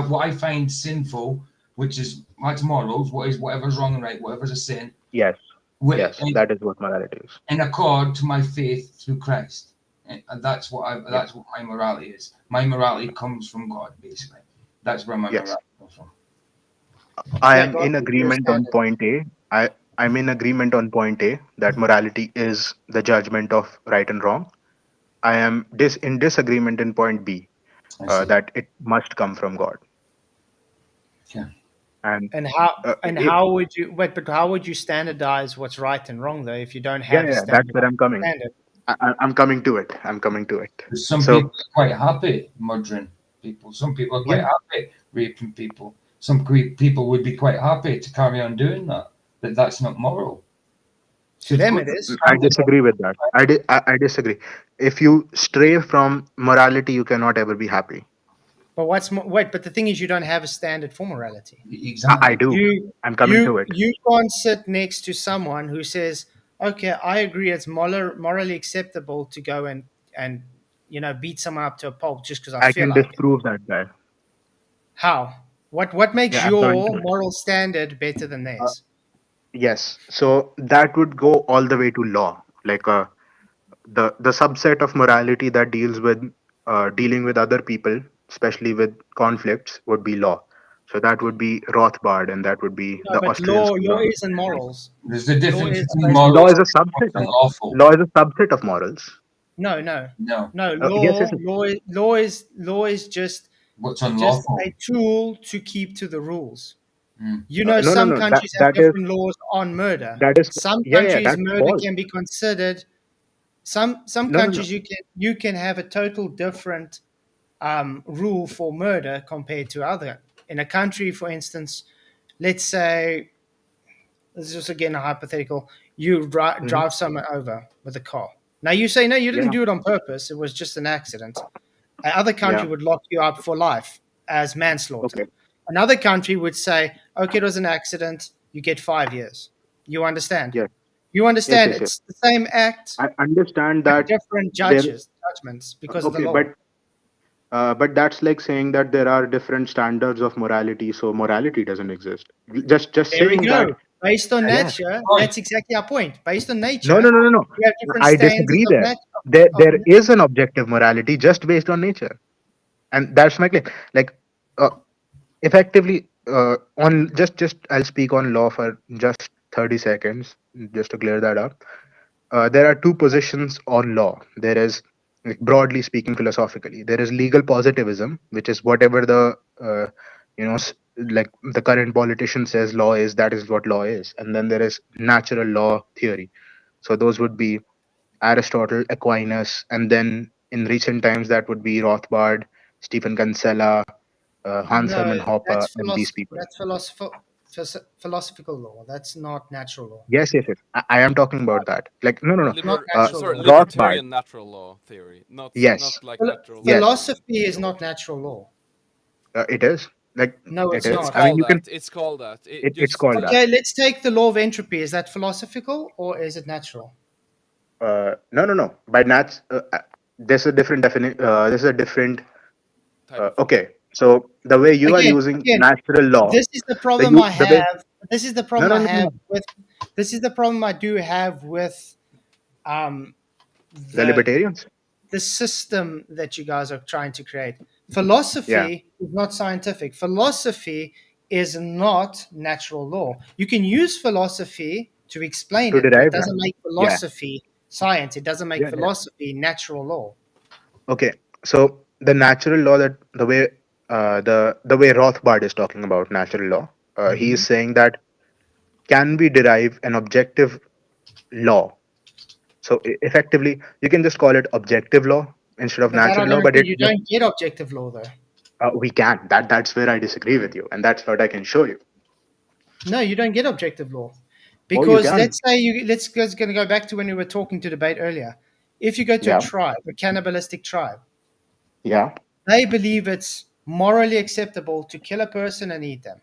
what I find sinful, which is that's morals. What is whatever's wrong and right, whatever's a sin,
Yes,
wi-
yes,
in,
that is what morality is.
in accord to my faith through Christ, and
Yeah,
that's what my morality is. My morality comes from God, basically. That's where my
yes.
morality comes from.
I
Yeah,
am
God
in
gives you a
agreement on
standard.
point A. I'm in agreement on point A that morality is the judgment of right and wrong. I am in disagreement in point B,
I see.
that it must come from God.
Okay.
And
And how would you but how would you standardize what's right and wrong though if you don't
yeah,
have a
yeah, that's where
standardized
I'm coming.
standard?
I'm coming to it. I'm coming to it.
Some
So
people are quite happy murdering people. Some people are quite
yeah,
happy raping people. Some people would be quite happy to carry on doing that, but that's not moral.
To
So to
them
go
it
to
is.
I
standard,
disagree with that. I disagree. If you stray from morality, you cannot ever be happy.
But but the thing is you don't have a standard for morality.
I
exactly.
do. I'm coming to it.
You can't sit next to someone who says, "Okay, I agree it's morally acceptable to go and beat someone up to a pulp just because I
I
feel
can
like it."
disprove that guy.
How? What makes
Yeah, I'm coming
your
to it.
moral standard better than
Uh,
theirs?
yes. So that would go all the way to law. Like the subset of morality that deals with dealing with other people, especially with conflicts, would be law. So that would be Rothbard, and that would be
No,
the
but
Austrian school
law
of
isn't morals.
There's a
Law
difference
is
between
based on
law.
morals
Is a
and
subset
what's
of
unlawful.
law is a subset of morals.
no, no,
No,
no.
Yes, yes, yes.
Law is
what's
just
unlawful?
a tool to keep to the rules.
Mm.
No, no,
Some
no. That
countries have
that is
different laws on murder.
that is
Some
yeah, yeah.
countries
That's
murder
false.
can be considered. Some
No, no, no.
countries you can have a total different rule for murder compared to other. In a country, for instance, let's say this is just again a hypothetical. You
Mhm.
drive someone over with a car. Now you say no, you didn't
Yeah,
do it on purpose. It was just an accident. Another country
yeah.
would lock you up for life as manslaughter.
Okay.
Another country would say, okay, it was an accident. You get 5 years. You understand?
Yes,
You
yes,
understand?
yes, yes.
It's the same act
I understand
with
that
different
there.
judgments. adjustments because of the
Okay,
law.
but that's like saying that there are different standards of morality, so morality doesn't exist. Just
There we
saying that.
go. Based on
Yeah.
nature,
Right.
that's exactly our point. Based on
No,
nature,
no, no, no, no.
we have different
I
standards
disagree
of
there.
nat- of
There is an objective morality just based on nature, and that's my claim. Like, effectively, on just I'll speak on law for just 30 seconds, just to clear that up. There are two positions on law. There is, like, broadly speaking, philosophically, there is legal positivism, which is whatever the like the current politician says law is, that is what law is. And then there is natural law theory. So those would be Aristotle, Aquinas, and then in recent times that would be Rothbard, Stephen Kinsella, Hans
no,
Hermann Hoppe,
that's
and these people.
philosophical law. That's not natural law.
Yes, yes, yes. I am talking about that. Like, no, no, no.
Not natural
Sorry,
law.
Rothbard.
libertarian natural law theory,
Yes,
not like
Phil-
natural law
yes,
in
Philosophy is not
Georgia.
natural law.
it is. Like,
No,
it
it's
is.
It's
not.
I mean,
called
you can.
that. It's called that.
It's called that.
Okay, let's take the law of entropy. Is that philosophical or is it natural?
No, no, no. By nats, there's a different definition. There's a different.
type of law.
Okay, so the way you are using
Again,
natural law,
this is the problem I
the way.
have. This is the
No,
problem
no,
I
no, no,
have
no.
with. This is the problem I do have with um,
The
the
libertarians.
the system that you guys are trying to create.
Yeah,
Philosophy is not scientific. Philosophy is not natural law. You can use philosophy to explain
to
it, but it
derive that.
doesn't make
Yeah,
philosophy science. It doesn't make
yeah, yeah.
philosophy natural law.
Okay, so the natural law, that the way Rothbard is talking about natural law, he
Mm-hmm.
is saying that can we derive an objective law? So effectively, you can just call it objective law instead of
But that
natural law.
argument
But
says
it
you
just
don't get objective law, though.
we can. That's where I disagree with you, and that's what I can show you.
No, you don't get objective law.
Oh, you
Because
can.
let's say let's going to go back to when we were talking to debate earlier. If you go to a
Yeah,
tribe, a cannibalistic tribe,
yeah,
they believe it's morally acceptable to kill a person and eat them.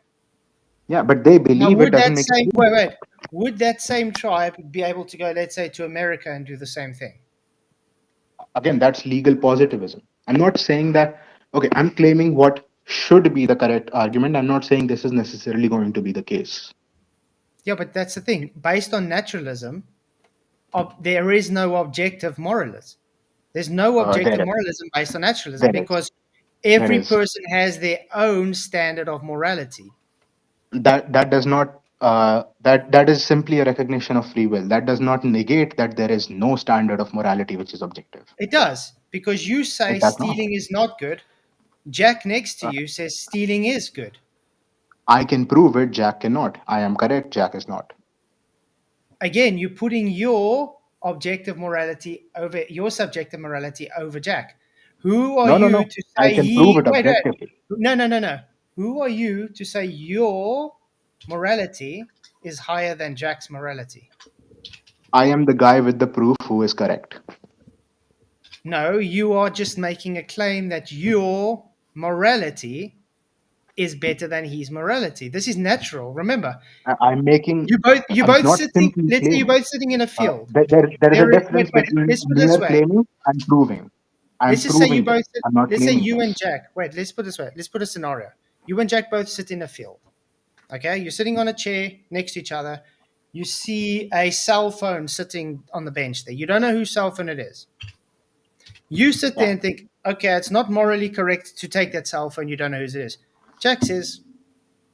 yeah. But they
Now,
believe it
would
doesn't
that
make it
same
legal.
would that same tribe be able to go, let's say, to America and do the same thing?
Again, that's legal positivism. I'm not saying that. Okay, I'm claiming what should be the correct argument. I'm not saying this is necessarily going to be the case.
Yeah, but that's the thing. Based on naturalism, there is no objective moralism. There's no objective
There is.
moralism based on naturalism
There is.
because
There
every
is.
person has their own standard of morality.
That does not. That is simply a recognition of free will. That does not negate that there is no standard of morality which is objective.
It does, because you say
It does not.
stealing is not good. Jack next to
Uh,
you says stealing is good.
I can prove it. Jack cannot. I am correct. Jack is not.
Again, you're putting your objective morality over your subjective morality over Jack. Who are
No, no,
you
no.
to
I
say
can prove it
wait, wait.
objectively.
No, no, no, no. Who are you to say your morality is higher than Jack's morality?
I am the guy with the proof who is correct.
No, you are just making a claim that your morality is better than his morality. This is natural. Remember,
I'm making.
you
I'm
both
not
sitting.
simply
Let's say you're
claiming.
both sitting in a field.
There is a
Wait,
difference
wait.
between
Let's put it this
mere
way.
claiming and proving.
Let's
I'm
just say you
proving this.
both.
I'm not
Let's say
claiming
you and
this.
Jack. Wait. Let's put it this way. Let's put a scenario. You and Jack both sit in a field. Okay, you're sitting on a chair next to each other. You see a cell phone sitting on the bench there. You don't know whose cell phone it is. You sit there
Yeah.
and think, okay, it's not morally correct to take that cell phone. You don't know whose it is. Jack says,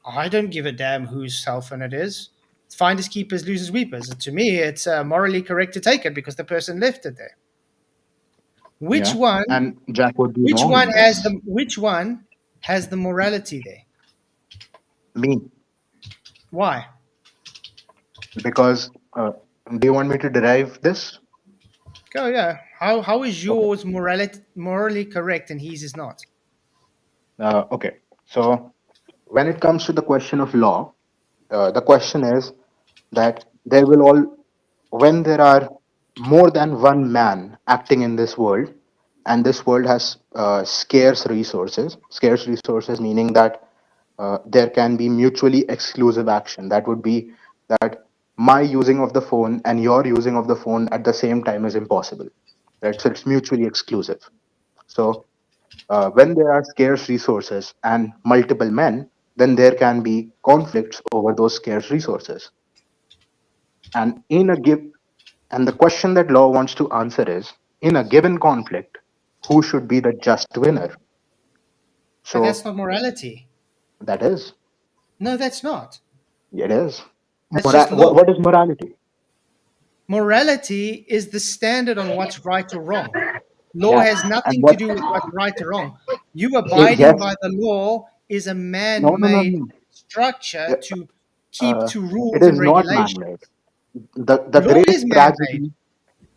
I don't give a damn whose cell phone it is. Finders keepers, losers weepers. To me, it's morally correct to take it because the person left it there. Which
Yeah.
one?
And Jack would be
Which
wrong
one
in
has
this.
the morality there?
Me.
Why?
Because do you want me to derive this?
Go, yeah. How is
Okay.
yours morally correct and his is not?
Okay. So when it comes to the question of law, the question is that there will all when there are more than one man acting in this world, and this world has scarce resources meaning that there can be mutually exclusive action. That would be that my using of the phone and your using of the phone at the same time is impossible. right? So it's mutually exclusive. So when there are scarce resources and multiple men, then there can be conflicts over those scarce resources. And the question that law wants to answer is, in a given conflict, who should be the just winner?
But that's
So
not morality.
that is,
No, that's not.
it is.
That's just law.
What is morality?
Morality is the standard on what's right or wrong. Law
Yeah,
has
and
nothing to
what?
do with what's right or wrong. You
Yes,
abiding by the law is a
no, no, no,
man-made
no.
structure
Yeah,
to keep to
it
rules and
is not man-made.
regulations.
The
Law is
great
man-made.
tragedy,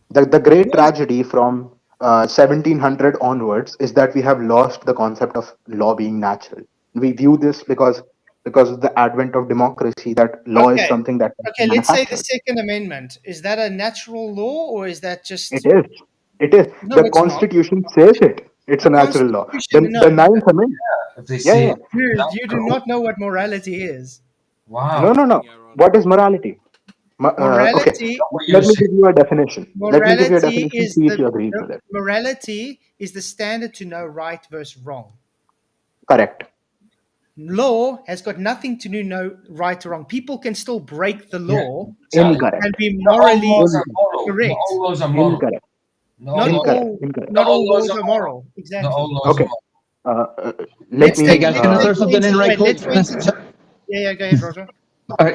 the great
Law is,
tragedy from 1700 onwards is that we have lost the concept of law being natural. We view this because of the advent of democracy, that law is
okay.
something that can be
Okay, let's say the
manufactured.
Second Amendment. Is that a natural law or is that
It
just
is. It is.
no,
The
it's not.
Constitution says it. It's
The
a natural law.
Constitution, no.
The Ninth Amendment.
If they
Yeah,
say
yeah.
it.
You do not know what morality is.
No,
Wow.
no, no.
Being ironic.
What is morality? Okay.
Morality
What you're
Let me
saying.
give you a definition. Let me give you a
Morality
definition.
is
See if
the
you agree with it.
morality is the standard to know right versus wrong.
Correct.
Law has got nothing to do no right or wrong. People can still break the
Yeah,
law
exactly.
and
Incorrect.
be
Not all
morally
laws are
Incorrect.
moral. Not
correct.
all laws are moral.
Incorrect.
Not all
Not
laws.
Incorrect.
all
Incorrect.
Not
not
all
all
laws
laws
are
are
moral.
moral.
Not all
Exactly.
laws are
Okay.
moral.
Let
Let's
Hey
take
me.
guys, can I throw something in right
wait,
quick?
let's for instance yeah, go ahead, Roger.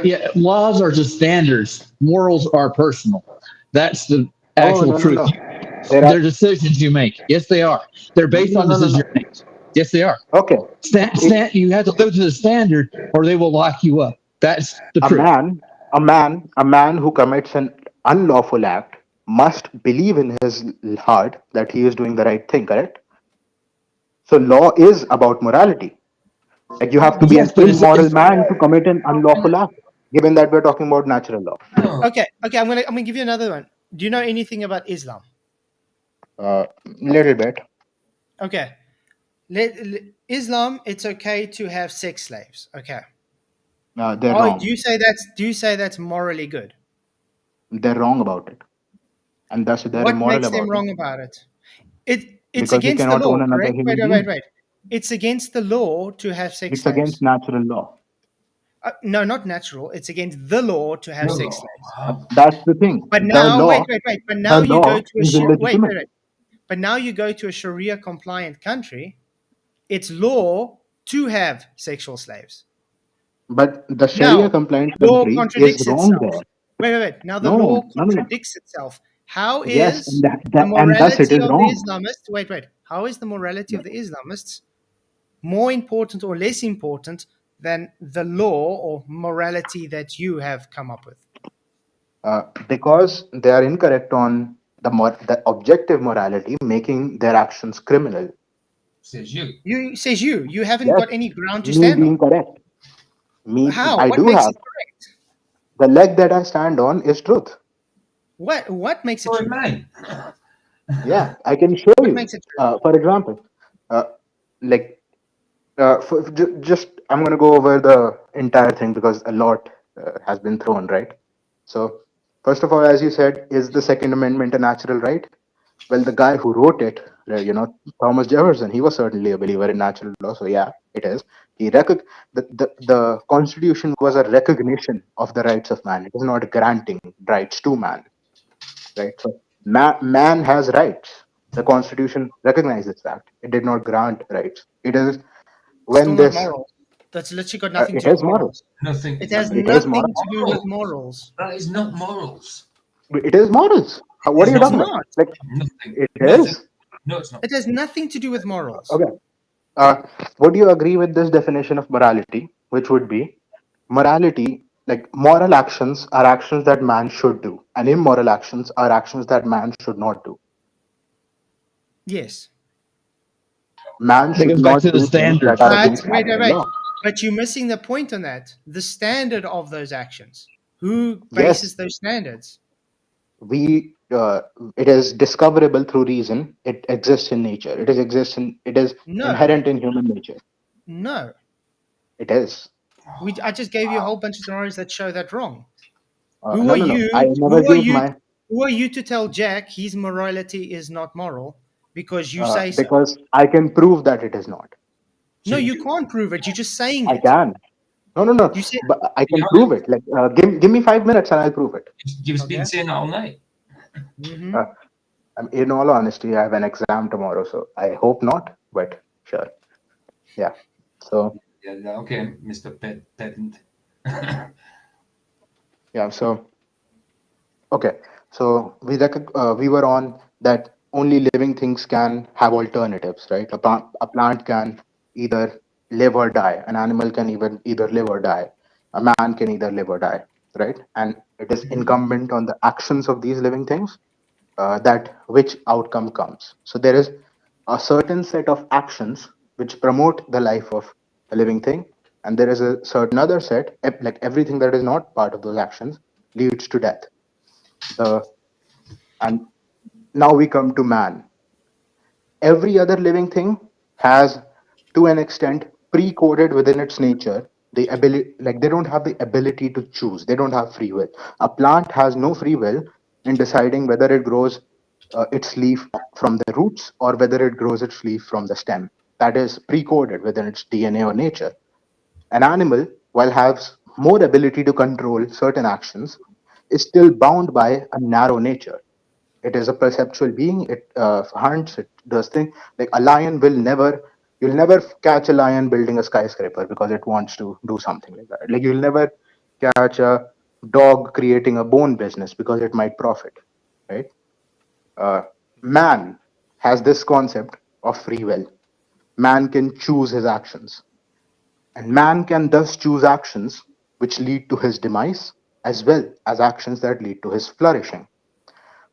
Yeah, laws are just standards. Morals are personal. That's the
Oh,
actual
no, no,
truth.
no. There are.
They're decisions you make. Yes, they are. They're
No,
based
no,
on
no, no,
decisions
no.
you make. Yes, they are.
Okay. It,
You have to live to the standard, or they will lock you up. That's the
a
truth.
man, a man who commits an unlawful act must believe in his heart that he is doing the right thing. Correct. So law is about morality. Like you have to be
Yes,
an
but
immoral man to commit an unlawful act. Given that we're talking about natural law.
No.
Okay, I'm gonna give you another one. Do you know anything about Islam?
Little bit.
Okay. Islam, it's okay to have sex slaves. Okay.
They're
Oh,
wrong.
do you say that's morally good?
They're wrong about it, and thus they're
What
immoral
makes them
about it
wrong about it? It's
because you
against the
cannot own
law,
another
correct?
human being.
Wait. It's against the law to have sex
It's against
slaves.
natural law.
No, not natural. It's against the law to have sex
No.
slaves.
Wow.
That's the thing.
But now, wait. But now
The
you go
law
to a
is illegitimate.
But now you go to a Sharia compliant country. It's law to have sexual slaves.
But the Sharia
Now,
compliant
law
country is
contradicts
wrong
itself.
there.
Wait. Now the
No,
law
no, no, no.
contradicts itself. How
Yes,
is the
and thus it
morality
is
of the
wrong.
Islamists? Wait. How is the morality of the Islamists more important or less important than the law or morality that you have come up with?
Because they are incorrect on the objective morality, making their actions criminal.
Says you.
You haven't
Yes,
got any ground to
me
stand on.
being correct. Me,
How?
I
What
do
makes
have
it correct?
the leg that I stand on is truth.
What makes it
So
true?
am I.
Yeah, I can show
What
you.
makes it true?
For example, uh, like just I'm going to go over the entire thing because a lot has been thrown, right? So first of all, as you said, is the Second Amendment a natural right? Well, the guy who wrote it, Thomas Jefferson, he was certainly a believer in natural law. So yeah, it is. The Constitution was a recognition of the rights of man. It is not granting rights to man, right? So man has rights. The Constitution recognizes that. It did not grant rights. It is
Still
when
not
this
moral. That's literally got nothing to
it
do with
is moral.
morals.
Nothing.
It has
It is
nothing
moral.
to do with
Moral.
morals.
That is not morals.
It is morals. What
It's
are you
not
It's
talking
morals.
about?
not.
Like
Nothing.
it
Nothing.
is.
No, it's not.
It has nothing to do with morals.
Okay. Would you agree with this definition of morality, which would be morality, like moral actions are actions that man should do, and immoral actions are actions that man should not do.
Yes.
Man
That
should
goes back
not
to the
do things that
standards.
are
But
against natural
wait.
law.
But you're missing the point on that. The standard of those actions. Who
Yes,
bases those standards?
we. It is discoverable through reason. It exists in nature. It is
No.
inherent in human nature.
No.
It is.
I just gave you a whole bunch of scenarios that show that wrong.
No, no, no. I never
Who are
gave
you?
my.
Who are you to tell Jack his morality is not moral because you say so?
Because I can prove that it is not.
No, you can't prove it. You're just saying
I
it.
can. No.
You said
But I
You
can prove it. Like, give me 5 minutes and I'll prove it.
You've been
Okay.
saying that all night.
Mm-hmm.
In all honesty, I have an exam tomorrow, so I hope not. But sure, yeah. So
Yeah, okay, Mr. Pedant.
yeah, so okay, so we were on that only living things can have alternatives, right? A plant can either live or die. An animal can even either live or die. A man can either live or die, right? And it is incumbent on the actions of these living things that which outcome comes. So there is a certain set of actions which promote the life of a living thing, and there is a certain other set, like everything that is not part of those actions, leads to death. The and now we come to man. Every other living thing has, to an extent, pre-coded within its nature the ability, like they don't have the ability to choose. They don't have free will. A plant has no free will in deciding whether it grows its leaf from the roots or whether it grows its leaf from the stem. That is pre-coded within its DNA or nature. An animal, while has more ability to control certain actions, is still bound by a narrow nature. It is a perceptual being. It hunts. It does things. Like a lion will never. You'll never catch a lion building a skyscraper because it wants to do something like that. Like you'll never catch a dog creating a bone business because it might profit, right? Uh, Man has this concept of free will. Man can choose his actions, and man can thus choose actions which lead to his demise as well as actions that lead to his flourishing.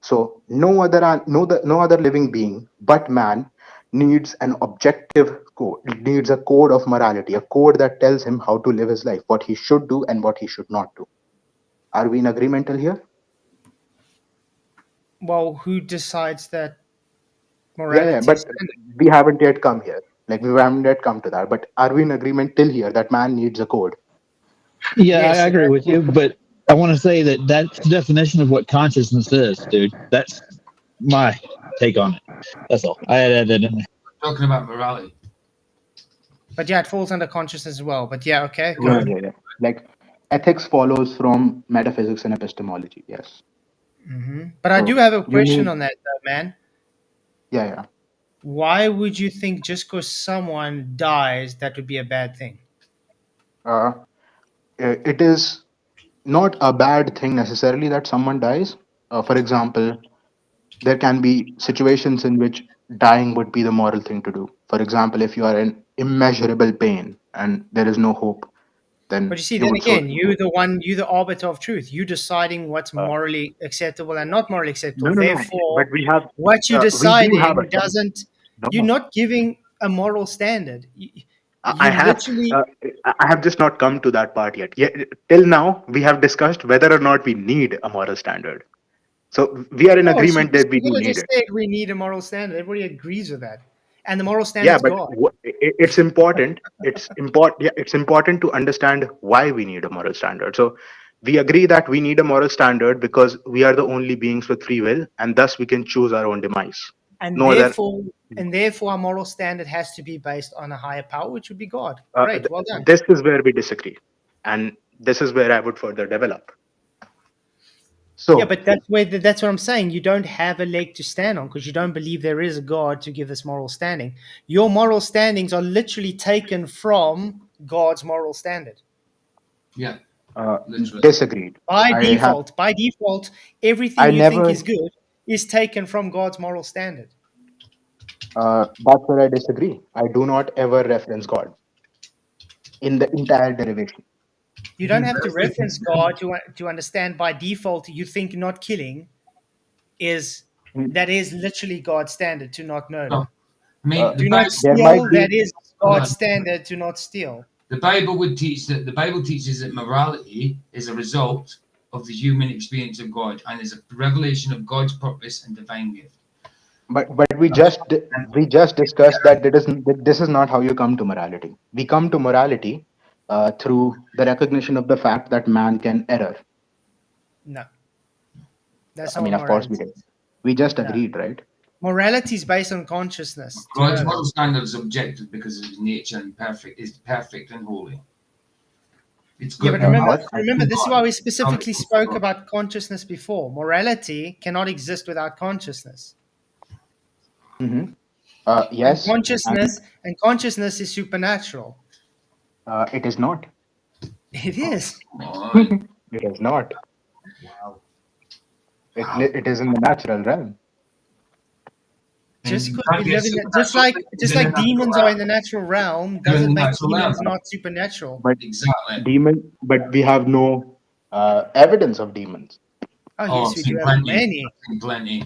So no other living being but man needs an objective code, needs a code of morality, a code that tells him how to live his life, what he should do and what he should not do. Are we in agreement till here?
Well, who decides that
Yeah,
morality is
but
standard?
we haven't yet come here. Like we haven't yet come to that. But are we in agreement till here that man needs a code?
Yeah, I
Yes.
agree with you, but I want to say that that's the definition of what consciousness is, dude. That's my take on it. That's all. I added that in there.
Talking about morality.
But yeah, it falls under consciousness as well. But yeah, okay,
Yeah,
good.
yeah, yeah. Like ethics follows from metaphysics and epistemology. Yes.
But I do
So
have a
you
question
need,
on that, though, man.
yeah, yeah.
Why would you think just because someone dies, that would be a bad thing?
Uh, it is not a bad thing necessarily that someone dies. For example, there can be situations in which dying would be the moral thing to do. For example, if you are in immeasurable pain and there is no hope,
But
then
you see,
you
then
would so.
again, you're the arbiter of truth. You deciding what's
Uh,
morally acceptable and not morally
no,
acceptable.
no, no. But
Therefore,
we have,
what you're
we do have a
deciding
sense.
doesn't.
No,
You're
no.
not giving a moral standard.
I
You
have.
literally.
Uh, I have just not come to that part yet. Till now, we have discussed whether or not we need a moral standard. So we are in
Oh, so
agreement that we
you
do
could have
need
just
it.
said we need a moral standard. Everybody agrees with that, and the moral
Yeah,
standard's
but
God.
it's important. It's important. Yeah, it's important to understand why we need a moral standard. So we agree that we need a moral standard because we are the only beings with free will, and thus we can choose our own demise.
and
No other.
therefore and therefore our moral standard has to be based on a higher power, which would be God.
Uh,
Great,
th-
well done.
this is where we disagree, and this is where I would further develop.
Yeah,
So
but that's what I'm saying. You don't have a leg to stand on because you don't believe there is a God to give this moral standing. Your moral standings are literally taken from God's moral standard.
Yeah,
uh,
literally.
disagreed.
By
I have.
default, by default, everything
I
you think
never.
is good is taken from God's moral standard.
That's where I disagree. I do not ever reference God in the entire derivation.
You don't have to reference God to understand by default you think not killing is that is literally God's standard to not
No,
murder.
I mean, the
Do not
Bible.
There might
steal,
be.
that is
Hold
God's
on.
standard to not steal.
The Bible would teach that the Bible teaches that morality is a result of the human experience of God and is a revelation of God's purpose and divine gift.
But we just discussed that this is not how you come to morality. We come to morality through the recognition of the fact that man can error.
No. That's
I
not
mean,
what
of course we
morality
did.
is.
We just
No.
agreed, right?
Morality is based on consciousness. Do you
God's
know
moral
that?
standard is objective because of his nature and perfect and holy. It's
Yeah,
good.
but
I
remember,
was, I
remember,
think,
this is why we
God.
specifically spoke about consciousness before. Morality cannot exist without consciousness,
hmm
and
yes, and
consciousness is supernatural.
it is not.
It is.
Come
It is not.
Wow.
It is in the natural realm.
Just
And you
because
can't
we
get
live in
supernatural things
just
in the
like
natural
demons are in
realm.
the natural realm,
They're in
doesn't
the
make
natural realm.
demons not supernatural.
But
Exactly.
but we have no evidence of demons.
Oh
Oh,
yes,
I've
we do
seen
have
plenty.
many.
I've seen plenty.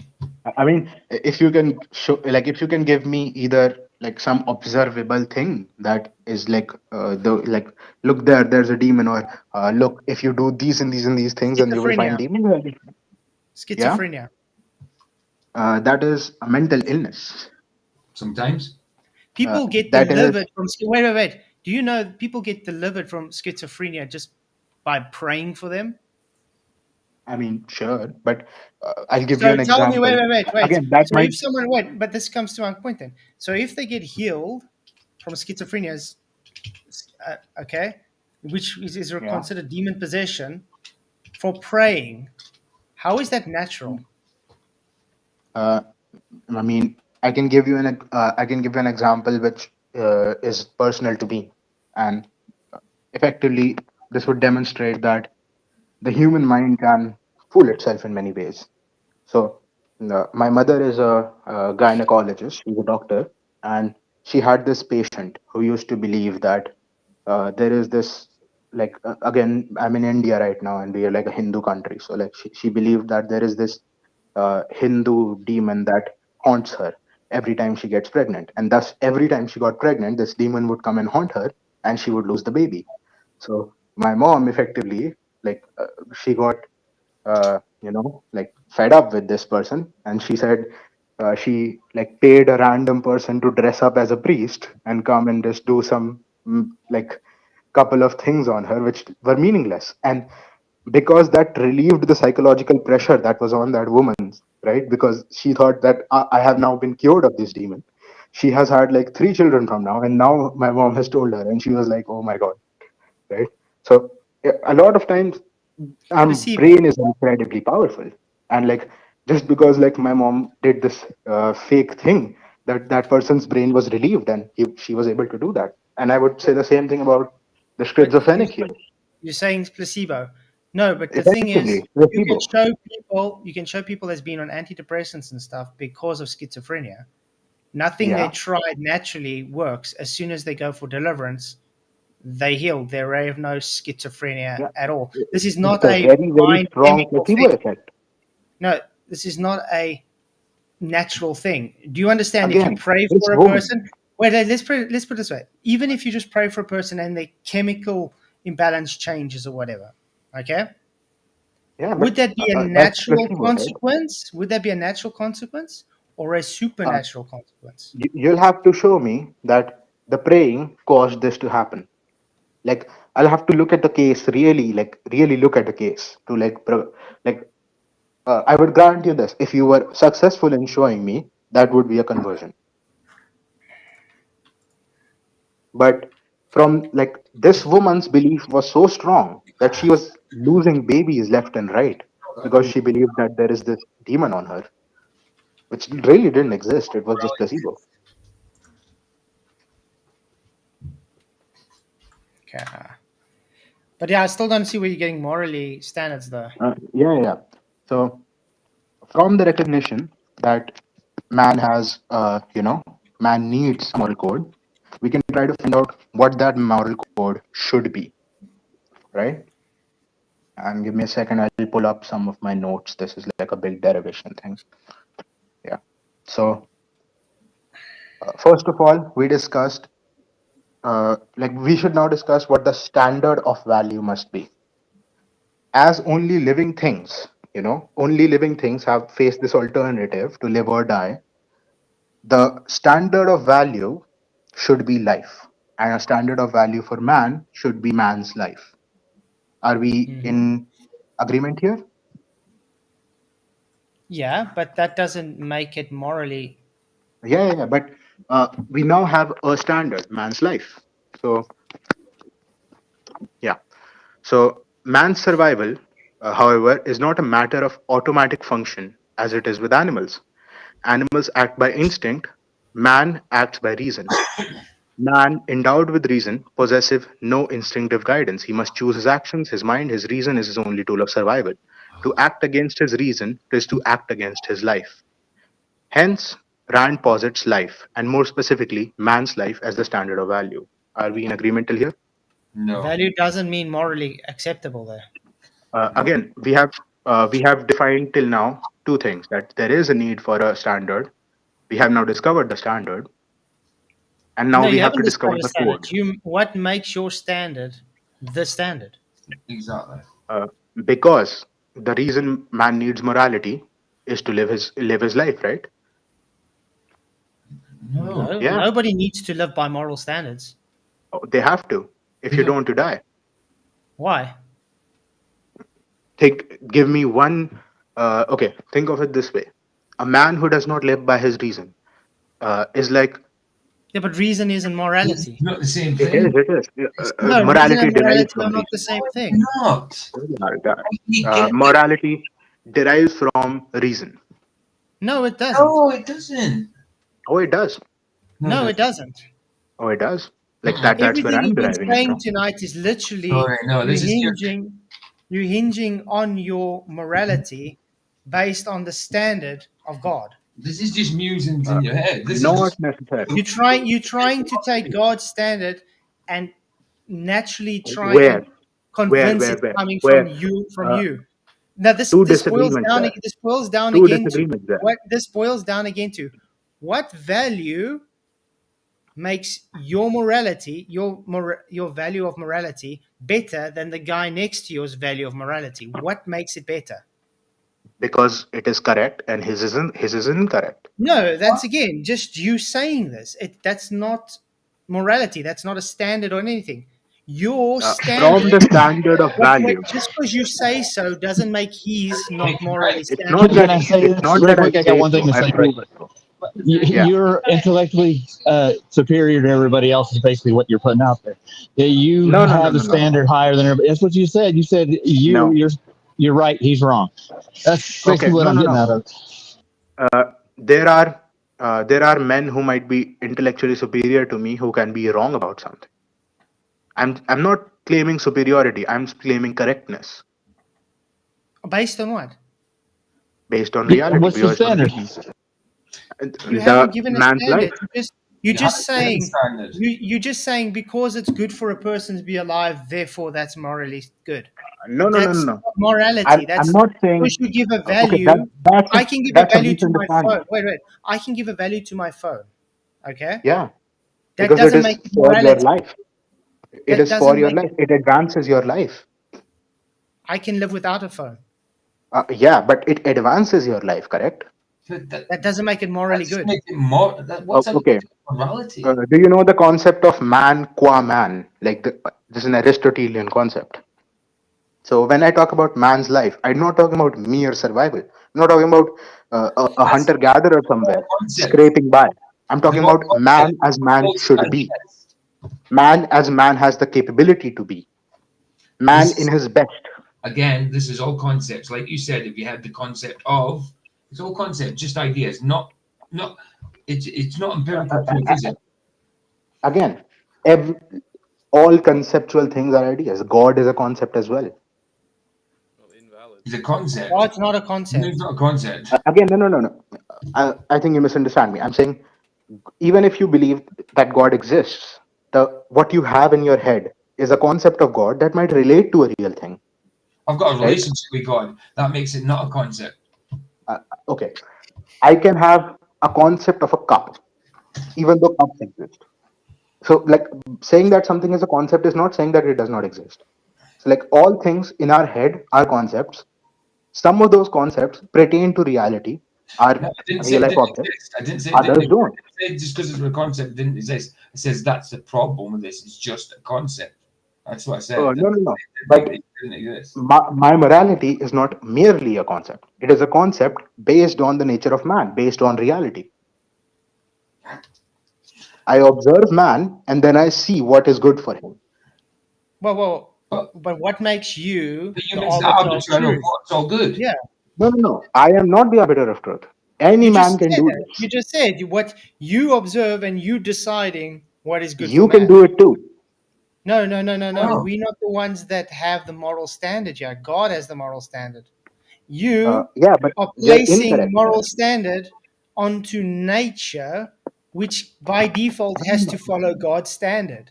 I mean, if you can show, like, if you can give me either like some observable thing that is like the like, look there, there's a demon, or look, if you do these and these and these things, and you will find
Schizophrenia.
demons. Yeah,
Schizophrenia.
that is a mental illness.
Sometimes.
People get
That is,
delivered from wait. Do you know people get delivered from schizophrenia just by praying for them?
I mean, sure, but I'll give you
So
an
tell me,
example.
wait.
Again, that
So
might,
if someone wait, but this comes to my point then. So if they get healed from schizophrenia, okay, which is
yeah.
considered demon possession for praying, how is that natural?
Uh, I mean, I can give you an example which is personal to me, and effectively, this would demonstrate that the human mind can fool itself in many ways. So, my mother is a gynecologist, she's a doctor, and she had this patient who used to believe that there is this, like, again, I'm in India right now, and we are like a Hindu country. So, like, she believed that there is this Hindu demon that haunts her every time she gets pregnant. And thus, every time she got pregnant, this demon would come and haunt her, and she would lose the baby. So, my mom effectively, like, she got like fed up with this person, and she said she like paid a random person to dress up as a priest and come and just do some like couple of things on her which were meaningless, and because that relieved the psychological pressure that was on that woman, right? Because she thought that I have now been cured of this demon. She has had like 3 children from now, and now my mom has told her, and she was like, oh my god, right? So yeah, a lot of times our
Placebo.
brain is incredibly powerful, and like, just because like my mom did this fake thing, that person's brain was relieved, and she was able to do that. And I would say the same thing about the schizophrenic here.
But you're saying it's placebo. No, but the thing
Effectively
is,
placebo.
you can show people as being on antidepressants and stuff because of schizophrenia. Nothing they
Yeah,
tried naturally works. As soon as they go for deliverance, they heal. They have no schizophrenia
yeah,
at all. This is
it's
not
a
a
very, very
mind
strong
chemical
placebo
thing.
effect.
No, this is not a natural thing. Do you understand? If you
Again,
pray
this
for a
woman.
person, wait, let's put it this way. Even if you just pray for a person and their chemical imbalance changes or whatever, okay,
Yeah, but
would that be a
that's
natural
placebo, right?
consequence? Would that be a natural consequence or a
uh,
supernatural consequence?
you'll have to show me that the praying caused this to happen. Like, I'll have to look at the case, really, like really look at the case to like like I would grant you this: if you were successful in showing me, that would be a conversion. But from like, this woman's belief was so strong that she was losing babies left and right because she believed that there is this demon on her, which really didn't exist. It was just placebo.
Okay. But yeah, I still don't see where you're getting morally standards though.
Yeah. So from the recognition that man has, man needs moral code, we can try to find out what that moral code should be, right? And give me a second, I'll pull up some of my notes. This is like a big derivation thing. Yeah. So, first of all, we discussed, like, we should now discuss what the standard of value must be. As only living things, only living things have faced this alternative to live or die. The standard of value should be life, and a standard of value for man should be man's life. Are we
Mm-hmm.
in agreement here?
Yeah, but that doesn't make it morally.
Yeah. But we now have a standard, man's life. So yeah. So man's survival, however, is not a matter of automatic function as it is with animals. Animals act by instinct. Man acts by reason. Man, endowed with reason, possessive no instinctive guidance. He must choose his actions, his mind, his reason is his only tool of survival. To act against his reason is to act against his life. Hence, Rand posits life, and more specifically, man's life as the standard of value. Are we in agreement till here?
No.
Value doesn't mean morally acceptable there.
Again, we have defined till now two things: that there is a need for a standard. We have now discovered the standard, and now
No,
we
you
have to
haven't
discover
discovered a
the
standard.
code.
What makes your standard the standard?
Exactly.
Uh, because the reason man needs morality is to live his life, right?
No.
No,
Yeah,
nobody needs to live by moral standards.
they have to. If you don't, you die.
Why?
Give me one. Okay, think of it this way: a man who does not live by his reason is like
Yeah, but reason isn't
It's
morality.
not the same
it is.
thing.
It is.
No, reason
Morality
and
derives
morality
from
are not the
reason.
same thing.
Not. You get
Morality derives from reason.
No, it doesn't.
No, it doesn't.
Oh, it does.
No, it
No, it
doesn't.
doesn't.
Oh, it does. Like
Mm-mm.
that. That's where
Everything
I'm
you've been
deriving it
saying
from.
tonight is literally
Sorry, no,
you
this is your.
hinging on your morality based on the standard of God.
This is just musings
Uh,
in your head. This is
Not
just.
necessarily.
You're trying to take God's standard and naturally try
Where?
and
Where?
convince
Where?
it's
Where?
coming from
Where? Uh,
you. Now this
two
this boils
disagreements
down
there.
this boils down
Two
again to
disagreements there.
what this boils down again to what value makes your morality, your value of morality better than the guy next to your's value of morality. What makes it better?
Because it is correct and his is incorrect.
No, that's again just you saying this. That's not morality. That's not a standard or anything. Your
From
standard,
the standard of value,
just because you say so doesn't make his not
Hey,
morally
it's
standard.
not
Can
that
I say
it's
this
not
real
that I
quick? I got
say
one thing
so.
to
I
say. Right,
prove it so. Yeah.
you're intellectually superior to everybody else. Is basically what you're putting out there. That you
No, no, no,
have a
no, no,
standard higher than everybody. That's what you said. You said
no.
you're right. He's wrong. That's
Okay,
basically what
no,
I'm
no,
getting
no.
out of it.
Uh, there are men who might be intellectually superior to me who can be wrong about something. I'm not claiming superiority. I'm claiming correctness
Based on what?
based on
Yeah,
reality,
what's the
based on
standard?
reason.
You haven't
The
given a
man's life.
standard. You're
you have
just
a
saying
standard.
you're just saying because it's good for a person to be alive, therefore that's morally good.
No, no, no, no,
That's
no.
not morality.
I'm
That's
not
because
saying.
you give a
Okay, that
value.
that's a
I can give a
that's a
value to my
misunderstanding.
phone. Wait. I can give a value to my phone. Okay,
Yeah,
that
because it
doesn't
is
make it
for your
morality.
life. It
That
is for
doesn't
your
make
life.
it.
It advances your life.
I can live without a phone.
Yeah, but it advances your life, correct?
But
That doesn't make it morally
that just
good.
makes it more. What's that got to
Okay.
do with morality?
Do you know the concept of man qua man? This is an Aristotelian concept. So when I talk about man's life, I'm not talking about mere survival. I'm not talking about a
That's
hunter-gatherer somewhere
all concepts.
scraping by. I'm
They're
talking
all
about man
concepts.
as man
All
should be.
digest.
Man as man has the capability to be. Man
This
in
is
his best.
again. This is all concepts. Like you said, if you had the concept of, it's all concepts, just ideas. Not. It's not
Uh,
empirical
uh, uh,
proof, is
uh,
it?
Again, ev- all conceptual things are ideas. God is a concept as well.
Well, invalid.
It's a concept.
God's not a
No, it's
concept.
not a concept.
Again, no. I think you misunderstand me. I'm saying even if you believe that God exists, the what you have in your head is a concept of God that might relate to a real thing,
I've got a
right?
relationship with God. That makes it not a concept.
Uh, okay, I can have a concept of a cup, even though cups exist. So, like saying that something is a concept is not saying that it does not exist. So, like all things in our head are concepts. Some of those concepts pertain to reality,
No,
are
I didn't say
real
it
life
didn't
objects.
exist. I didn't say it didn't
Others
exist.
don't.
I didn't say just because it's a concept didn't exist. It says that's the problem with this. It's just a concept. That's what I said.
No, no, no.
They think
But
it didn't exist.
my morality is not merely a concept. It is a concept based on the nature of man, based on reality. I observe man and then I see what is good for him.
Well,
But
but what makes you
the
the
humans, the
arbiter of
arbiter of
truth?
what's all good.
Yeah,
No, no, no. I am not the arbiter of truth. Any
you
man
just
can
said
do
that.
this.
You just said what you observe and you deciding what is good for
You can
man.
do it too.
No, no, no, no, no.
Oh.
We're not the ones that have the moral standard yet. God has the moral standard. You
Yeah, but
are
you're
placing
incorrect
moral
there.
standard onto nature, which by default has to follow God's standard.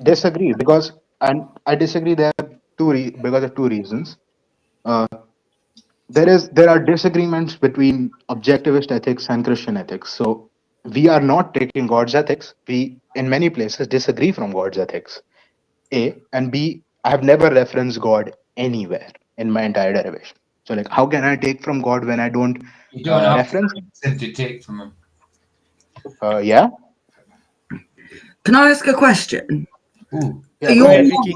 Disagree because, and I disagree there because of two reasons. Uh, there are disagreements between objectivist ethics and Christian ethics. So we are not taking God's ethics. We in many places disagree from God's ethics. A and B. I have never referenced God anywhere in my entire derivation. So like, how can I take from God when I don't
You don't have
reference?
to take from them.
Yeah,
Can I ask a question?
Ooh.
yeah.
Are
Go
Go
your
ahead,
ahead.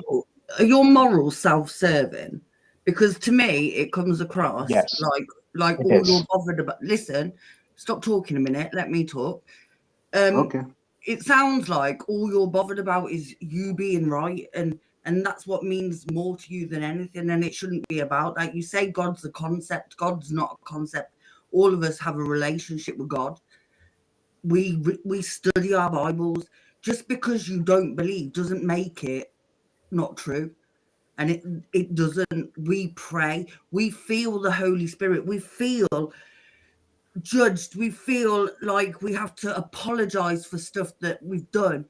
Vicky.
morals self-serving? Because to me, it comes across
Yes,
like
it
all you're
is.
bothered about. Listen, stop talking a minute. Let me talk. Um,
Okay.
it sounds like all you're bothered about is you being right, and that's what means more to you than anything. And it shouldn't be about that. You say God's a concept. God's not a concept. All of us have a relationship with God. We study our Bibles. Just because you don't believe doesn't make it not true. And it doesn't. We pray, we feel the Holy Spirit, we feel judged, we feel like we have to apologize for stuff that we've done,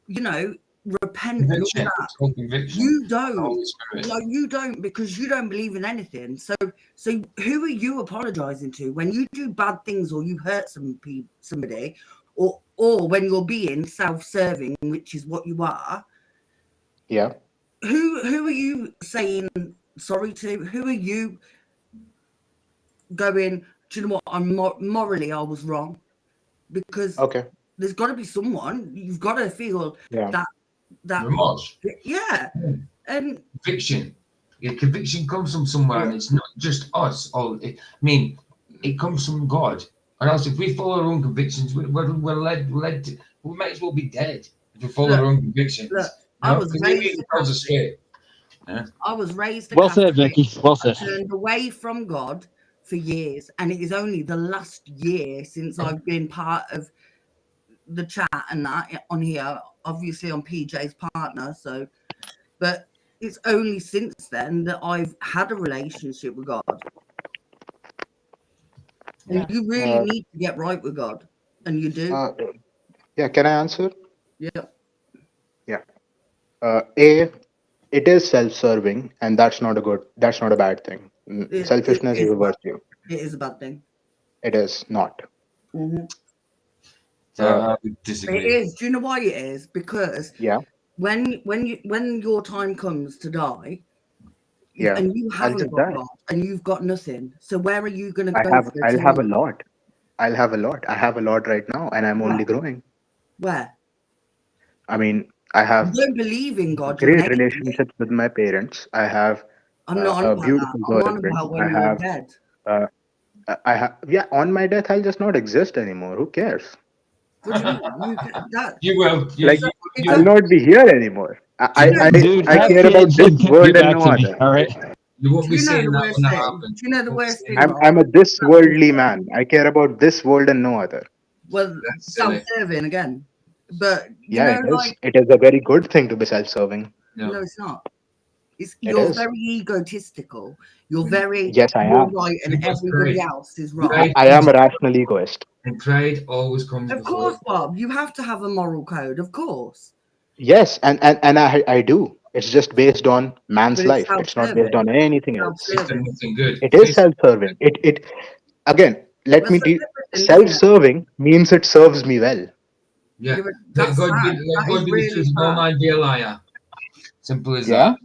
you know, repent and all
Conviction.
that.
It's called conviction.
You
The
don't.
Holy Spirit.
Like, you don't, because you don't believe in anything. So who are you apologizing to when you do bad things or you hurt somebody, or when you're being self-serving, which is what you are?
Yeah.
Who are you saying sorry to? Who are you going, do you know what, I'm morally I was wrong? Because
Okay.
there's got to be someone, you've got to feel
Yeah.
that
Remorse.
yeah. And
Conviction. Yeah, conviction comes from somewhere, and it's not just us. I mean, it comes from God. Or else, if we follow our own convictions, we're led to, we might as well be dead if we follow
Look,
our own convictions.
look,
You
I
know,
was
because
raised
it
a
tells us
Catholic.
straight.
I was raised a
Well
Catholic.
said, Vicky. Well
I
said.
turned away from God for years, and it is only the last year since I've been part of the chat and that on here, obviously on PJ's partner. So, but it's only since then that I've had a relationship with God. And
Yeah.
you really need to get right with God, and you do.
Yeah. Can I answer?
Yeah.
Yeah. A. It is self-serving, and that's not a good. That's not a bad thing. Selfishness is a virtue.
It is a bad thing.
It is not.
Mm-hmm.
I would disagree.
It is. Do you know why it is? Because
Yeah.
when your time comes to die,
Yeah.
and you
I'll
haven't
just
got
die.
God, and you've got nothing, so where are you going to
I
go
have.
for
I'll have a
eternity?
lot. I'll have a lot. I have a lot right now, and I'm only growing.
Where?
I mean, I
You
have
don't believe in God, you're an
great
atheist.
relationships with my parents. I have
I'm not on
a
about that.
beautiful
I'm on
girlfriend.
about
I
when you're
have.
dead.
I have. Yeah. On my death, I'll just not exist anymore. Who cares?
What do you mean? That
You will.
Like, I'll
exactly.
not be here anymore.
Do you know?
Dude,
I
have
care about
kids
this
and
world
get
and
back
no
to me.
other.
All right.
You won't
Do
be
you know
seeing
the
that
worst
when that
thing?
happens.
Do you know the
You won't be
worst
seeing
thing,
it.
right?
I'm a this worldly man. I care about this world and no other.
Well,
That's silly.
self-serving again, but you
Yeah,
know,
it is.
like,
It is a very good thing to be self-serving.
no,
No.
it's not.
It
You're
is.
very egotistical. You're very
Yes, I
you're
am.
right and
Because
everybody
pride.
else is
I,
wrong.
Pride
I am a rational egoist.
and pride always comes
Of
before.
course, Bob, you have to have a moral code, of course.
Yes, and I do. It's just based on man's
But it's
life. It's not based
self-serving.
on anything else.
It's done
Self-serving.
nothing good.
It is self-serving. It again. Let
Well,
me
so
be
everything, doesn't it?
self-serving means it serves me well.
Yeah. Let
That's
God be,
sad.
let
That is
God be the
really
truth and all
sad.
man be a liar. Simple as
Yeah.
that.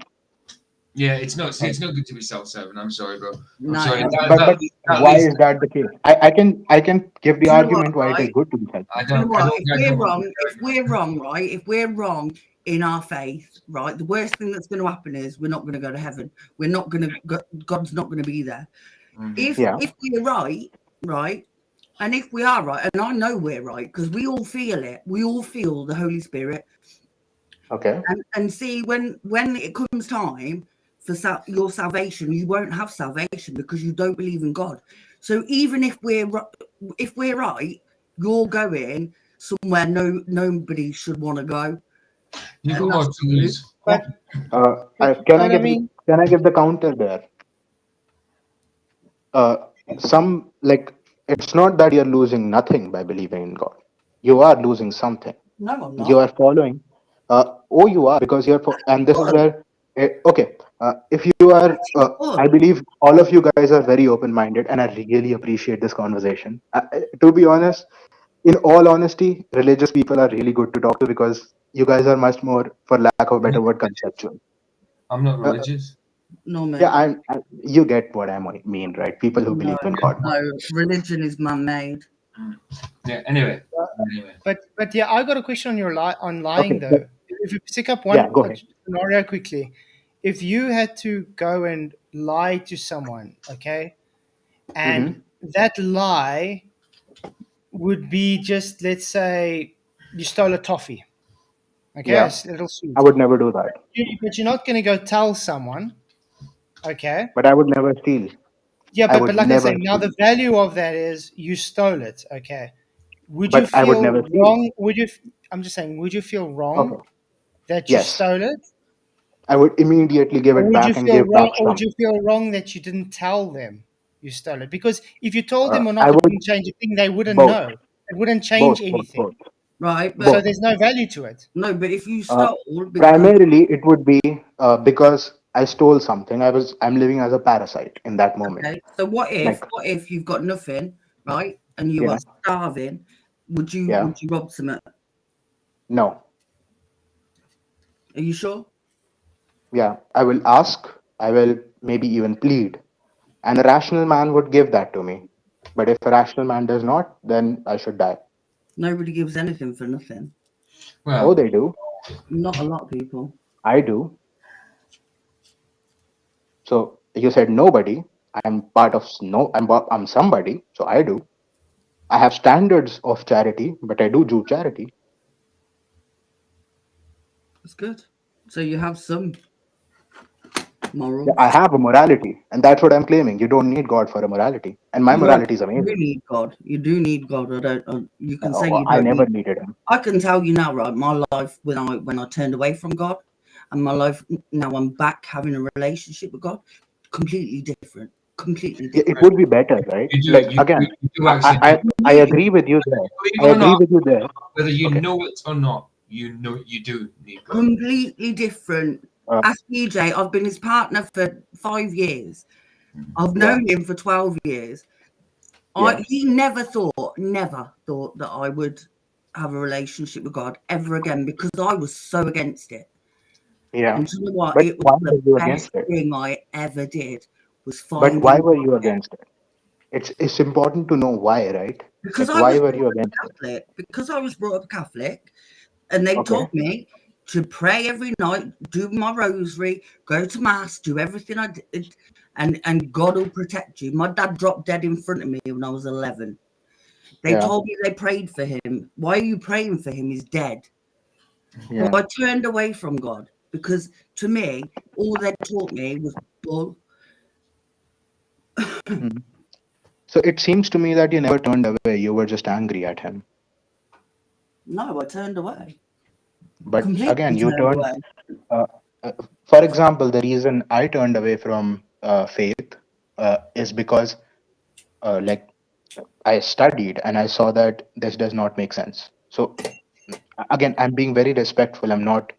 Yeah, it's not. See, it's not good to be self-serving. I'm sorry, bro. I'm
No.
sorry.
But
That
why
leads.
is that the case? I can give the
Do you know what,
argument why it is
right?
good to be
Do
self-serving.
you know
I
what?
don't.
If we're wrong, right? If we're wrong, in our faith, right? The worst thing that's going to happen is we're not going to go to heaven. We're not going to. God's not going to be there. If we're right, and if we are right, and I know we're right because we all feel it. We all feel the Holy Spirit.
Okay.
And see, when it comes time for your salvation, you won't have salvation because you don't believe in God. So even if we're right, you're going somewhere nobody should want to go.
You've got more to lose.
But
Can
I mean,
I give the counter there? Some like it's not that you're losing nothing by believing in God. You are losing something.
No, I'm not.
You are following. You are because and this is where. Okay. If you are, I believe all of you guys are very open-minded, and I really appreciate this conversation. To be honest, in all honesty, religious people are really good to talk to because you guys are much more, for lack of a better word, conceptual.
I'm not religious.
No, man.
Yeah, you get what I mean, right? People who believe in God.
No, religion is man-made.
Yeah. Anyway.
But yeah, I got a question on on lying
Okay,
though. If you pick up
Yeah, go ahead.
scenario quickly, if you had to go and lie to someone, okay, and that lie would be just, let's say you stole a toffee, okay,
Yeah,
a little sweet.
I would never do that.
But you're not going to go tell someone, okay?
But I would never steal.
Yeah,
I
but
would
like I say,
never
now
steal.
the value of that is you stole it, okay? Would you
But I would
feel
never steal.
wrong? I'm just saying, would you feel wrong
Okay.
that you
Yes,
stole it?
I would immediately give
Or
it
would you
back and
feel
give back
wrong? Or would
some.
you feel wrong that you didn't tell them you stole it? Because if you told them or
I
not, it
would
wouldn't change a thing. They wouldn't
both,
know. It wouldn't change anything.
both.
Right, but
So
Both.
there's no value to it.
no, but if you
Uh,
stole, because
Primarily, it would be because I stole something. I'm living as a parasite in that moment.
okay, so what
Like,
if you've got nothing, right, and you
yeah,
are starving? Would you
yeah,
rob some? Are
no,
you sure?
yeah. I will ask. I will maybe even plead, and a rational man would give that to me. But if a rational man does not, then I should die.
Nobody gives anything for nothing.
Oh,
Well,
they do.
Not a lot of people.
I do. So you said nobody. I'm part of no. I'm somebody. So I do. I have standards of charity, but I do charity.
That's good. So you have some
Yeah,
morals.
I have a morality, and that's what I'm claiming. You don't need God for a morality, and my
No,
morality is
you do
amazing.
need God. You do need God. I don't. You can say
Well,
you
I
don't
never
need.
needed him.
I can tell you now, right? My life when I turned away from God, and my life now I'm back having a relationship with God. Completely different. Completely
Yeah, it
different.
would be better, right?
you do.
Like again,
You do actually.
I agree with you there.
Believe
I
it or
agree
not,
with you there.
whether you
Okay.
know it or not, you know you do need God.
Completely different.
Uh,
Ask EJ. I've been his partner for 5 years. I've
yeah,
known him for 12 years.
yeah,
He never thought that I would have a relationship with God ever again because I was so against it.
yeah.
And you know what?
But
It was
why
the
were you
best
against it?
thing I ever did was
But why
finding
were you against it? It's important to know why, right?
because
Like
I
why
was
were
brought
you
up
against it?
Catholic. Because I was brought up Catholic, and they
Okay.
taught me to pray every night, do my rosary, go to mass, do everything I did, and God will protect you. My dad dropped dead in front of me when I was 11. They
Yeah,
told me they prayed for him. Why are you praying for him? He's dead. So
yeah.
I turned away from God because to me, all they taught me was bull.
Mhm. So it seems to me that you never turned away. You were just angry at him.
No, I turned away.
But again,
Completely
you
turned
turned.
away.
Uh, for example, the reason I turned away from faith is because, like, I studied and I saw that this does not make sense. So again, I'm being very respectful. I'm not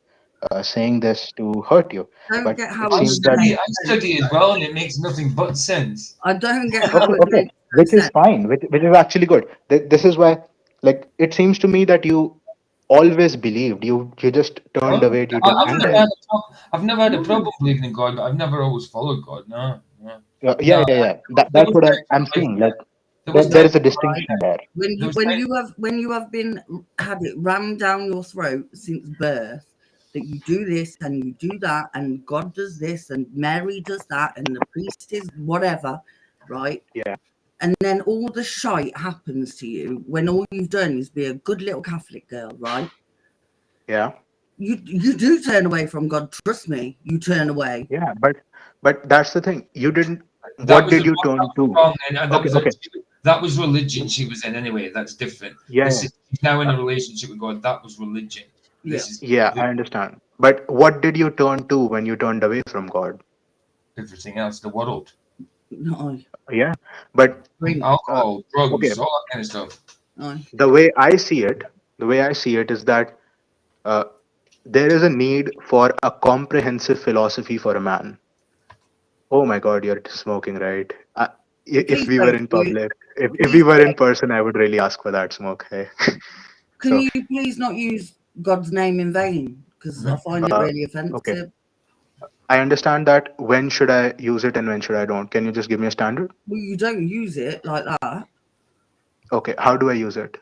saying this to hurt you,
Don't
but
get how
it
it
I
seems
doesn't
that
make
I
sense.
study as well, and it makes nothing but sense.
I don't get how
okay,
it
okay,
makes no
which is
sense.
fine, which is actually good. This is why, like, it seems to me that you always believed. You just turned
Oh,
away due to anger.
I've never had a
No.
problem believing in God, but I've never always followed God. No, no,
Yeah,
no.
yeah, yeah.
There
That's
was
what
times
I'm
in life,
saying.
yeah.
Like,
There was
there
times
is a
in life,
distinction there.
there was
When
times.
you have been had it rammed down your throat since birth, that you do this and you do that, and God does this, and Mary does that, and the priest is whatever, right?
Yeah.
And then all the shite happens to you when all you've done is be a good little Catholic girl, right?
Yeah.
You do turn away from God. Trust me, you turn away.
Yeah. But that's the thing. You didn't.
That
What
was
did
the
you turn to?
wrong, and
Okay. Okay.
that was religion she was in anyway. That's different.
Yeah.
This
Yeah.
is she's now in a relationship with God. That was religion.
Yeah.
This is
Yeah. I understand. But what did you turn to when you turned away from God?
everything else, the world,
No,
Yeah. But
drink.
alcohol,
okay.
drugs, all that kind of stuff.
No.
The way I see it is that uh, there is a need for a comprehensive philosophy for a man. Oh my God, you're smoking, right? If
Please
we were
don't
in
use.
public, if we
Please
were in
don't.
person, I would really ask for that smoke. Hey,
Can
so
you please not use God's name in vain? Because I find it
uh,
really
okay,
offensive.
I understand that. When should I use it and when should I don't? Can you just give me a standard?
Well, you don't use it like that.
Okay, how do I use it?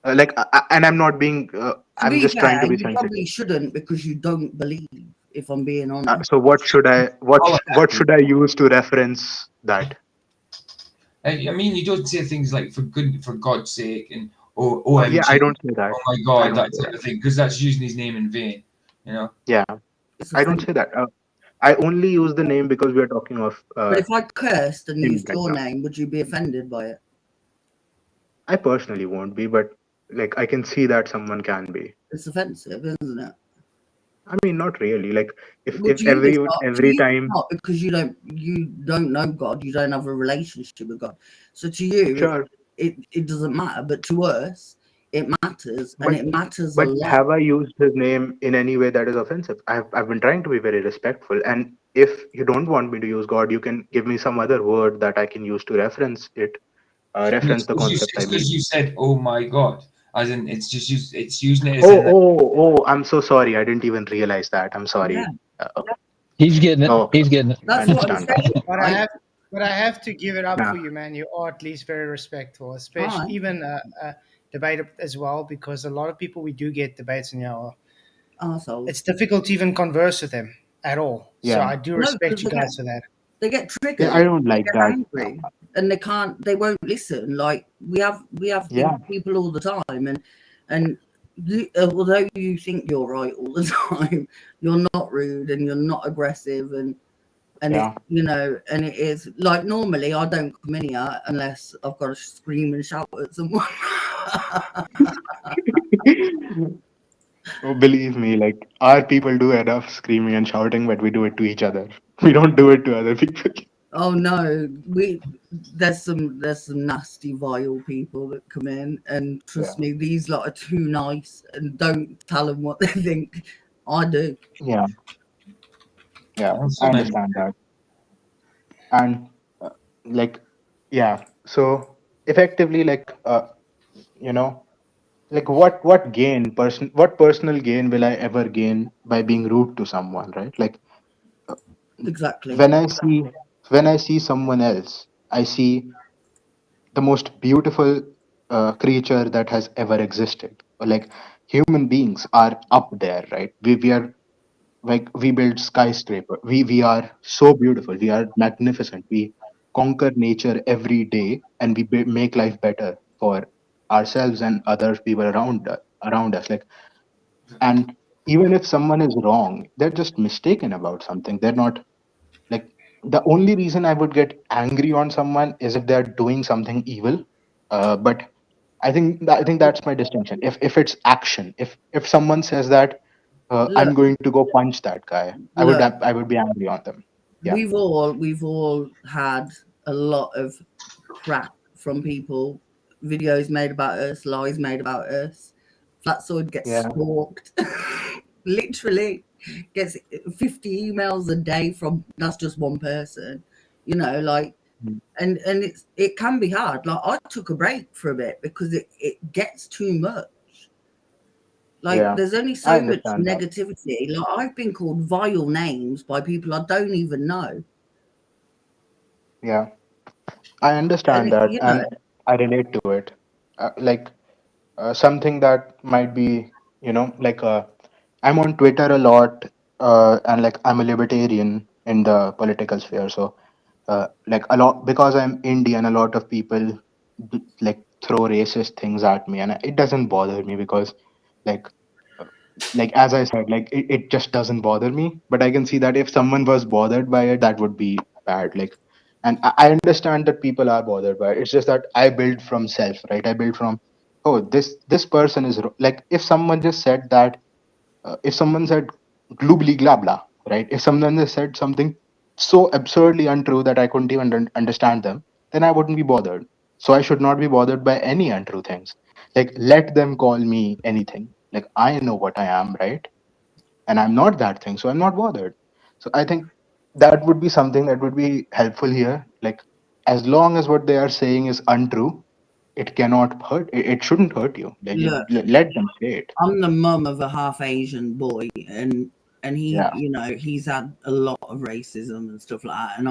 And I'm not being.
To
I'm
be
just trying
fair,
to be
you probably
sensitive.
shouldn't because you don't believe. If I'm being honest,
So what should I
All of
what
that.
should I use to reference that?
I mean, you don't say things like for God's sake, and
Yeah, I
OMG,
don't say that.
oh my
I
God,
don't
that
say
type
that.
of thing, because that's using his name in vain. You know.
Yeah,
it's
I don't
offensive.
say that. I only use the name because we are talking of
But if I cursed and
him
used
right
your
now.
name, would you be offended by it?
I personally won't be, but like I can see that someone can be.
It's offensive, isn't it?
I mean, not really. Like
Well,
if
to you it's not. To
every
you it's
time,
not because you don't know God. You don't have a relationship with God. So to you,
sure.
it doesn't matter. But to us, it matters, and
But
it matters a lot.
have I used his name in any way that is offensive? I've been trying to be very respectful. And if you don't want me to use God, you can give me some other word that I can use to reference it,
No,
reference the concept. I
it's
mean.
because you said, "Oh my God," as in it's using it as
Oh,
in like,
oh, oh! I'm so sorry. I didn't even realize that. I'm
Yeah,
sorry. Okay.
He's getting it.
Oh, okay.
He's getting it.
I
that's what I'm
understand that.
saying,
But I
right?
have, but I have to give it up
Yeah.
for you, man. You are at least very respectful, especially
Right,
even debate as well, because a lot of people we do get debates, and
arseholes.
it's difficult to even converse with them at all. So
Yeah.
I do
No,
respect
because
you guys for that.
they get
Yeah.
triggered,
I don't
they
like
get
that.
angry, and they won't listen. Like we have these
Yeah.
people all the time, and although you think you're right all the time, you're not rude and you're not aggressive, and it
Yeah.
and it is like normally I don't come in here unless I've got to scream and shout at someone.
Oh, believe me, like our people do enough screaming and shouting, but we do it to each other. We don't do it to other people.
Oh no, there's some nasty vile people that come in, and
Yeah.
trust me, these lot are too nice, and don't tell them what they think. I do.
Yeah. Yeah.
also
I
many.
understand that. And like, yeah. So effectively, like, you know, like what personal gain will I ever gain by being rude to someone, right? Like
Exactly.
when I see someone else, I see the most beautiful creature that has ever existed. Like human beings are up there, right? We are like we build skyscraper. We are so beautiful. We are magnificent. We conquer nature every day, and we make life better for ourselves and other people around us. Like, and even if someone is wrong, they're just mistaken about something. They're not like the only reason I would get angry on someone is if they're doing something evil. But I think that's my distinction. If it's action, if someone says that I'm
Look,
going to go punch that guy,
look.
I would be angry on them. Yeah,
We've all had a lot of crap from people, videos made about us, lies made about us. Flatzoid gets
yeah,
stalked. Literally gets 50 emails a day from that's just one person. Like
mm,
and it can be hard. Like I took a break for a bit because it gets too much. Like
yeah.
there's only
I
so much
understand that.
negativity. Like I've been called vile names by people I don't even know.
Yeah, I
And
understand that, and I relate to it. Like something that might be, like I'm on Twitter a lot, and like I'm a libertarian in the political sphere. So, like a lot because I'm Indian, a lot of people like throw racist things at me, and it doesn't bother me because, like, uh, like as I said, like it just doesn't bother me. But I can see that if someone was bothered by it, that would be bad. Like, and I understand that people are bothered by it. It's just that I build from self, right? I build from, oh, this person is like, if someone just said that, if someone said gloobly blah blah, right? If someone has said something so absurdly untrue that I couldn't even understand them, then I wouldn't be bothered. So I should not be bothered by any untrue things. Like, let them call me anything. Like, I know what I am, right? And I'm not that thing, so I'm not bothered. So I think that would be something that would be helpful here. Like, as long as what they are saying is untrue, it cannot hurt. It shouldn't hurt you. Like,
Look,
let them say it.
I'm the mum of a half Asian boy, and he,
Yeah.
he's had a lot of racism and stuff like that, and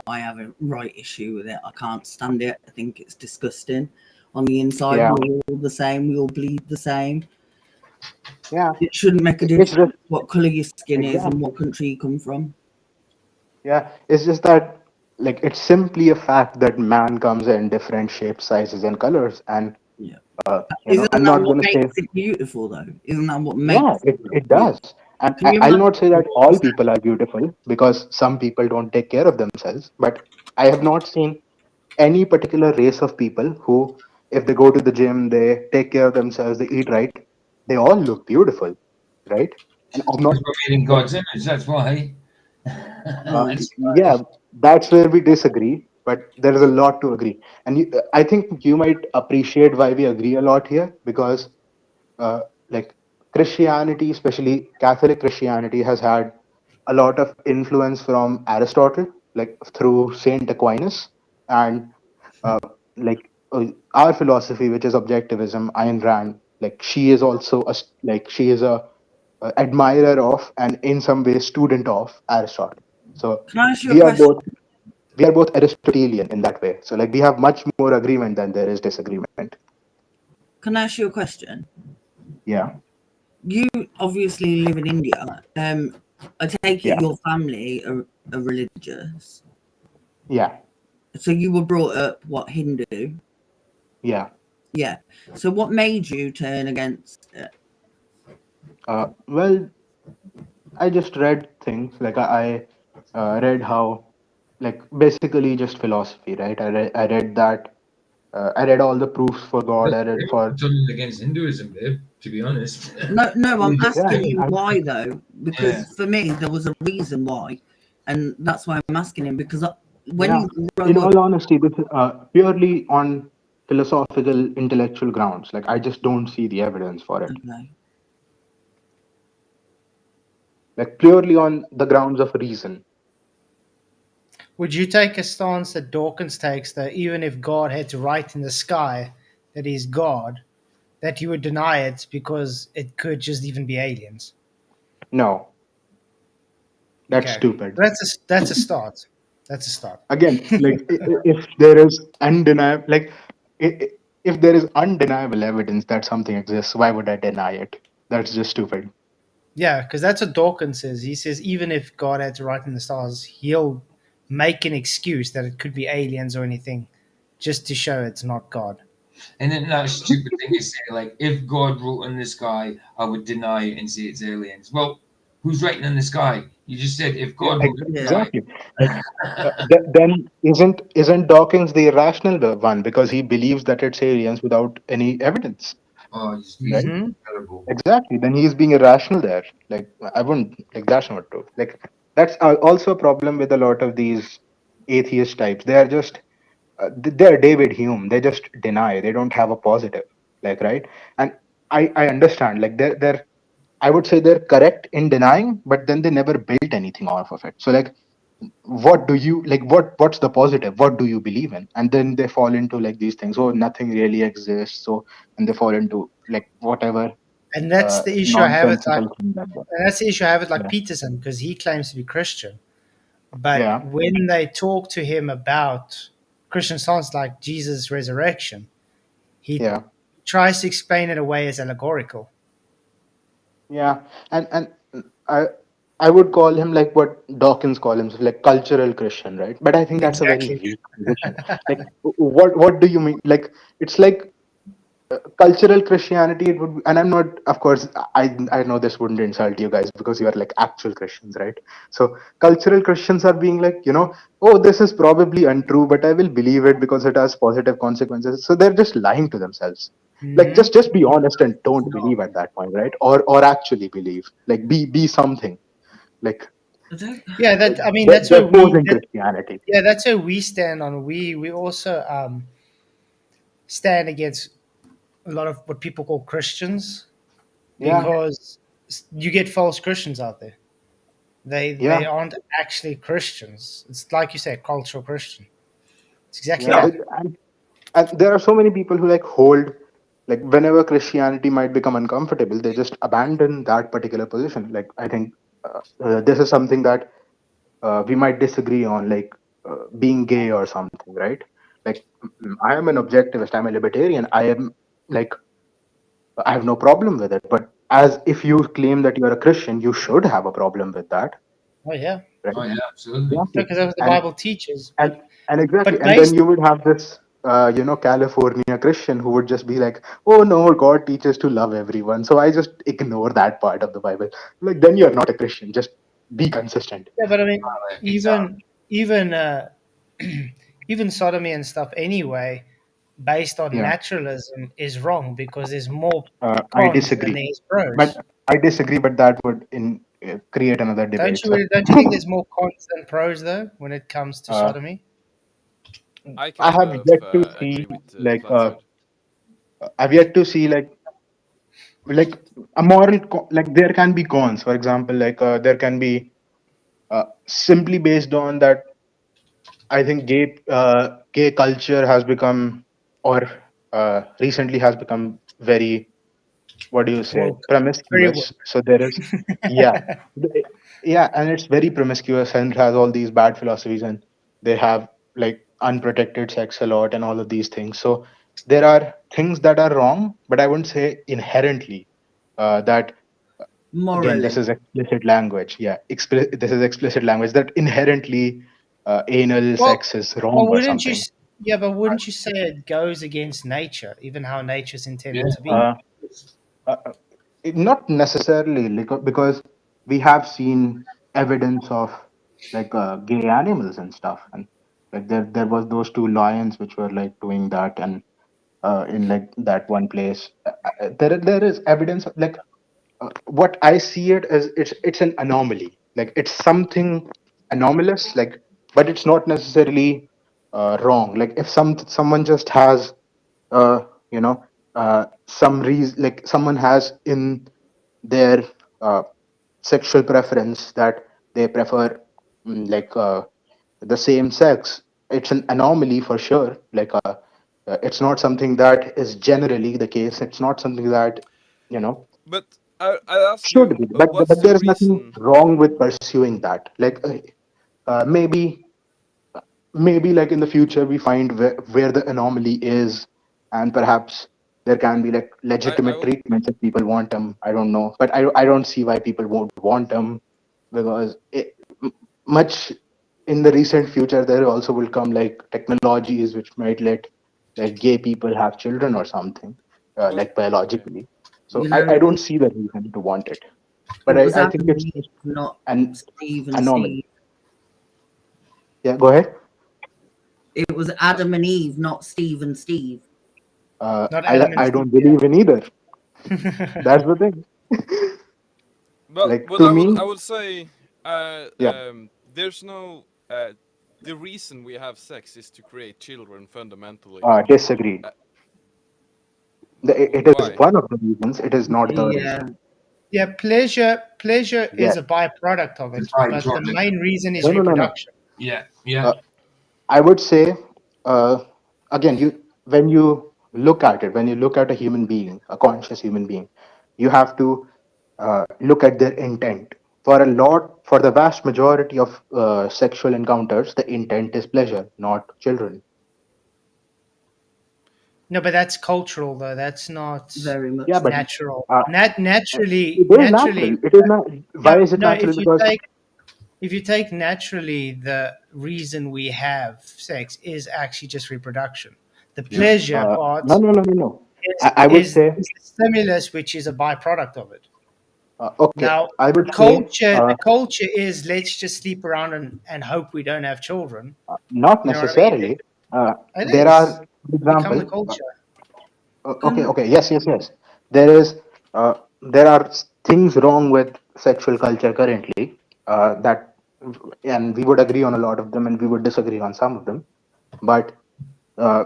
I have a right issue with it. I can't stand it. I think it's disgusting. On the inside,
Yeah.
we're all the same. We all bleed the same.
Yeah.
It shouldn't make a
It's
difference
just
what color your skin is and
exactly.
what country you come from.
Yeah. It's just that, like, it's simply a fact that man comes in different shapes, sizes, and colors. And
Yeah.
I'm
Isn't that
not
what
gonna say,
makes it beautiful, though? Isn't that what
yeah,
makes
it
it beautiful?
does. And
Can you
I'll
imagine?
not say that all people are beautiful because some people don't take care of themselves. But I have not seen any particular race of people who, if they go to the gym, they take care of themselves, they eat right, they all look beautiful, right? And I'm not
Because we're made in
like,
God's image. That's why.
Uh,
Right.
That's why.
yeah, that's where we disagree, but there is a lot to agree. And I think you might appreciate why we agree a lot here because, uh, like, Christianity, especially Catholic Christianity, has had a lot of influence from Aristotle, like through Saint Aquinas, and uh, like our philosophy, which is objectivism, Ayn Rand. Like, she is also like, she is a admirer of, and in some way student of, Aristotle. So
Can I ask you a
we are
question?
both we are both Aristotelian in that way. So, like, we have much more agreement than there is disagreement.
Can I ask you a question?
Yeah,
You obviously live in India. I take it
yeah,
your family are religious.
yeah,
So you were brought up what, Hindu?
yeah.
Yeah. So what made you turn against it?
Well, I just read things like I read how, like, basically just philosophy, right? I read that I read all the proofs for God. I read for
Something against Hinduism, babe, to be honest.
No, I'm
yeah,
asking him
I,
why though,
Yeah.
because for me there was a reason why, and that's why I'm asking him because when
yeah.
you
In
grow up,
all honesty, this is purely on philosophical, intellectual grounds. Like, I just don't see the evidence for it.
okay,
Like, purely on the grounds of reason.
Would you take a stance that Dawkins takes that even if God had to write in the sky that he's God, that you would deny it because it could just even be aliens?
No, that's
Okay,
stupid.
that's a start. That's a start.
Again, like, if there is undeniable, like, if there is undeniable evidence that something exists, why would I deny it? That's just stupid.
Yeah, because that's what Dawkins says. He says even if God had to write in the stars, he'll make an excuse that it could be aliens or anything, just to show it's not God.
And then that stupid thing is say, like, if God wrote in the sky, I would deny it and say it's aliens. Well, who's writing in the sky? You just said if
Yeah,
God wrote in the
yeah.
sky.
exactly. Like, then isn't Dawkins the irrational one because he believes that it's aliens without any evidence,
Oh, he's
right?
Hmm.
terrible.
Exactly. Then he's being irrational there. Like, I wouldn't, like, that's not true. Like, that's also a problem with a lot of these atheist types. They are just they're David Hume. They just deny. They don't have a positive, like, right? And I understand. Like, they're I would say they're correct in denying, but then they never built anything off of it. So, like, what do you like? What's the positive? What do you believe in? And then they fall into, like, these things. Oh, nothing really exists. So, and they fall into, like, whatever
And that's the issue I have with like,
nonsensical thing like that.
and that's the issue I have with like
Yeah,
Peterson because he claims to be Christian, but
yeah,
when they talk to him about Christian songs like Jesus' resurrection, he
yeah.
tries to explain it away as allegorical.
Yeah, and I I would call him like what Dawkins call himself, like cultural Christian, right? But I think that's a very
Exactly.
weak position. Like, what do you mean? Like, it's like cultural Christianity. It would, and I'm not, of course, I know this wouldn't insult you guys because you are like actual Christians, right? So cultural Christians are being like, oh, this is probably untrue, but I will believe it because it has positive consequences. So they're just lying to themselves. Like,
Hmm.
just be honest and don't
No.
believe at that point, right? Or actually believe. Like, be something. Like,
I don't.
Yeah, that I mean
they're,
that's
they're
where we
posing
that,
Christianity.
yeah, that's where we stand on. We also stand against a lot of what people call Christians
Yeah,
because you get false Christians out there. They
yeah,
aren't actually Christians. It's like you say, cultural Christian. It's exactly
yeah.
Yeah.
that.
And there are so many people who like hold, like, whenever Christianity might become uncomfortable, they just abandon that particular position. Like, I think this is something that we might disagree on, like being gay or something, right? Like, I am an objectivist, I'm a libertarian, I am like, I have no problem with it, but as if you claim that you're a Christian, you should have a problem with that,
Oh yeah,
right?
Oh yeah, absolutely.
Exactly.
because that's what the
and
Bible teaches.
and and exactly,
But
and then
based
you would have this California Christian who would just be like, oh no, God teaches to love everyone, so I just ignore that part of the Bible. Like, then you're not a Christian, just be consistent.
yeah, but I mean
Exactly.
even even sodomy and stuff anyway, based on
Yeah,
naturalism, is wrong because there's more
I
cons than
disagree,
there is
but
pros.
that would create another
Don't
debate.
you
So
don't you think there's more cons than pros though when it comes to
uh,
sodomy?
I
I
kind
have
of
yet to see,
agree with
like
Flatzoid.
I've yet to see, like a like, there can be cons. For example, like there can be simply based on that. I think gay culture has become, or recently has become, very, what do you say,
Woke, very
promiscuous.
woke.
So there is, yeah, th- yeah, and it's very promiscuous and has all these bad philosophies, and they have like unprotected sex a lot and all of these things. So there are things that are wrong, but I wouldn't say inherently that. Again, this
Morally.
is explicit language. Yeah, this is explicit language that inherently anal
Well,
sex is wrong
well,
or
wouldn't you?
something.
Yeah, but wouldn't you say it goes against nature, even how nature's
Yeah.
intended to be?
Uh, uh, Not necessarily, like, because we have seen evidence of, like gay animals and stuff, and like there was those two lions which were like doing that, and in like that one place, there is evidence of, like, what I see it as, it's an anomaly. Like, it's something anomalous, like, but it's not necessarily wrong. Like, if someone just has uh you know some reason, like someone has in their uh, sexual preference that they prefer, like the same sex, it's an anomaly for sure. Like it's not something that is generally the case. It's not something that you know
But I ask
should
you,
be, but
what's the
there is nothing
reason?
wrong with pursuing that. Like maybe like in the future we find where the anomaly is, and perhaps there can be like
I
legitimate
would,
treatments if people want them. I don't know, but I don't see why people won't want them, because much in the recent future there also will come like technologies which might let like gay people have children or something, like
okay.
biologically. So
You
I
know,
don't see the reason to want it, but
it was
I
Adam
think it's
and Eve,
just
not
an
Steve and
anomaly.
Steve.
Yeah, go ahead.
It was Adam and Eve, not Steve and Steve.
Not
I
Adam and
I
Steve.
don't believe in either. That's the thing.
Well,
Like,
well,
to
I
me,
would say,
yeah,
there's no. The reason we have sex is to create children fundamentally.
disagreed.
Uh,
It is
why?
one of the reasons. It is not the
Yeah.
reason.
Yeah, pleasure
Yeah.
is a byproduct of
It's
it,
by
but the
product.
main reason is
No, no, no, no.
reproduction.
Yeah. Yeah.
Uh, I would say, uh, again, when you look at it, when you look at a human being, a conscious human being, you have to look at their intent. For the vast majority of sexual encounters, the intent is pleasure, not children.
No, but that's cultural though. That's not
Very much.
Yeah, but
natural.
uh,
Naturally,
it is natural. It is not. Why
no,
is it
no.
natural? Because
If you take naturally, the reason we have sex is actually just reproduction. The pleasure part
no, no, no, no, no. I would say
is the stimulus, which is a byproduct of it.
okay.
Now,
I would say
the culture is let's just sleep around and hope we don't have children.
not
You know what I mean?
necessarily.
It
There
is
are, for
become the
example,
culture.
okay, okay, yes, yes, yes. There is, there are things wrong with sexual culture currently. That, and we would agree on a lot of them, and we would disagree on some of them. But uh,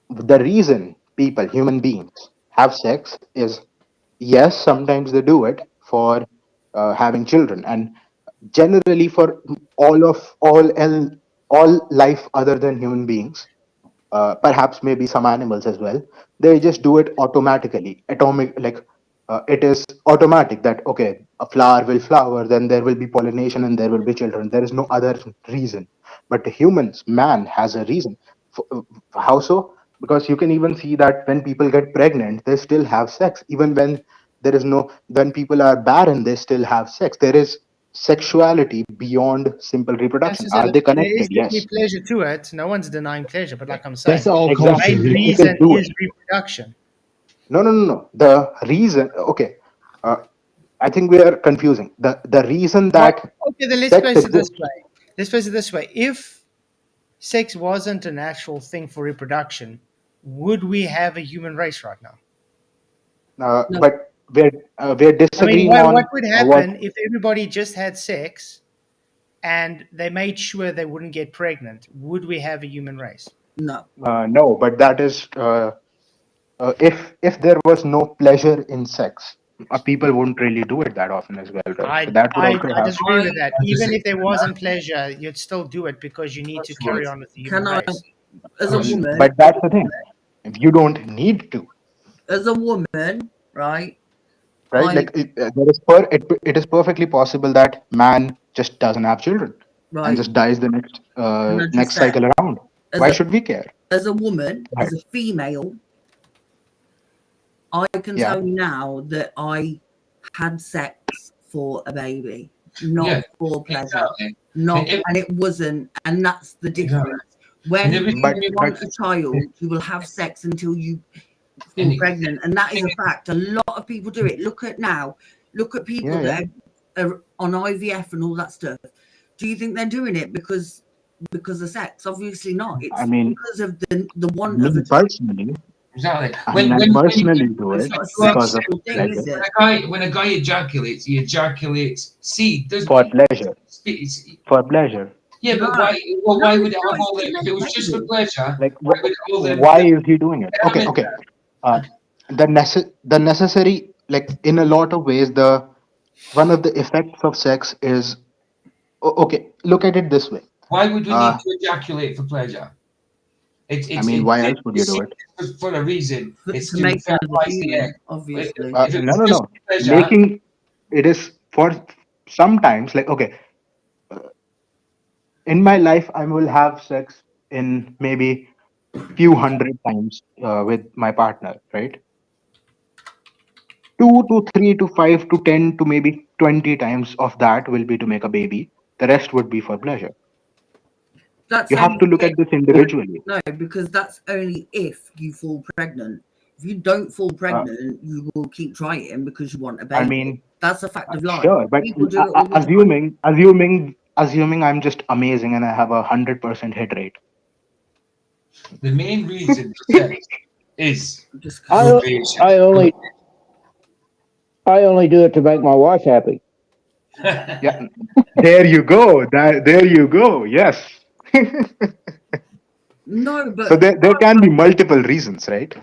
the reason people, human beings, have sex is yes, sometimes they do it for having children, and generally for all life other than human beings, perhaps maybe some animals as well, they just do it automatically, atomic, like it is automatic that okay, a flower will flower, then there will be pollination and there will be children. There is no other reason. But humans, man has a reason. How so? Because you can even see that when people get pregnant, they still have sex. Even when there is no, when people are barren, they still have sex. There is sexuality beyond simple
Yes,
reproduction.
I
Are
said
they
there is
connected?
definitely
Yes,
pleasure to it. No one's denying pleasure, but like I'm
That's
saying,
all
the
culture,
exactly.
main
dude.
People
reason
do it.
is reproduction.
No, no, no, no. The reason, okay, uh, I think we are confusing. The reason
Well,
that
okay, then let's
sex
face it this
exists.
way. Let's face it this way. If sex wasn't a natural thing for reproduction, would we have a human race right now?
No,
But we're
I mean,
disagreeing
what
on
would
what.
happen if everybody just had sex and they made sure they wouldn't get pregnant? Would we have a human race?
no.
No, but that is if there was no pleasure in sex, people wouldn't really do it that often as well, right? So that would also
I
have.
disagree with that.
I
Even
disagree
if there
with that.
wasn't pleasure, you'd still do it because you need to
Flatzoid.
carry on with the human
Can I,
race.
as a woman,
But that's the thing. If you don't need to,
right?
right?
I
Like it is perfectly possible that man just doesn't have children and
right.
just dies the
Can I just
next
say,
cycle around.
as
Why
a
should we care?
woman,
Right.
as a female, I can
Yeah.
tell you now that I had sex for a baby, not
Yeah,
for pleasure,
exactly.
not,
And
and it wasn't, and that's the
exactly.
difference. When
And
you
everything
But
you
want a child, you will have sex until you fall
and
pregnant, and that is a fact. A lot of people do it. Look at now, look at people
yeah, yeah.
that are on IVF and all that stuff. Do you think they're doing it because of sex? Obviously not.
I
It's
mean,
because of the want of
me
a child.
personally,
exactly.
I mean, I
When you
personally do
It's
it
not a
go out
because of
sexual thing,
pleasure,
is it?
when a guy ejaculates, he ejaculates seed. Does
for pleasure,
it's,
for pleasure.
yeah, but
No,
why? Well,
no,
why would
it's
it
not.
have
It's
all
to
the? If
make
it was just for
babies.
pleasure,
Like,
why would all
why is he doing it? Okay,
element
okay. The the necessary, like in a lot of ways, the one of the effects of sex is okay. Look at it this way.
why would we
Uh,
need to ejaculate for pleasure?
I mean, why else would you do it?
It's for a reason. It's
To
to
make another
fertilize the egg.
human, obviously.
If it
No,
was
no,
just
no.
for pleasure,
Making it is for sometimes like okay. In my life, I will have sex in maybe few hundred times with my partner, right? 2 to 3 to 5 to 10 to maybe 20 times of that will be to make a baby. The rest would be for pleasure.
That's
You have
only
to look
if,
at this individually.
no, because that's only if you fall pregnant. If you don't fall
Uh,
pregnant, you will keep trying because you want a
I
baby.
mean,
That's a fact of life.
sure, but
People do it all the time.
assuming I'm just amazing and I have 100% hit rate.
the main reason for sex is
Just because
I
procreation.
I only I only do it to make my wife happy.
Yeah, there you go. There you go. Yes.
no,
So there can be multiple reasons, right?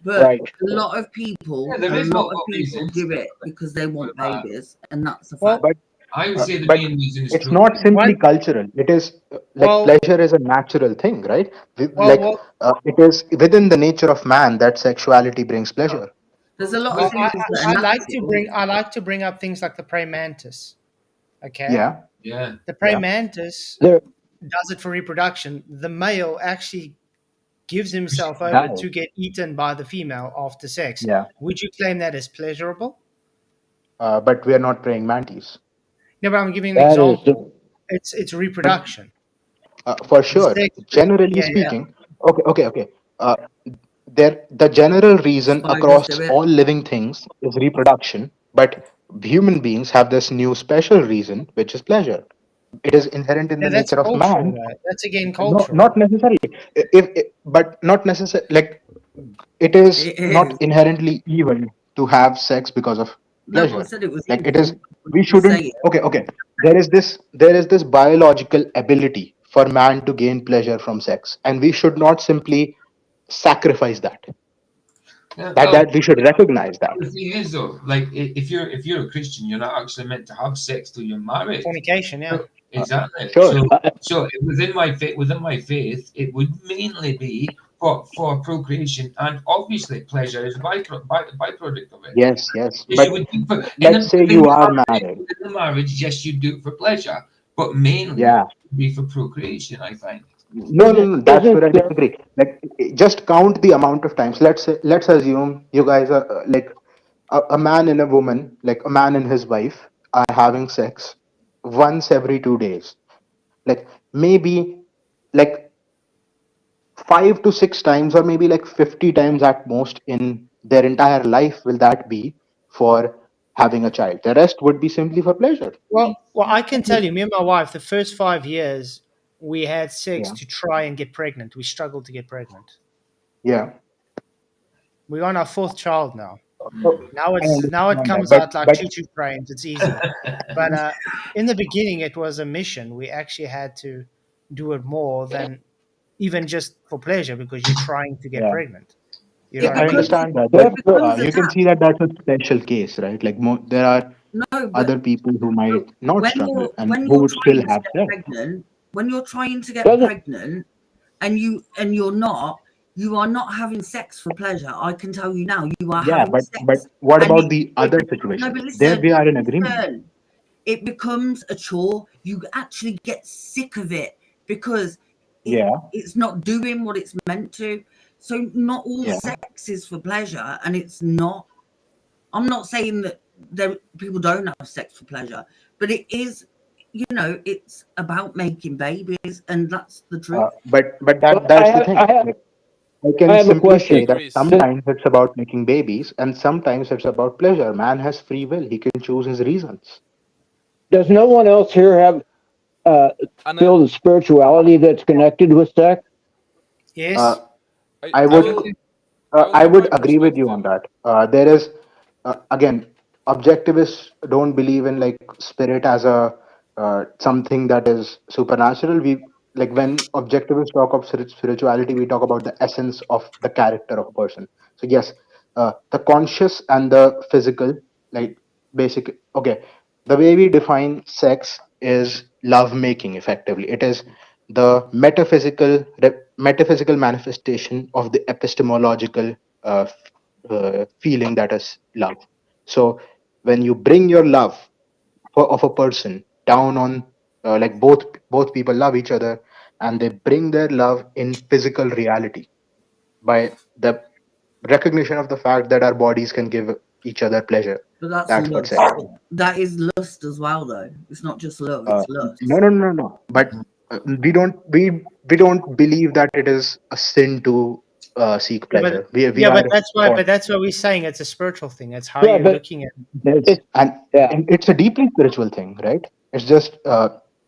but
Right.
Yeah, there
a
is
lot of
multiple
people
reasons.
do it because they want babies, and that's a fact.
Well,
But
I would say the
but
main reason is
it's not
procreation.
simply
one,
cultural. It is like
well,
pleasure is a natural thing, right?
well,
Like
well,
it is within the nature of man that sexuality brings pleasure.
There's a lot of
well,
things that are natural.
I like to bring up things like the praying mantis. Okay,
Yeah,
Yeah.
the praying
yeah.
mantis
There
does it for reproduction. The male actually gives himself over
That
to
is,
get eaten by the female after sex,
yeah.
would you claim that as pleasurable?
But we are not praying mantis.
No, but I'm giving an
That is
example. It's
But
reproduction.
for
The
sure,
sex,
generally
yeah, yeah.
speaking, okay. Uh, the general reason
Spiders
across
do it.
all living things is reproduction, but human beings have this new special reason, which is pleasure. It is inherent in
Now
the
that's
nature of
cultural,
man.
though. That's again
No,
cultural.
not necessarily. But not necessarily. Like it is
It
not
is.
inherently evil to have sex because of
No, I
pleasure.
said it was
Like it is.
evil. When
We
you say
shouldn't.
it.
Okay. There is this biological ability for man to gain pleasure from sex, and we should not simply sacrifice that.
Yeah,
That
well,
that we should recognize that.
the thing is though, like if you're a Christian, you're not actually meant to have sex till you're married.
Fornication, yeah.
So, exactly.
Sure.
So within my faith, it would mainly be for procreation, and obviously pleasure is a byproduct of it.
Yes.
Yes, you
But
would do for,
let's say you are married.
within the marriage, yes, you do it for pleasure, but mainly
Yeah.
it would be for procreation, I think.
No. That's where I disagree. Like, just count the amount of times. Let's assume you guys are like a man and a woman, like a man and his wife, are having sex once every 2 days. Like maybe like 5 to 6 times, or maybe like 50 times at most in their entire life. Will that be for having a child? The rest would be simply for pleasure.
Well, I can tell you, me and my wife, the first 5 years, we had sex
Yeah.
to try and get pregnant. We struggled to get pregnant.
Yeah.
We're on our fourth child now.
So
Now
I
it
understand that,
comes out like
but
choo-choo trains. It's easy. But in the beginning, it was a mission. We actually had to do it more than even just for pleasure because you're trying to get
yeah.
pregnant. You know
It
what
I
I mean?
becomes
understand that,
it
but
becomes
you can see
attached.
that that's a special case, right? Like there are
No, but
other people who might not struggle and
when
who
you're
would still
trying to
have
get
sex.
pregnant, when you're trying to get
doesn't
pregnant, and you are not having sex for pleasure. I can tell you now, you are
Yeah,
having
but
sex,
what
and
about the
it
other
no, but
situations? There
listen,
we are in agreement.
listen. It becomes a chore. You actually get sick of it because
Yeah,
it's not doing what it's meant to. So not all
yeah.
sex is for pleasure, and it's not. I'm not saying that people don't have sex for pleasure, but it is. It's about making babies, and that's the truth.
But
well,
that's the thing. Like, I
I
can
have a
simply
He
question.
say that
agrees.
sometimes it's about making babies and sometimes it's about pleasure. Man has free will. He can choose his reasons.
Does no one else here have uh,
And
feel the spirituality that's connected with sex?
Uh,
Yes.
I
I
would
will I will
I
give
would
my
agree with you on
perspective.
that. There is again, objectivists don't believe in like spirit as a something that is supernatural. We like when objectivists talk of spirituality, we talk about the essence of the character of a person. So yes, the conscious and the physical, like basic. Okay, the way we define sex is love making. Effectively, it is the metaphysical manifestation of the epistemological feeling that is love. So when you bring your love of a person down on like both people love each other and they bring their love in physical reality by the recognition of the fact that our bodies can give each other pleasure.
But that's
That's what
lust.
sex is.
That is lust as well, though. It's not just love;
Uh,
it's lust.
no. But we don't believe that it is a sin to seek
Yeah, but
pleasure. We
yeah,
are
but that's why.
for
But that's why we're saying it's a spiritual thing. It's how
Yeah,
you're
but
looking at it.
this,
it's
and
yeah,
it's a deeply spiritual thing, right? It's just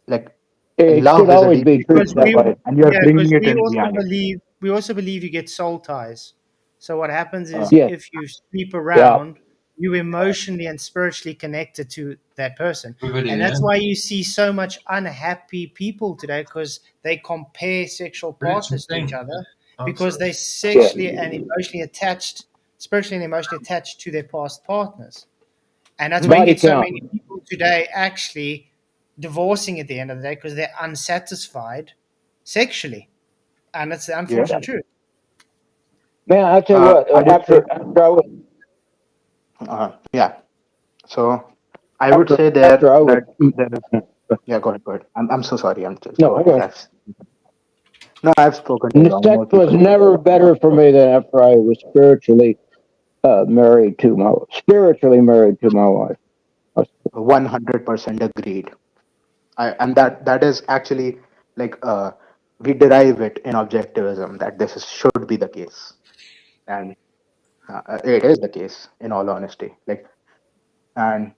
like
it should
love is a
always
deeply
be treated
Because
spiritual
that
we,
thing,
way.
and you are
yeah,
bringing
because
it in reality.
we also believe you get soul ties. So what happens
Uh,
is
Yes,
if you sleep
yeah,
around, you emotionally and spiritually connected to that person,
Everybody,
and
yeah.
that's why you see so much unhappy people today because they compare sexual
Spiritual
partners to each
thing.
other because
Absolutely.
they're
yeah.
sexually and emotionally attached, spiritually and emotionally attached to their past partners. And that's why you
Body
get so
count.
many people today actually divorcing at the end of the day because they're unsatisfied sexually. And that's the
yeah.
unfortunate truth.
Man, I'll tell you what.
I would say, yeah. So I would say there
After I was
that there is. Yeah, go ahead. I'm so sorry. I'm just
no,
go ahead.
okay.
That's No, I've spoken to a lot
Sex
more
was
people.
never better for me than after I was spiritually married to my wife.
100% agreed. And that is actually like we derive it in objectivism that should be the case, and it is the case in all honesty. Like, and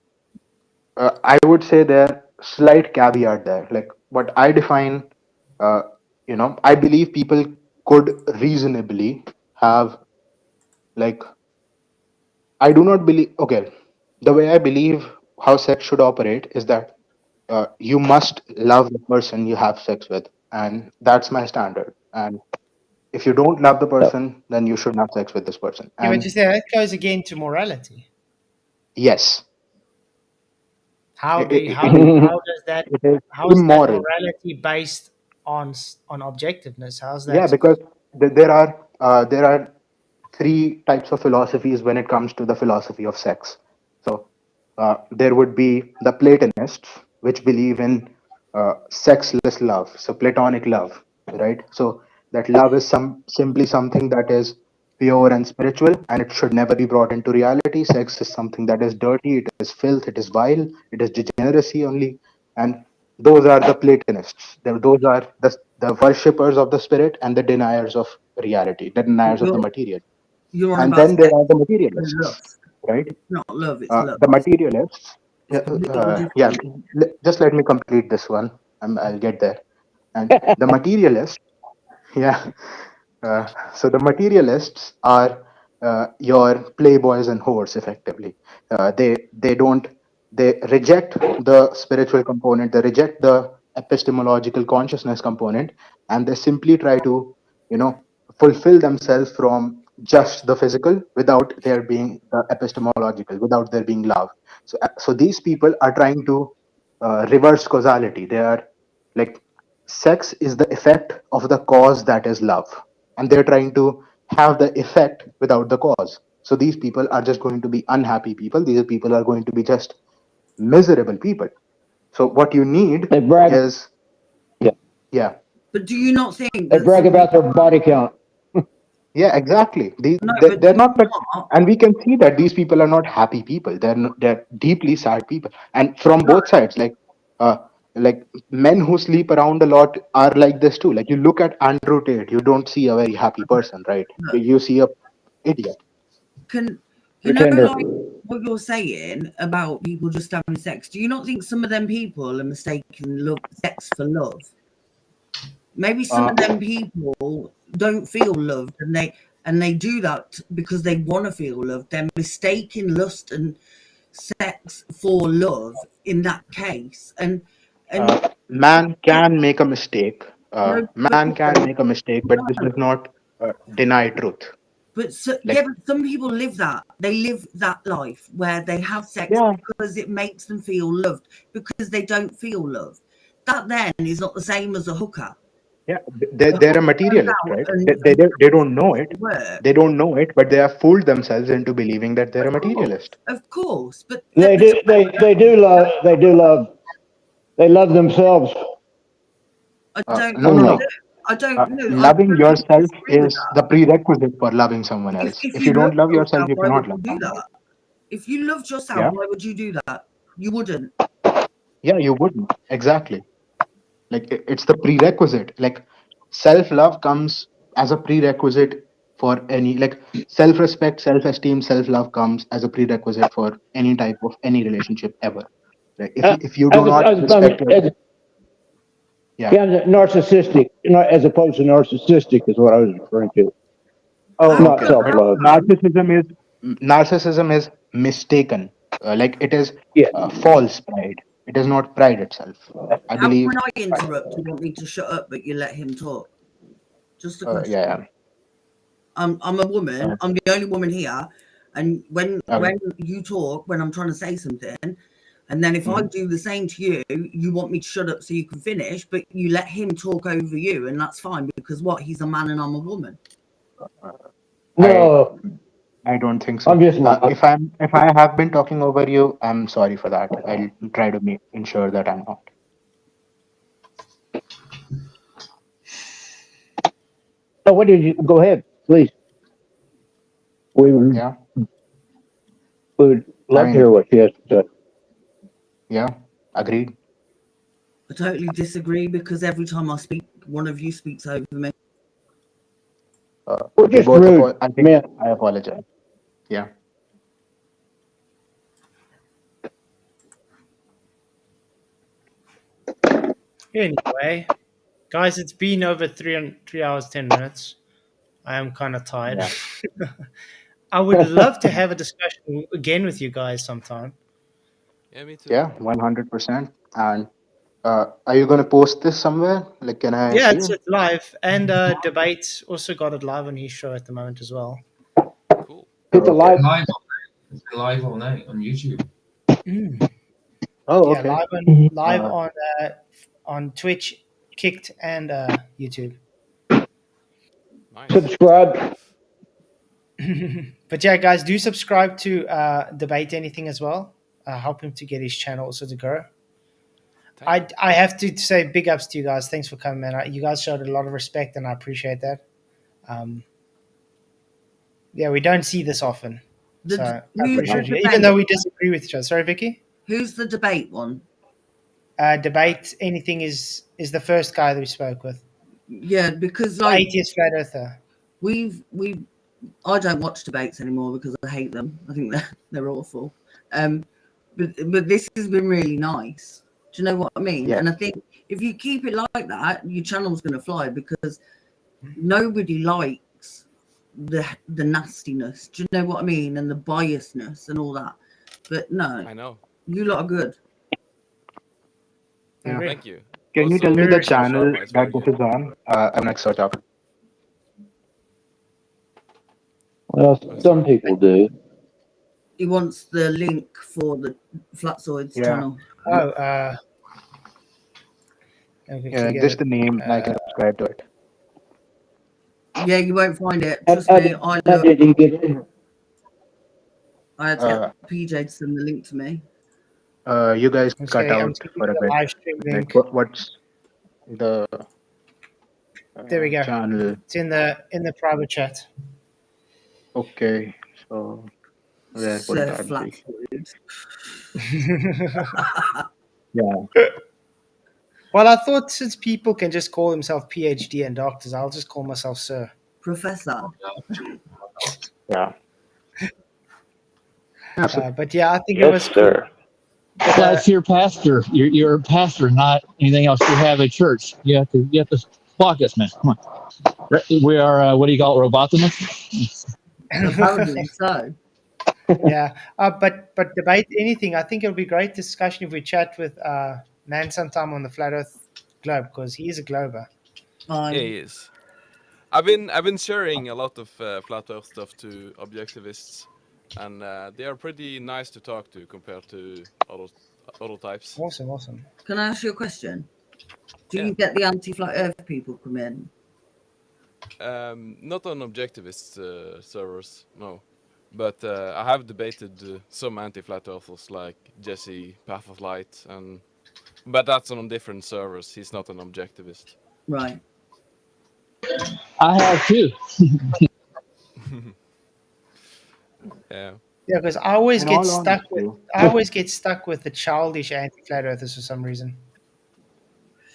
I would say there slight caveat there. Like what I define, uh, I believe people could reasonably have like I do not believe. Okay, the way I believe how sex should operate is that you must love the person you have sex with, and that's my standard. And if you don't love the person, then you should not have sex with this person.
Yeah, but
And
you say that goes again to morality.
yes,
How
it,
do
it,
how
it is
how does that
it is
how is that
immoral.
morality based on objectiveness? How's
Yeah,
that?
because there are three types of philosophies when it comes to the philosophy of sex. So there would be the Platonists, which believe in sexless love, so platonic love, right? So that love is simply something that is pure and spiritual, and it should never be brought into reality. Sex is something that is dirty, it is filth, it is vile, it is degeneracy only, and those are the Platonists. Those are the worshippers of the spirit and the deniers of reality, the deniers of the
You're,
material.
you're on
And
about
then there
sex
are the
and
materialists,
lust.
right?
It's not love, it's lust.
The materialists,
It's completely
yeah,
different.
just let me complete this one. I'll get there. And the materialists, yeah. So the materialists are your playboys and whores, effectively. They don't they reject the spiritual component. They reject the epistemological consciousness component, and they simply try to, fulfill themselves from just the physical without there being the epistemological, without there being love. So these people are trying to reverse causality. They are like sex is the effect of the cause that is love, and they're trying to have the effect without the cause. So these people are just going to be unhappy people. These people are going to be just miserable people. So what you need
They brag.
is,
Yeah.
yeah,
But do you not think
They
that
brag about their body count.
yeah, exactly.
no, but do
They're
you
not, but
not?
and we can see that these people are not happy people. They're deeply sad people, and from
No,
both sides. Uh, like men who sleep around a lot are like this too. Like you look at Andrew Tate, you don't see a very happy person, right?
no.
You see a idiot.
Can
Pretender.
like what you're saying about people just having sex? Do you not think some of them people are mistaking sex for love? Maybe some
Uh,
of them people don't feel loved, and they do that because they want to feel loved. They're mistaking lust and sex for love in that case, and
Man can make a mistake.
no, but
Man can make a mistake, but this
no,
does not deny truth.
but yeah,
Like,
but some people live that. They live that life where they have sex
yeah,
because it makes them feel loved, because they don't feel loved. That then is not the same as a hooker.
yeah,
The
they're a
hooker goes
materialist,
out
right?
and
They don't know it.
work.
They don't know it, but they have fooled themselves into believing that they're a materialist.
Of course, but
They do. They do love. They do love. They love themselves.
I don't.
No, no,
Only.
no.
I don't know. I
Loving
totally
yourself
disagree with
is
that.
the prerequisite for loving someone else.
If
If you
you love
don't love yourself,
yourself,
you
why would
cannot
you
love
do
someone else.
that? If you loved yourself,
Yeah,
why would you do that? You wouldn't.
yeah, you wouldn't. Exactly. Like it's the prerequisite. Like self-love comes as a prerequisite for any, like, self-respect, self-esteem, self-love comes as a prerequisite for any type of any relationship ever. Like if you do not respect yourself, yeah.
Yeah, narcissistic, as opposed to narcissistic is what I was referring to.
Oh,
How
Not
okay. But
self-love.
narcissism is mistaken. Like it is
Yeah.
false pride. It is not pride itself. I
how
believe.
when I interrupt, you want me to shut up, but you let him talk? Just a question.
Yeah,
I'm a woman.
yeah.
I'm the only woman here, and when
Okay.
you talk, when I'm trying to say something, and then if I
Mhm.
do the same to you, you want me to shut up so you can finish, but you let him talk over you, and that's fine because what? He's a man and I'm a woman.
I
No,
I don't think so.
I'm just not.
If I have been talking over you, I'm sorry for that. I'll try to ensure that I'm not.
Oh, what did you go ahead, please?
Yeah.
We would love
I
to hear
mean,
what she has to say.
yeah, agreed.
I totally disagree because every time I speak, one of you speaks over me.
We're
We
just
both
rude,
I think
man.
I apologize. Yeah.
Anyway, guys, it's been over 3 hours 10 minutes. I am kind of tired.
Yeah.
I would love to have a discussion again with you guys sometime.
Yeah, me too.
Yeah, 100%. And are you going to post this somewhere? Like, can I
Yeah,
see
it's
it?
live, and Debate also got it live on his show at the moment as well.
Cool.
Hit the
Okay.
live.
Live all night on YouTube.
Oh,
Yeah,
okay.
live
Uh,
on Twitch, Kicked, and YouTube.
Nice.
Subscribe.
But yeah, guys, do subscribe to Debate Anything as well. Help him to get his channel also to grow. I have to say big ups to you guys. Thanks for coming, man. You guys showed a lot of respect, and I appreciate that. Yeah, we don't see this often, so I
Who's the
appreciate you. Even
debate?
though we disagree with each other. Sorry, Vicky.
Who's the debate one?
Debate Anything is the first guy that we spoke with.
Yeah, because
The
like
atheist flat earther.
I don't watch debates anymore because I hate them. I think they're awful. But this has been really nice. Do you know what I mean?
yeah.
And I think if you keep it like that, your channel's going to fly because nobody likes the nastiness. Do you know what I mean? And the biasness and all that. But no,
I know.
you lot are good.
Yeah.
Thank you.
Can you
Also,
tell me the
very
channel
Sharma is
that
very
this
good.
is on? I'm going to search up.
Well, some people do.
He wants the link for the Flatzoid's
Yeah.
channel.
Oh,
Yeah, just the name, and I can subscribe to it.
Yeah, you won't find it.
How,
Trust
how
me.
did, how did he get in?
I had to
Uh,
get PJ to send the link to me.
You guys cut
okay, I'm
out
sending
for a
the
bit.
live stream link.
Like, what's the
There we go.
channel?
It's in the private chat.
Okay, so where would
So
that be?
Flatzoid.
Yeah.
Well, I thought since people can just call themselves PhD and doctors, I'll just call myself Sir.
Professor.
Yeah.
But yeah, I think it was cool. But,
Like you're a pastor. You're a pastor, not anything else. You have a church. You have to block us, man. Come on. We are what do you call it? Robotomists?
Apparently so.
yeah, but Debate Anything. I think it'll be great discussion if we chat with Man sometime on the Flat Earth Globe because he is a glober.
Yeah, he is. I've been sharing a lot of flat Earth stuff to objectivists, and they are pretty nice to talk to compared to other types.
Awesome.
Can I ask you a question? Do
Yeah.
you get the anti-flat Earth people come in?
Not on objectivist servers, no. But I have debated some anti-flat earthers like Jesse, Path of Light, but that's on different servers. He's not an objectivist.
Right.
I have too.
Yeah.
Yeah, because I always
In
get
all
stuck
honesty,
with the childish anti-flat earthers for some reason.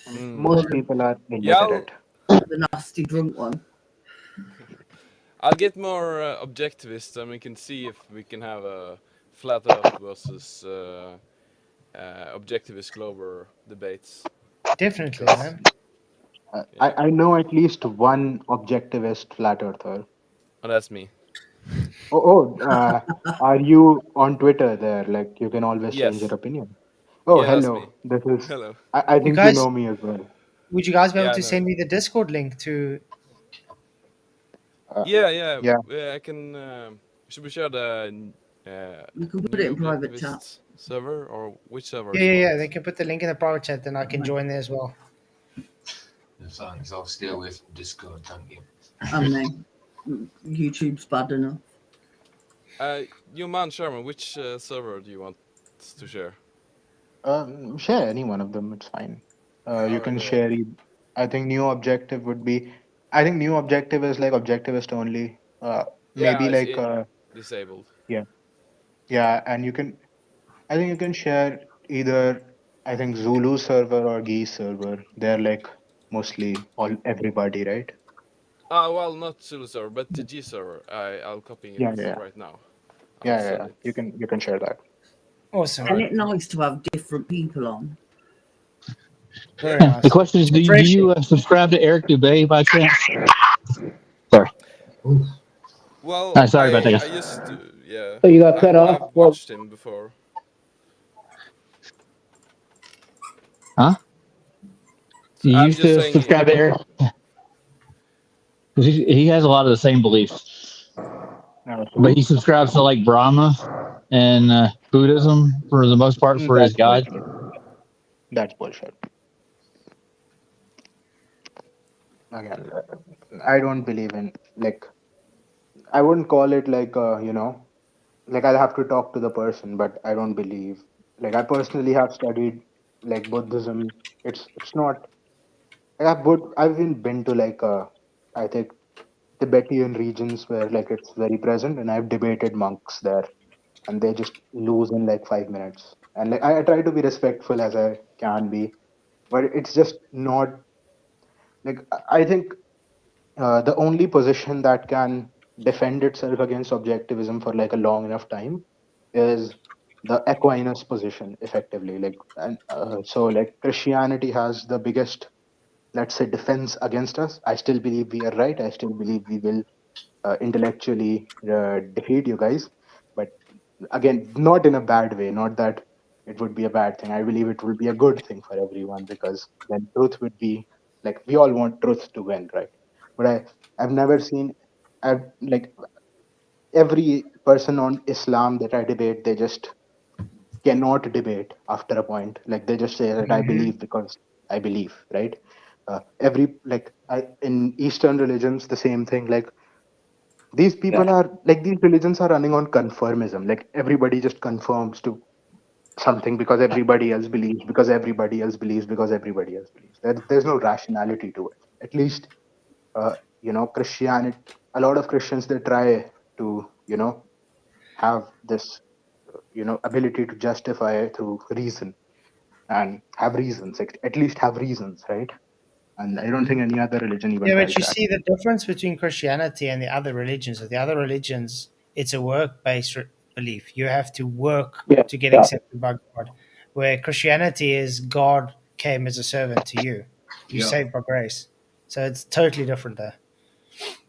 most people are
Yeah,
illiterate.
The nasty drunk one.
I'll get more objectivists, and we can see if we can have a flat Earth versus objectivist Glover debates.
Definitely,
Because-
man.
I know at least one objectivist flat earther.
Oh, that's me.
Are you on Twitter there? Like, you can always change
Yes.
your opinion. Oh,
Yeah, that's me.
hello. This is.
Hello.
I
You
think you
guys,
know me as well.
would you guys be able
Yeah, I
to
know
send
you.
me the Discord link to?
Yeah.
Yeah.
I can. Should we share the
You can put
new
it in private chat.
objectivist server or which server?
Yeah. They can put the link in the private chat, then I can join there as well.
No, thanks. I'll stay away from Discord. Thank you.
I mean, YouTube's bad enough.
You man, Sherman, which server do you want to share?
Share any one of them. It's fine. You can
Alright.
share. I think new objective would be I think new objective is like objectivist only.
Yeah,
Maybe
it's
like
disabled.
yeah, yeah, and you can. I think you can share either. I think Zulu server or Geese server. They're like mostly all everybody, right?
Well, not Zulu server, but the G server. I'll copy it
Yeah, yeah,
right now. I'll
yeah, yeah,
send
yeah.
it.
You can share that.
Awesome.
Isn't
Right.
it nice to have different people on?
Very
The
nice.
question is,
It's
do
refreshing.
you subscribe to Eric Dubay by chance? Sorry.
Well,
Sorry about that,
I
guys.
used to, yeah.
So you got cut off.
I've
Well,
watched him before.
Huh? You
I'm
used
just
to
saying.
subscribe to Eric? 'Cause he has a lot of the same beliefs,
Now,
but he
who?
subscribes to like Brahma and Buddhism for the most part for his
That's
God.
bullshit. That's bullshit. Again, I don't believe in like I wouldn't call it like like I'll have to talk to the person, but I don't believe like I personally have studied like Buddhism. It's not I've even been to like I think Tibetan regions where like it's very present, and I've debated monks there, and they just lose in like 5 minutes. And like I try to be respectful as I can be, but it's just not like I think the only position that can defend itself against objectivism for like a long enough time is the Aquinas position, effectively. Like, and so like Christianity has the biggest, let's say, defense against us. I still believe we are right. I still believe we will intellectually defeat you guys, but again, not in a bad way. Not that it would be a bad thing. I believe it will be a good thing for everyone, because then truth would be like we all want truth to win, right? But I've never seen I've like every person on Islam that I debate, they just cannot debate after a point. Like they just say that I believe because I believe, right? Every like in Eastern religions, the same thing. Like these people are like these religions are running on conformism. Like everybody just conforms to something because everybody else believes, because everybody else believes, because everybody else believes. There's no rationality to it. At least, Christianity. A lot of Christians, they try to have this ability to justify it through reason and have reasons. At least have reasons, right? And I don't think any other religion even
Yeah, but
tries
you
that.
see the difference between Christianity and the other religions. The other religions, it's a work-based belief. You have to work
yeah,
to get
yeah.
accepted by God. Where Christianity is God came as a servant to you. You
Yeah.
saved by grace. So it's totally different there.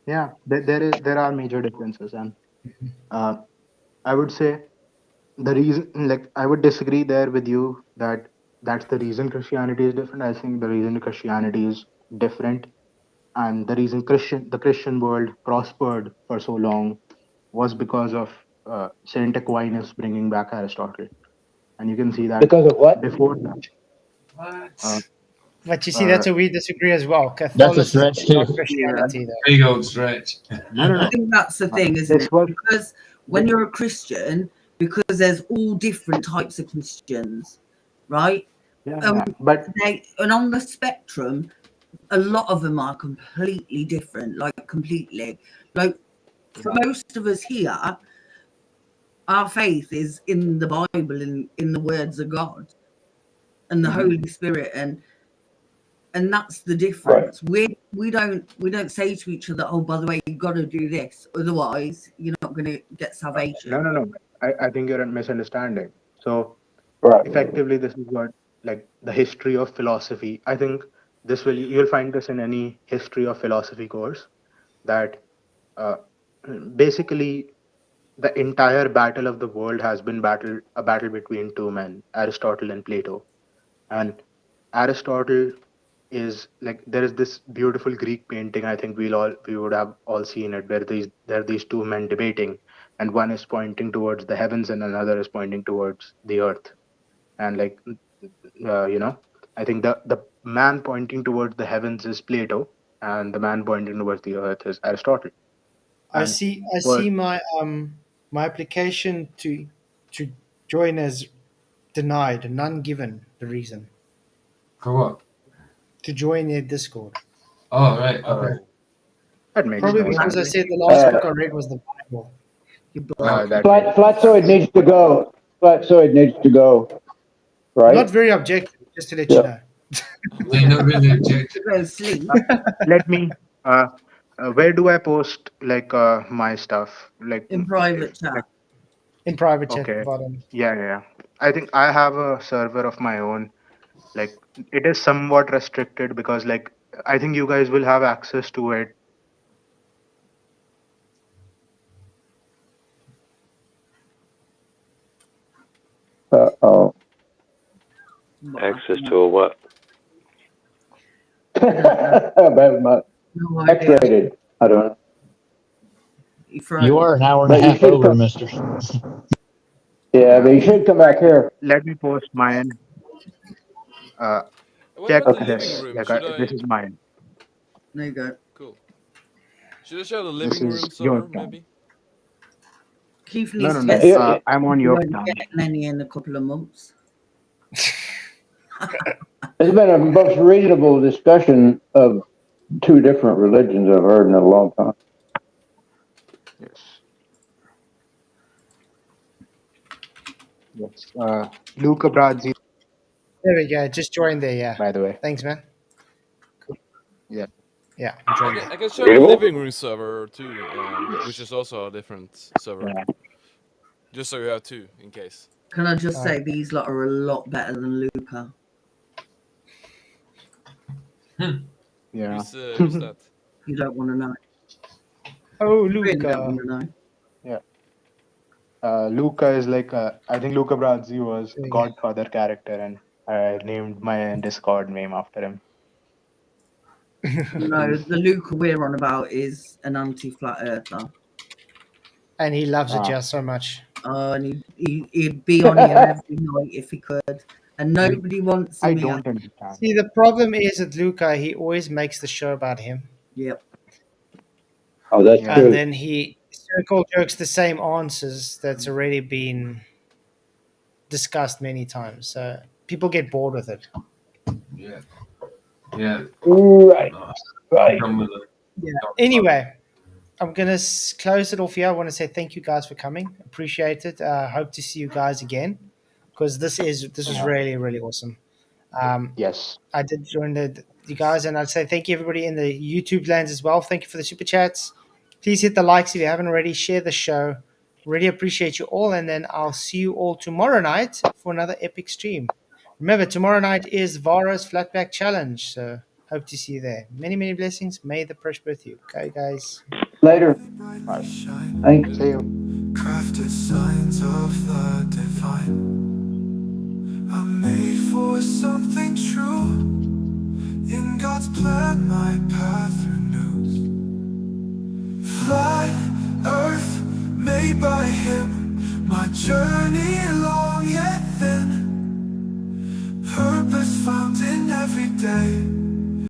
Yeah, there are major differences, and uh, I would say the reason, like I would disagree there with you that that's the reason Christianity is different. I think the reason Christianity is different, and the reason the Christian world prospered for so long was because of Saint Aquinas bringing back Aristotle. And you can see that
Because of what?
before that, uh,
What?
But you see,
uh,
that's where we disagree as well.
That's a
Catholicism,
stretch too.
not Christianity, though.
Big old stretch.
no, no,
I
no.
think that's the thing, isn't
This
it?
was
Because when
th-
you're a Christian, because there's all different types of Christians, right?
yeah,
Um,
yeah. But
and on the spectrum, a lot of them are completely different, like completely. Like for most of us here, our faith is in the Bible, in the words of God and the
mhm.
Holy Spirit, and that's the
Right.
difference. We don't say to each other, oh, by the way, you've got to do this, otherwise you're not going to get
No,
salvation.
no, no. I think you're misunderstanding. So
Right.
effectively, this is what like the history of philosophy. I think this will you'll find this in any history of philosophy course, that uh, basically the entire battle of the world has been a battle between two men, Aristotle and Plato. And Aristotle is like there is this beautiful Greek painting. I think we would have all seen it, where there are these two men debating, and one is pointing towards the heavens and another is pointing towards the earth. And like I think the man pointing towards the heavens is Plato, and the man pointing towards the earth is Aristotle.
I
And
see. I
but
see my application to join as denied, none given the reason
For what?
to join their Discord.
Oh, right. Okay.
That makes
Probably
sense.
because I said the last book I read was the Bible.
You black.
That makes
Flatzoid needs to go. Flatzoid needs to go.
I'm
Right?
not very objective, just to let you
Yeah.
know.
We're not really objective.
To go sleep.
Let me. Where do I post like my stuff? Like,
In private chat.
like
In private chat at
okay,
the bottom.
yeah. I think I have a server of my own. Like, it is somewhat restricted because, like, I think you guys will have access to it.
Oh.
Access to a what?
About
No idea.
X-rated. I don't know.
You are an hour and a
But you
half
should
over,
come.
mister.
Yeah, but you should come back here.
Let me post mine.
What
Check
about the living
this.
room?
Like,
Should
this
I?
is mine.
There you go.
Cool. Should I show the
This
living
is
room
your
server
time.
maybe?
Keith
No,
needs
no,
to
no.
get some.
I'm on
He
your
won't be
time.
getting any in a couple of months.
It's been a most reasonable discussion of two different religions I've heard in a long time.
Yes. Yes. Luca Brazzi,
There we go. Just joined there, yeah.
by the way.
Thanks, man.
Yeah.
Yeah, I'm joined
I
there.
can show the living room server too, which is also a different server.
Yeah.
Just so you have two in case.
Can I just say these lot are a lot better than Luca?
Yeah.
Who's that?
You don't want to know.
Oh,
You really don't
Luca.
want to know.
Luca is like I think Luca Brazzi was
There you go.
Godfather character, and I named my Discord name after him.
No, the Luca we're on about is an anti-flat earther.
And he loves it
Ah.
just so much.
And he'd be on here every night if he could. And nobody wants
I
him here.
don't understand.
See, the problem is with Luca, he always makes the show about him.
Yep.
Oh, that's
Yeah.
true.
And then he circle jerks the same answers that's already been discussed many times. So people get bored with it.
Yeah. Yeah.
Right. Right.
Done with it.
Yeah. Anyway, I'm going to close it off here. I want to say thank you guys for coming. Appreciate it. Hope to see you guys again because this was really, really awesome.
Yes.
I did join you guys, and I'd say thank you everybody in the YouTube lands as well. Thank you for the super chats. Please hit the likes if you haven't already. Share the show. Really appreciate you all, and then I'll see you all tomorrow night for another epic stream. Remember, tomorrow night is Vara's Flatback Challenge, so hope to see you there. Many, many blessings. May the pressure with you. Okay, guys.
Later.
Bye.
Thanks.
See you.
Crafted signs of the divine. I'm made for something true. In God's plan, my path renews. Flat earth made by Him. My journey long yet thin. Purpose found in every day.